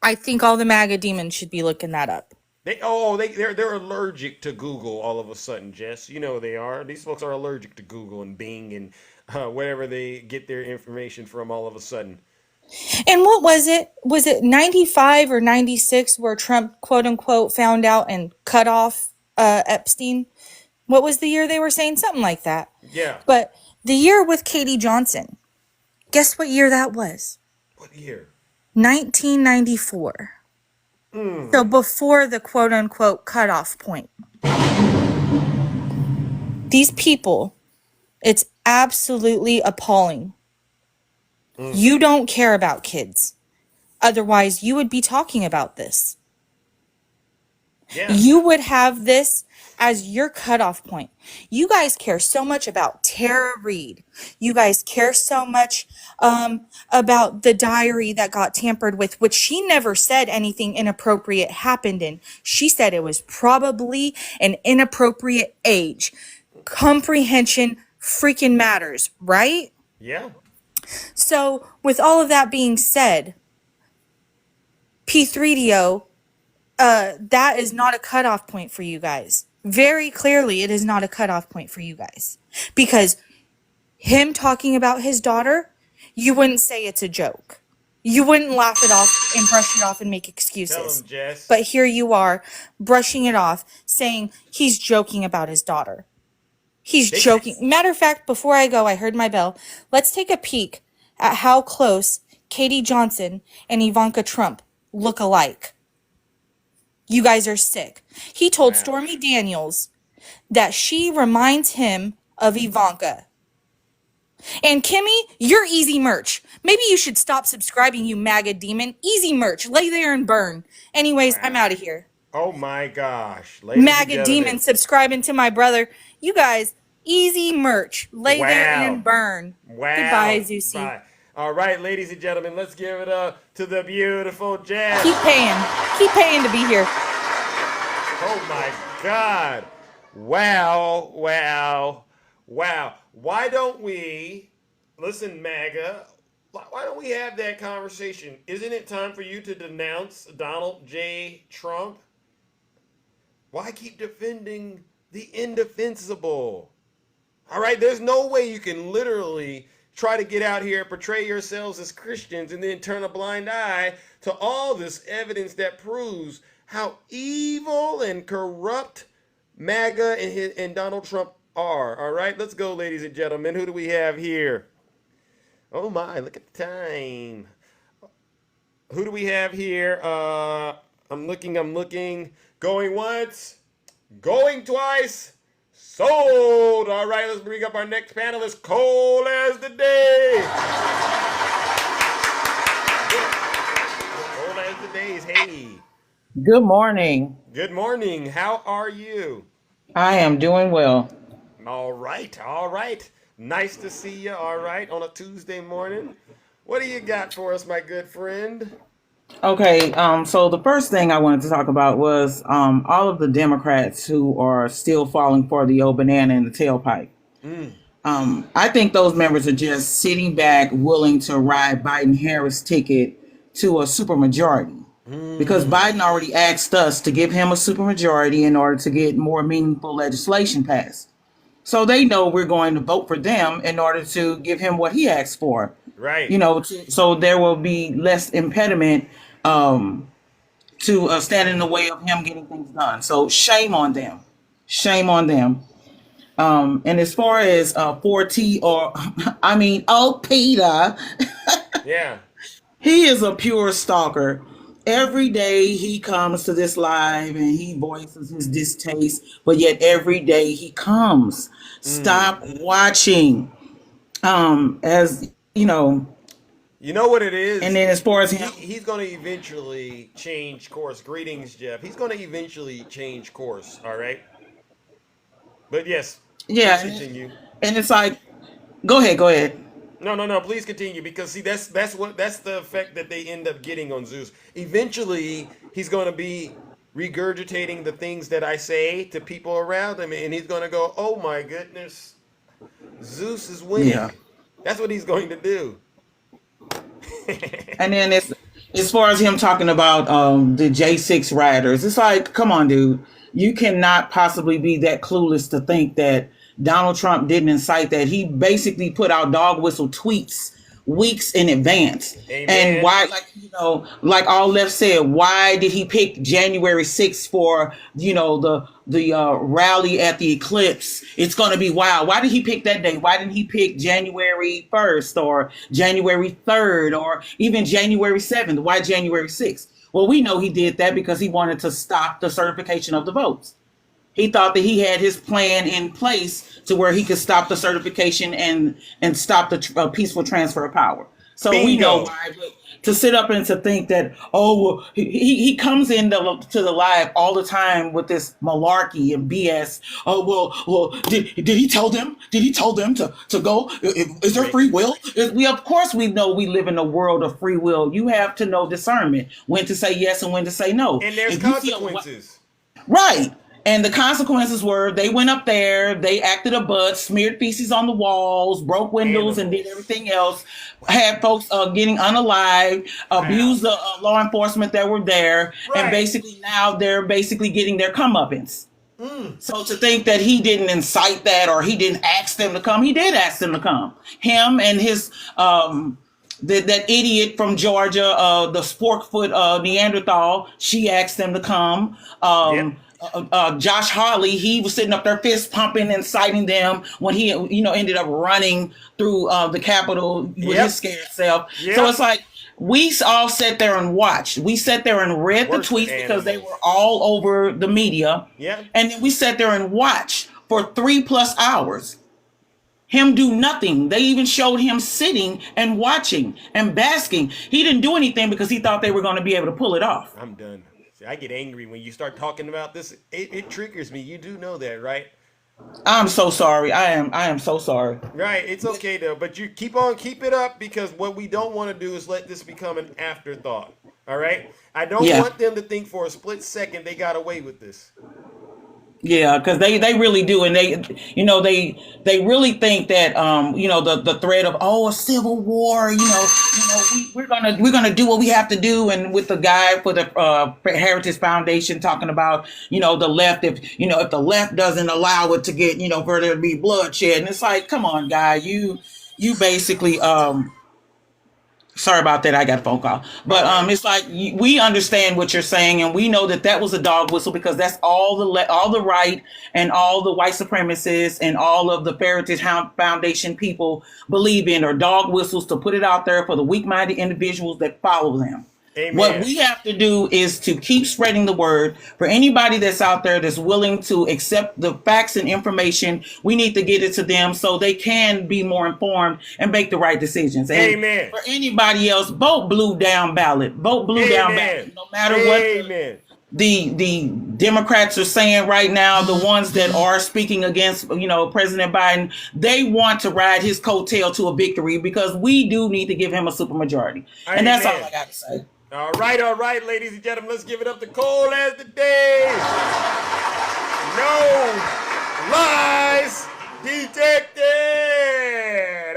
[SPEAKER 19] I think all the MAGA demons should be looking that up.
[SPEAKER 1] They're allergic to Google all of a sudden, Jess. You know they are. These folks are allergic to Google and Bing and wherever they get their information from all of a sudden.
[SPEAKER 19] And what was it? Was it 95 or 96 where Trump, quote unquote, found out and cut off Epstein? What was the year they were saying? Something like that.
[SPEAKER 1] Yeah.
[SPEAKER 19] But the year with Katie Johnson, guess what year that was?
[SPEAKER 1] What year?
[SPEAKER 19] 1994. So before the quote unquote cutoff point. These people, it's absolutely appalling. You don't care about kids. Otherwise, you would be talking about this.
[SPEAKER 1] Yeah.
[SPEAKER 19] You would have this as your cutoff point. You guys care so much about Tara Reid. You guys care so much about the diary that got tampered with, which she never said anything inappropriate happened in. She said it was probably an inappropriate age. Comprehension freaking matters, right?
[SPEAKER 1] Yeah.
[SPEAKER 19] So, with all of that being said, P3DO, that is not a cutoff point for you guys. Very clearly, it is not a cutoff point for you guys. Because him talking about his daughter, you wouldn't say it's a joke. You wouldn't laugh it off and brush it off and make excuses.
[SPEAKER 1] Tell him, Jess.
[SPEAKER 19] But here you are, brushing it off, saying he's joking about his daughter. He's joking. Matter of fact, before I go, I heard my bell. Let's take a peek at how close Katie Johnson and Ivanka Trump look alike. You guys are sick. He told Stormy Daniels that she reminds him of Ivanka. And Kimmy, you're easy merch. Maybe you should stop subscribing, you MAGA demon. Easy merch. Lay there and burn. Anyways, I'm out of here.
[SPEAKER 1] Oh my gosh. Ladies
[SPEAKER 19] MAGA demon subscribing to my brother. You guys, easy merch. Lay there and burn.
[SPEAKER 1] Wow.
[SPEAKER 19] Goodbye, Zeusy.
[SPEAKER 1] Bye. All right, ladies and gentlemen, let's give it up to the beautiful Jess.
[SPEAKER 19] Keep paying. Keep paying to be here.
[SPEAKER 1] Oh my God. Wow. Why don't we, listen, MAGA, why don't we have that conversation? Isn't it time for you to denounce Donald J. Trump? Why keep defending the indefensible? All right, there's no way you can literally try to get out here and portray yourselves as Christians and then turn a blind eye to all this evidence that proves how evil and corrupt MAGA and Donald Trump are. All right, let's go, ladies and gentlemen. Who do we have here? Oh my, look at the time. Who do we have here? I'm looking. Going once, going twice. Sold. All right, let's bring up our next panelist, cold as the day. Cold as the days. Hey.
[SPEAKER 20] Good morning.
[SPEAKER 1] Good morning. How are you?
[SPEAKER 20] I am doing well.
[SPEAKER 1] All right. All right. Nice to see you. All right. On a Tuesday morning. What do you got for us, my good friend?
[SPEAKER 20] Okay, so the first thing I wanted to talk about was all of the Democrats who are still falling for the old banana in the tailpipe. I think those members are just sitting back, willing to ride Biden-Harris ticket to a supermajority. Because Biden already asked us to give him a supermajority in order to get more meaningful legislation passed. So they know we're going to vote for them in order to give him what he asked for.
[SPEAKER 1] Right.
[SPEAKER 20] So there will be less impediment to stand in the way of him getting things done. So shame on them. Shame on them. And as far as 4T Peter.
[SPEAKER 1] Yeah.
[SPEAKER 20] He is a pure stalker. Every day he comes to this live and he voices his distaste, but yet every day he comes. Stop watching. As you know.
[SPEAKER 1] You know what it is?
[SPEAKER 20] And then as far as him,
[SPEAKER 1] he's going to eventually change course. Greetings, Jeff. He's going to eventually change course, all right? But yes,
[SPEAKER 20] yeah,
[SPEAKER 1] please continue.
[SPEAKER 20] And it's like, go ahead.
[SPEAKER 1] No, please continue, because see, that's the effect that they end up getting on Zeus. Eventually, he's going to be regurgitating the things that I say to people around him, and he's going to go, "Oh my goodness, Zeus is winning." Yeah. That's what he's going to do.
[SPEAKER 20] And then as far as him talking about the J6 rioters, it's like, come on, dude. You cannot possibly be that clueless to think that Donald Trump didn't incite that. He basically put out dog whistle tweets weeks in advance. Amen. And why, like all left said, why did he pick January 6th for, the rally at the eclipse? It's going to be wild. Why did he pick that day? Why didn't he pick January 1st or January 3rd or even January 7th? Why January 6th? Well, we know he did that because he wanted to stop the certification of the votes. He thought that he had his plan in place to where he could stop the certification and stop the peaceful transfer of power. So Bingo. We know why. But to sit up and to think that, he comes into the live all the time with this malarkey and BS. Did he tell them? Did he tell them to go? Is there free will? Of course we know we live in a world of free will. You have to know discernment, when to say yes and when to say no.
[SPEAKER 1] And there's consequences.
[SPEAKER 20] Right. And the consequences were they went up there, they acted a butt, smeared feces on the walls, broke windows, and did everything else. Had folks getting unalived, abused the law enforcement that were there, and basically now they're basically getting their comeuppance. So to think that he didn't incite that or he didn't ask them to come, he did ask them to come. Him and his that idiot from Georgia, the sporkfoot Neanderthal, she asked them to come. Josh Hawley, he was sitting up there fist pumping, inciting them when he, ended up running through the Capitol with his scared self. Yep. So it's like we all sat there and watched. We sat there and read the tweets because they were all over the media. Yeah. And then we sat there and watched for 3+ hours. Him do nothing. They even showed him sitting and watching and basking. He didn't do anything because he thought they were going to be able to pull it off.
[SPEAKER 1] I'm done. I get angry when you start talking about this. It triggers me. You do know that, right?
[SPEAKER 20] I'm so sorry. I am so sorry.
[SPEAKER 1] Right. It's okay though. But you keep it up, because what we don't want to do is let this become an afterthought. All right. I don't want them to think for a split second they got away with this.
[SPEAKER 20] Yeah, because they really do, and they really think that the threat of a civil war, we're gonna do what we have to do, and with the guy for the Heritage Foundation talking about the left, if the left doesn't allow it to get for there to be bloodshed, and it's like, come on, guy, you basically sorry about that. I got a phone call. But it's like we understand what you're saying, and we know that was a dog whistle, because that's all the right and all the white supremacists and all of the Heritage Foundation people believe in, are dog whistles to put it out there for the weak-minded individuals that follow them. What
[SPEAKER 1] Amen.
[SPEAKER 20] we have to do is to keep spreading the word. For anybody that's out there that's willing to accept the facts and information, we need to get it to them so they can be more informed and make the right decisions. And
[SPEAKER 1] Amen.
[SPEAKER 20] for anybody else, vote blue down ballot. Vote blue down ballot. No matter what the Democrats are saying right now, the ones that are speaking against, President Biden, they want to ride his coattail to a victory because we do need to give him a supermajority. And that's all I got to say.
[SPEAKER 1] All right, ladies and gentlemen, let's give it up to Cole as the day. No lies detected.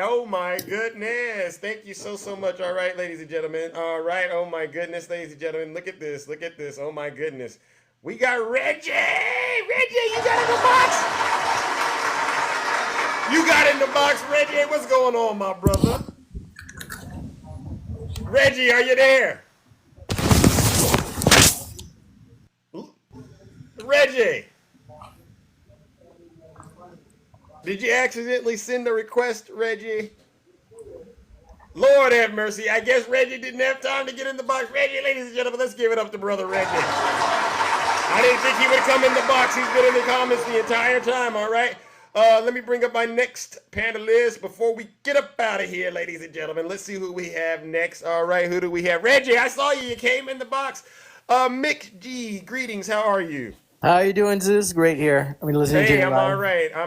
[SPEAKER 1] Oh my goodness. Thank you so much. All right, ladies and gentlemen. All right. Oh my goodness, ladies and gentlemen. Look at this. Look at this. Oh my goodness. We got Reggie. Reggie, you got in the box. You got in the box, Reggie. What's going on, my brother? Reggie, are you there? Reggie, did you accidentally send a request, Reggie? Lord have mercy. I guess Reggie didn't have time to get in the box. Reggie, ladies and gentlemen, let's give it up to brother Reggie. I didn't think he would come in the box. He's been in the comments the entire time, all right? Let me bring up my next panelist before we get up out of here, ladies and gentlemen. Let's see who we have next. All right, who do we have? Reggie, I saw you. You came in the box. Mick G, greetings. How are you?
[SPEAKER 21] How you doing, Zeus? Great here. Listening to you
[SPEAKER 1] I'm
[SPEAKER 21] live.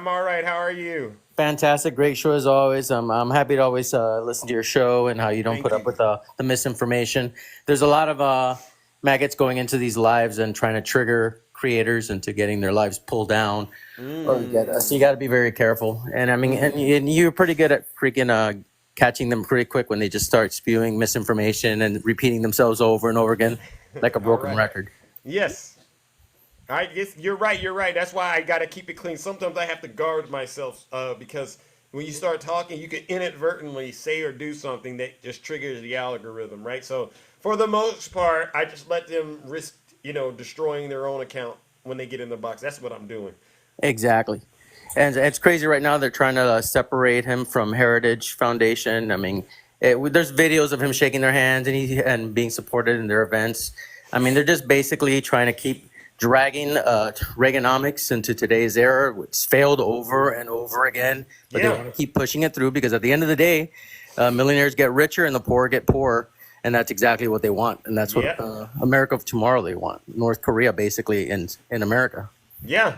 [SPEAKER 1] all right. How are you?
[SPEAKER 21] Fantastic, great show as always. I'm happy to always listen to your show and how you don't put up with the misinformation. There's a lot of maggots going into these lives and trying to trigger creators into getting their lives pulled down. So you got to be very careful. And and you're pretty good at freaking catching them pretty quick when they just start spewing misinformation and repeating themselves over and over again like a broken record.
[SPEAKER 1] Yes. I guess you're right. That's why I got to keep it clean. Sometimes I have to guard myself because when you start talking, you can inadvertently say or do something that just triggers the algorithm, right? So for the most part, I just let them risk, destroying their own account when they get in the box. That's what I'm doing.
[SPEAKER 21] Exactly. And it's crazy right now. They're trying to separate him from Heritage Foundation. There's videos of him shaking their hands and being supported in their events. They're just basically trying to keep dragging Reaganomics into today's era, which failed over and over again. But they want to keep pushing it through because at the end of the day, millionaires get richer and the poor get poorer. And that's exactly what they want. And that's what America of tomorrow they want. North Korea, basically, in America.
[SPEAKER 1] Yeah.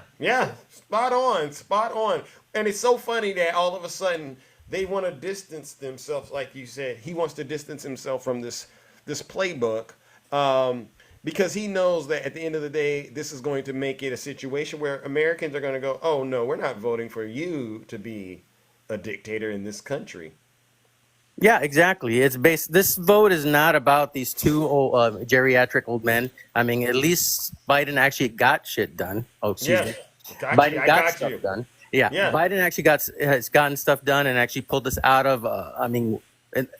[SPEAKER 1] Spot on. And it's so funny that all of a sudden they want to distance themselves, like you said. He wants to distance himself from this playbook because he knows that at the end of the day, this is going to make it a situation where Americans are going to go, oh, no, we're not voting for you to be a dictator in this country.
[SPEAKER 21] Yeah, exactly. This vote is not about these two geriatric old men. At least Biden actually got shit done. Oh, excuse me. Biden got stuff done. Yeah, Biden actually has gotten stuff done and actually pulled us out of,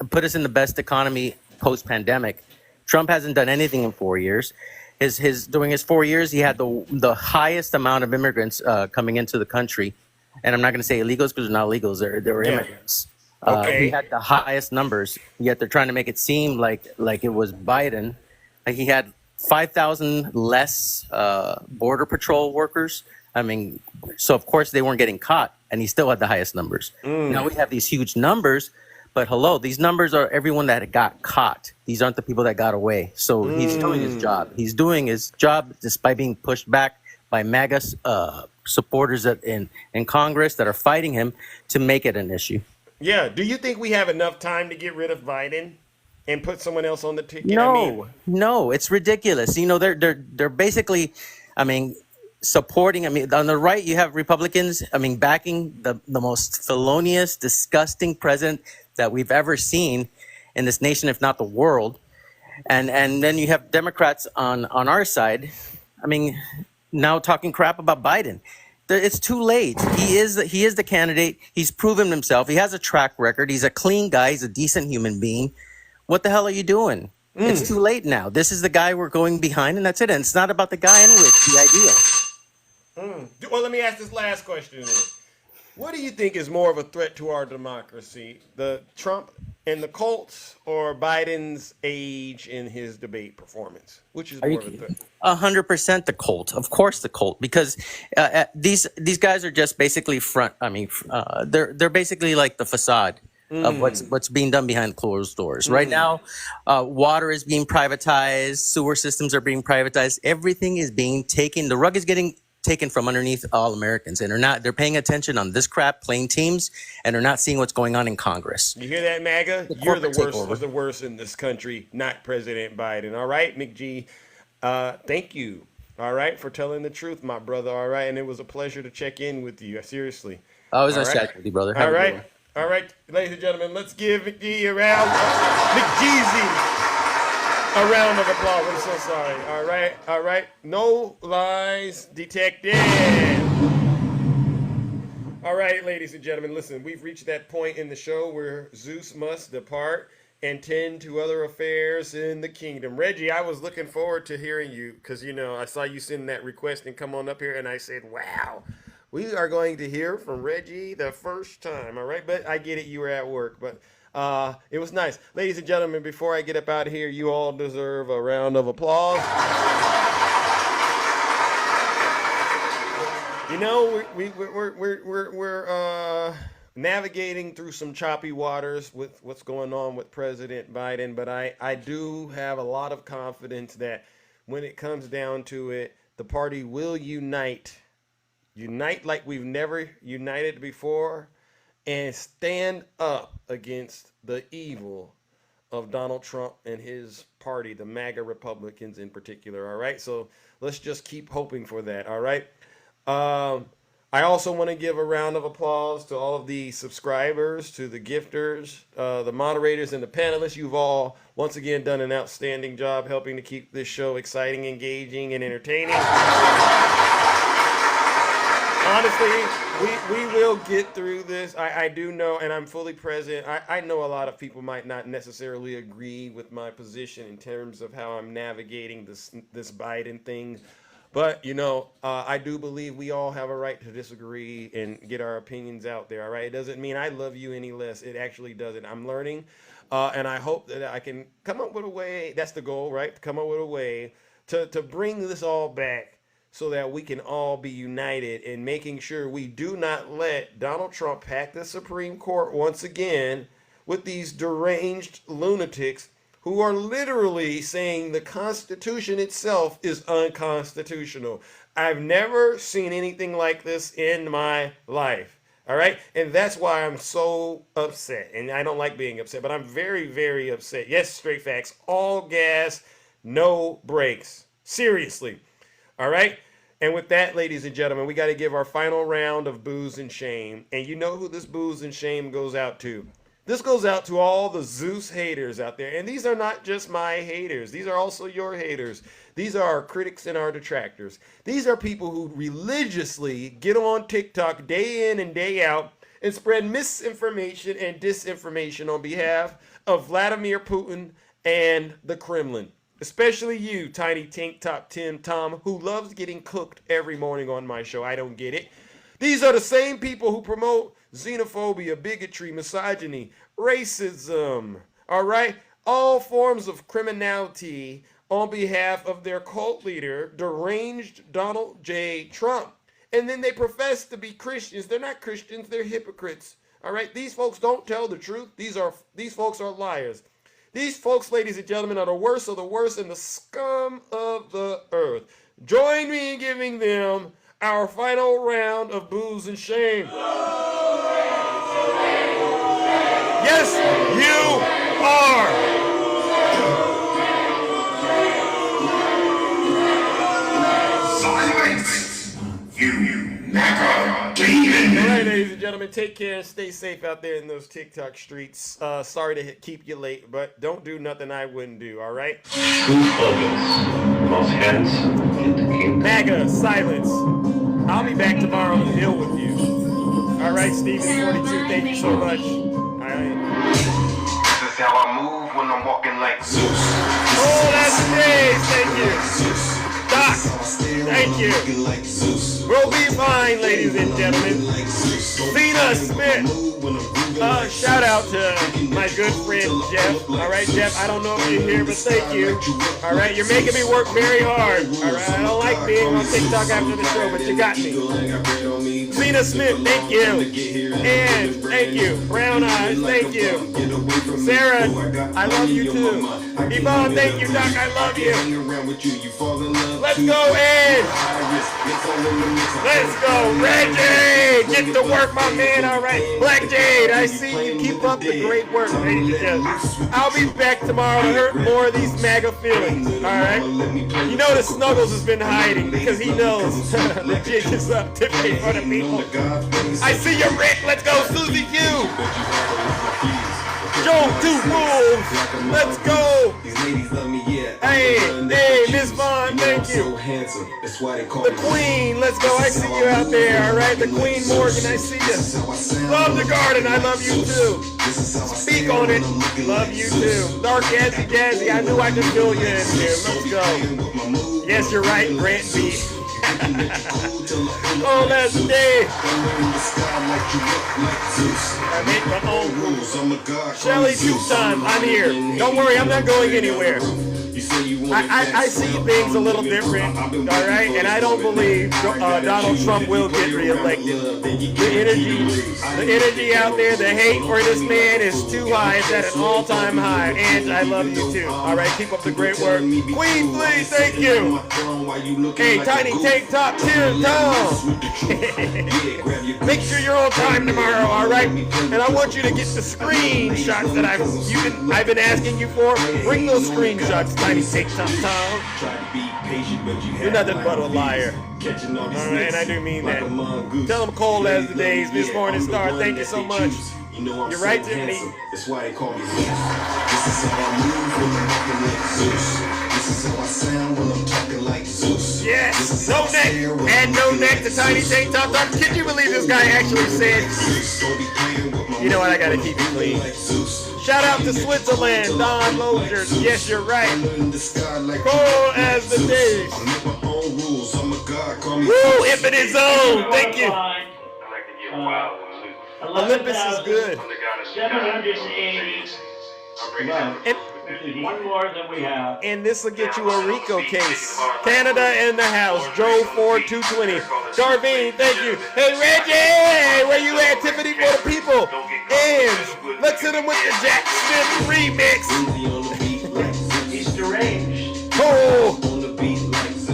[SPEAKER 21] put us in the best economy post-pandemic. Trump hasn't done anything in 4 years. During his 4 years, he had the highest amount of immigrants coming into the country. And I'm not going to say illegals because they're not illegals. They were immigrants. He had the highest numbers, yet they're trying to make it seem like it was Biden. He had 5,000 less border patrol workers. So of course they weren't getting caught, and he still had the highest numbers. Now we have these huge numbers, but hello, these numbers are everyone that got caught. These aren't the people that got away. So he's doing his job. He's doing his job despite being pushed back by MAGA supporters in Congress that are fighting him to make it an issue.
[SPEAKER 1] Yeah. Do you think we have enough time to get rid of Biden and put someone else on the ticket?
[SPEAKER 21] No, it's ridiculous. They're basically, supporting. On the right, you have Republicans, backing the most felonious, disgusting president that we've ever seen in this nation, if not the world. And then you have Democrats on our side, now talking crap about Biden. It's too late. He is the candidate. He's proven himself. He has a track record. He's a clean guy. He's a decent human being. What the hell are you doing? It's too late now. This is the guy we're going behind, and that's it. And it's not about the guy anyway. It's the ideal.
[SPEAKER 1] Well, let me ask this last question then. What do you think is more of a threat to our democracy, the Trump and the Colts or Biden's age in his debate performance? Which is
[SPEAKER 21] Are
[SPEAKER 1] more
[SPEAKER 21] you
[SPEAKER 1] of a threat?
[SPEAKER 21] 100% the Colt? Of course, the Colt, because these guys are just basically front. I mean, they're basically like the facade of what's being done behind closed doors. Right now, water is being privatized, sewer systems are being privatized. Everything is being taken. The rug is getting taken from underneath all Americans, and they're paying attention on this crap, playing teams, and they're not seeing what's going on in Congress.
[SPEAKER 1] You hear that, MAGA? You're the
[SPEAKER 21] corporate
[SPEAKER 1] worst
[SPEAKER 21] takeover.
[SPEAKER 1] of the worst in this country, not President Biden. All right, McG. Thank you. All right, for telling the truth, my brother. All right, and it was a pleasure to check in with you. Seriously.
[SPEAKER 21] I was
[SPEAKER 1] All
[SPEAKER 21] nice
[SPEAKER 1] right.
[SPEAKER 21] chatting with you, brother.
[SPEAKER 1] All
[SPEAKER 21] Have a good
[SPEAKER 1] right.
[SPEAKER 21] one.
[SPEAKER 1] All right, ladies and gentlemen, let's give McGee a round. McGeezy. A round of applause. I'm so sorry. All right. All right. No lies detected. All right, ladies and gentlemen, listen, we've reached that point in the show where Zeus must depart and tend to other affairs in the kingdom. Reggie, I was looking forward to hearing you because, I saw you send that request and come on up here, and I said, wow, we are going to hear from Reggie the first time. All right, but I get it. You were at work, but it was nice. Ladies and gentlemen, before I get up out of here, you all deserve a round of applause. We're navigating through some choppy waters with what's going on with President Biden, but I do have a lot of confidence that when it comes down to it, the party will unite like we've never united before, and stand up against the evil of Donald Trump and his party, the MAGA Republicans in particular. All right, so let's just keep hoping for that. All right. I also want to give a round of applause to all of the subscribers, to the gifters, the moderators, and the panelists. You've all once again done an outstanding job helping to keep this show exciting, engaging, and entertaining. Honestly, we will get through this. I do know, and I'm fully present. I know a lot of people might not necessarily agree with my position in terms of how I'm navigating this Biden thing. But, I do believe we all have a right to disagree and get our opinions out there, all right? It doesn't mean I love you any less. It actually doesn't. I'm learning, and I hope that I can come up with a way. That's the goal, right? Come up with a way to bring this all back so that we can all be united in making sure we do not let Donald Trump hack the Supreme Court once again with these deranged lunatics who are literally saying the Constitution itself is unconstitutional. I've never seen anything like this in my life. All right? And that's why I'm so upset. And I don't like being upset, but I'm very, very upset. Yes, straight facts. All gas, no brakes. Seriously. All right? And with that, ladies and gentlemen, we got to give our final round of booze and shame. And you know who this booze and shame goes out to. This goes out to all the Zeus haters out there. And these are not just my haters. These are also your haters. These are our critics and our detractors. These are people who religiously get on TikTok day in and day out and spread misinformation and disinformation on behalf of Vladimir Putin and the Kremlin. Especially you, Tiny Tank Top Tim Tom, who loves getting cooked every morning on my show. I don't get it. These are the same people who promote xenophobia, bigotry, misogyny, racism, all right? All forms of criminality on behalf of their cult leader, deranged Donald J. Trump. And then they profess to be Christians. They're not Christians, they're hypocrites, all right? These folks don't tell the truth. These folks are liars. These folks, ladies and gentlemen, are the worst of the worst and the scum of the earth. Join me in giving them our final round of booze and shame. Yes, you are.
[SPEAKER 5] Silence, you MAGA demon.
[SPEAKER 1] All right, ladies and gentlemen, take care and stay safe out there in those TikTok streets. Sorry to keep you late, but don't do nothing I wouldn't do, all right?
[SPEAKER 5] Most hands in the kingdom.
[SPEAKER 1] MAGA, silence. I'll be back tomorrow to deal with you. All right, Steven42, thank you so much. All right.
[SPEAKER 5] This is how I move when I'm walking like Zeus.
[SPEAKER 1] Oh, that's great. Thank you. Doc, thank you. We'll be fine, ladies and gentlemen. Zena Smith. Shout out to my good friend Jeff. All right, Jeff, I don't know if you're here, but thank you. All right, you're making me work very hard. All right, I don't like being on TikTok after the show, but you got me. Zena Smith, thank you. And thank you. Brown Eyes, thank you. Sarah, I love you too. Yvonne, thank you. Doc, I love you. Let's go, Ed. Let's go, Reggie. Get to work, my man. All right, Black Jade, I see you. Keep up the great work, ladies and gentlemen. I'll be back tomorrow to hurt more of these MAGA feelings. All right. You know the Snuggles has been hiding because he knows the jig is up typically for the people. I see you, Rick. Let's go, Susie Q. Joe Two Wolves. Let's go. Hey, Miss Vaughn, thank you. The Queen, let's go. I see you out there. All right, the Queen Morgan, I see you. Love the garden. I love you too. Speak on it. Love you too. Dark Jazzy Jazzy, I knew I could feel you in here. Let's go. Yes, you're right, Grant B. Oh, that's the day. I make my own rules. Shelly, 2 times. I'm here. Don't worry, I'm not going anywhere. I see things a little different, all right? And I don't believe Donald Trump will get reelected. The energy out there, the hate for this man is too high. It's at an all-time high. And I love you too. All right, keep up the great work. Queen, please, thank you. Hey, Tiny Tank Top, cheers, Tom. Make sure you're on time tomorrow, all right? And I want you to get the screenshots that I've been asking you for. Bring those screenshots, Tiny Tank Top, Tom. You're nothing but a liar. All right, and I do mean that. Tell them cold as the days, Miss Morning Star. Thank you so much. You're right, Tiffany.
[SPEAKER 5] That's why they call me Zeus. This is how I move when I'm walking like Zeus. This is how I sound when I'm talking like Zeus.
[SPEAKER 1] Yes, no neck and no neck to Tiny Tank Top. Can you believe this guy actually said? You know what? I gotta keep it clean. Shout out to Switzerland, Don Lozier. Yes, you're right. Cold as the days. Woo, Infinite Zone. Thank you. Olympus is good.
[SPEAKER 8] 780. One more than we have.
[SPEAKER 1] And this will get you a RICO case. Canada in the house. Joe Ford 220. Darvine, thank you. Hey, Reggie, where you at? Tiffany for the people. And let's hit him with the Jack Smith remix.
[SPEAKER 8] He's deranged.
[SPEAKER 1] Oh.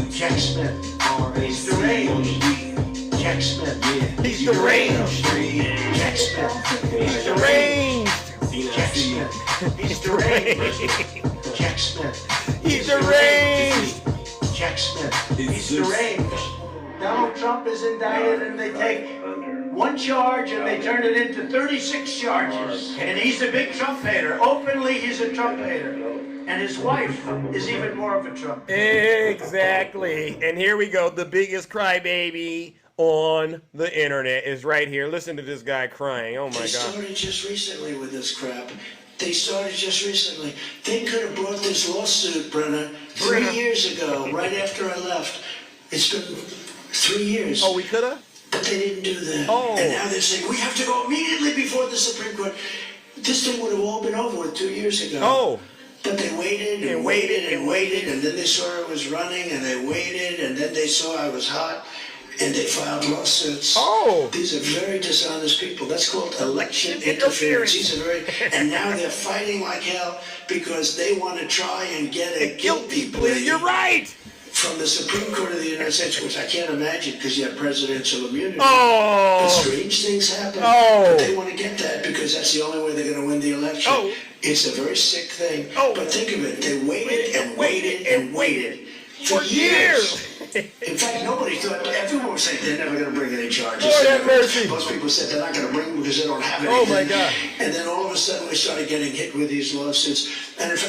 [SPEAKER 8] Jack Smith. He's deranged. Jack Smith.
[SPEAKER 1] He's deranged.
[SPEAKER 8] Jack Smith.
[SPEAKER 1] He's deranged.
[SPEAKER 8] Jack Smith. He's deranged. Jack Smith.
[SPEAKER 1] He's deranged.
[SPEAKER 8] Jack Smith. He's deranged. Donald Trump is indicted and they take one charge and they turn it into 36 charges. And he's a big Trump hater. Openly, he's a Trump hater. And his wife is even more of a Trump hater.
[SPEAKER 1] Exactly. And here we go. The biggest crybaby on the internet is right here. Listen to this guy crying. Oh my God.
[SPEAKER 6] They started just recently with this crap. They started just recently. They could have brought this lawsuit, Brenna, 3 years ago, right after I left. It's been 3 years.
[SPEAKER 1] Oh, we could have?
[SPEAKER 6] But they didn't do that.
[SPEAKER 1] Oh.
[SPEAKER 6] And now they're saying, we have to go immediately before the Supreme Court. This thing would have all been over with 2 years ago.
[SPEAKER 1] Oh.
[SPEAKER 6] But they waited and waited and waited, and then they saw I was running, and they waited, and then they saw I was hot, and they filed lawsuits.
[SPEAKER 1] Oh.
[SPEAKER 6] These are very dishonest people. That's called election interference. These are very, and now they're fighting like hell because they want to try and get a guilty plea.
[SPEAKER 1] You're right.
[SPEAKER 6] From the Supreme Court of the United States, which I can't imagine because you have presidential immunity.
[SPEAKER 1] Oh.
[SPEAKER 6] But strange things happen.
[SPEAKER 1] Oh.
[SPEAKER 6] But they want to get that because that's the only way they're going to win the election.
[SPEAKER 1] Oh.
[SPEAKER 6] It's a very sick thing.
[SPEAKER 1] Oh.
[SPEAKER 6] But think of it. They waited and waited and waited for years. In fact, nobody thought, everyone was saying they're never going to bring any charges.
[SPEAKER 1] Lord have mercy.
[SPEAKER 6] Most people said they're not going to bring them because they don't have anything.
[SPEAKER 1] Oh my God.
[SPEAKER 6] And then all of a sudden we started getting hit with these lawsuits. And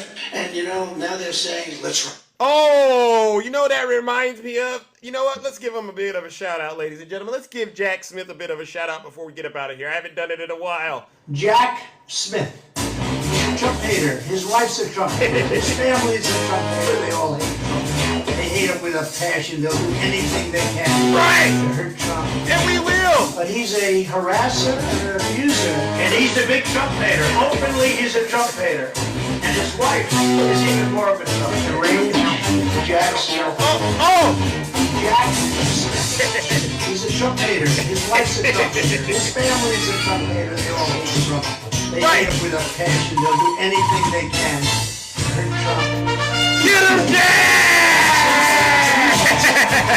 [SPEAKER 6] you know, now they're saying, let's run.
[SPEAKER 1] Oh, you know what that reminds me of? You know what? Let's give him a bit of a shout out, ladies and gentlemen. Let's give Jack Smith a bit of a shout out before we get up out of here. I haven't done it in a while.
[SPEAKER 8] Jack Smith. Trump hater. His wife's a Trump hater. His family is a Trump hater. They all hate Trump. They
[SPEAKER 6] hate him with a passion. They'll do anything they can to hurt Trump.
[SPEAKER 1] And we will.
[SPEAKER 6] But he's a harasser and an abuser.
[SPEAKER 4] And he's a big Trump hater. Openly, he's a Trump hater. And his wife is even more of a Trump hater.
[SPEAKER 6] Jackson. He's a Trump hater. His wife's a Trump hater. His family's a Trump hater. They all hate Trump. They hate him with a passion. They'll do anything they can to hurt Trump.
[SPEAKER 1] Get him,
[SPEAKER 4] And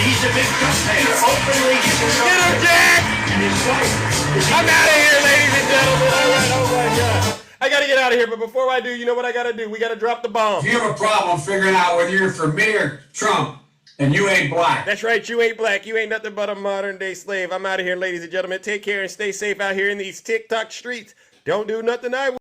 [SPEAKER 4] he's a big Trump hater. Openly, he's a Trump hater.
[SPEAKER 1] Jack!
[SPEAKER 4] And his wife is
[SPEAKER 1] I'm out of here, ladies and gentlemen. All right, oh my God. I got to get out of here, but before I do, you know what I got to do? We got to drop the bomb.
[SPEAKER 12] If you have a problem figuring out whether you're for me or Trump, and you ain't black.
[SPEAKER 1] That's right, you ain't black. You ain't nothing but a modern day slave. I'm out of here, ladies and gentlemen. Take care and stay safe out here in these TikTok streets. Don't do nothing I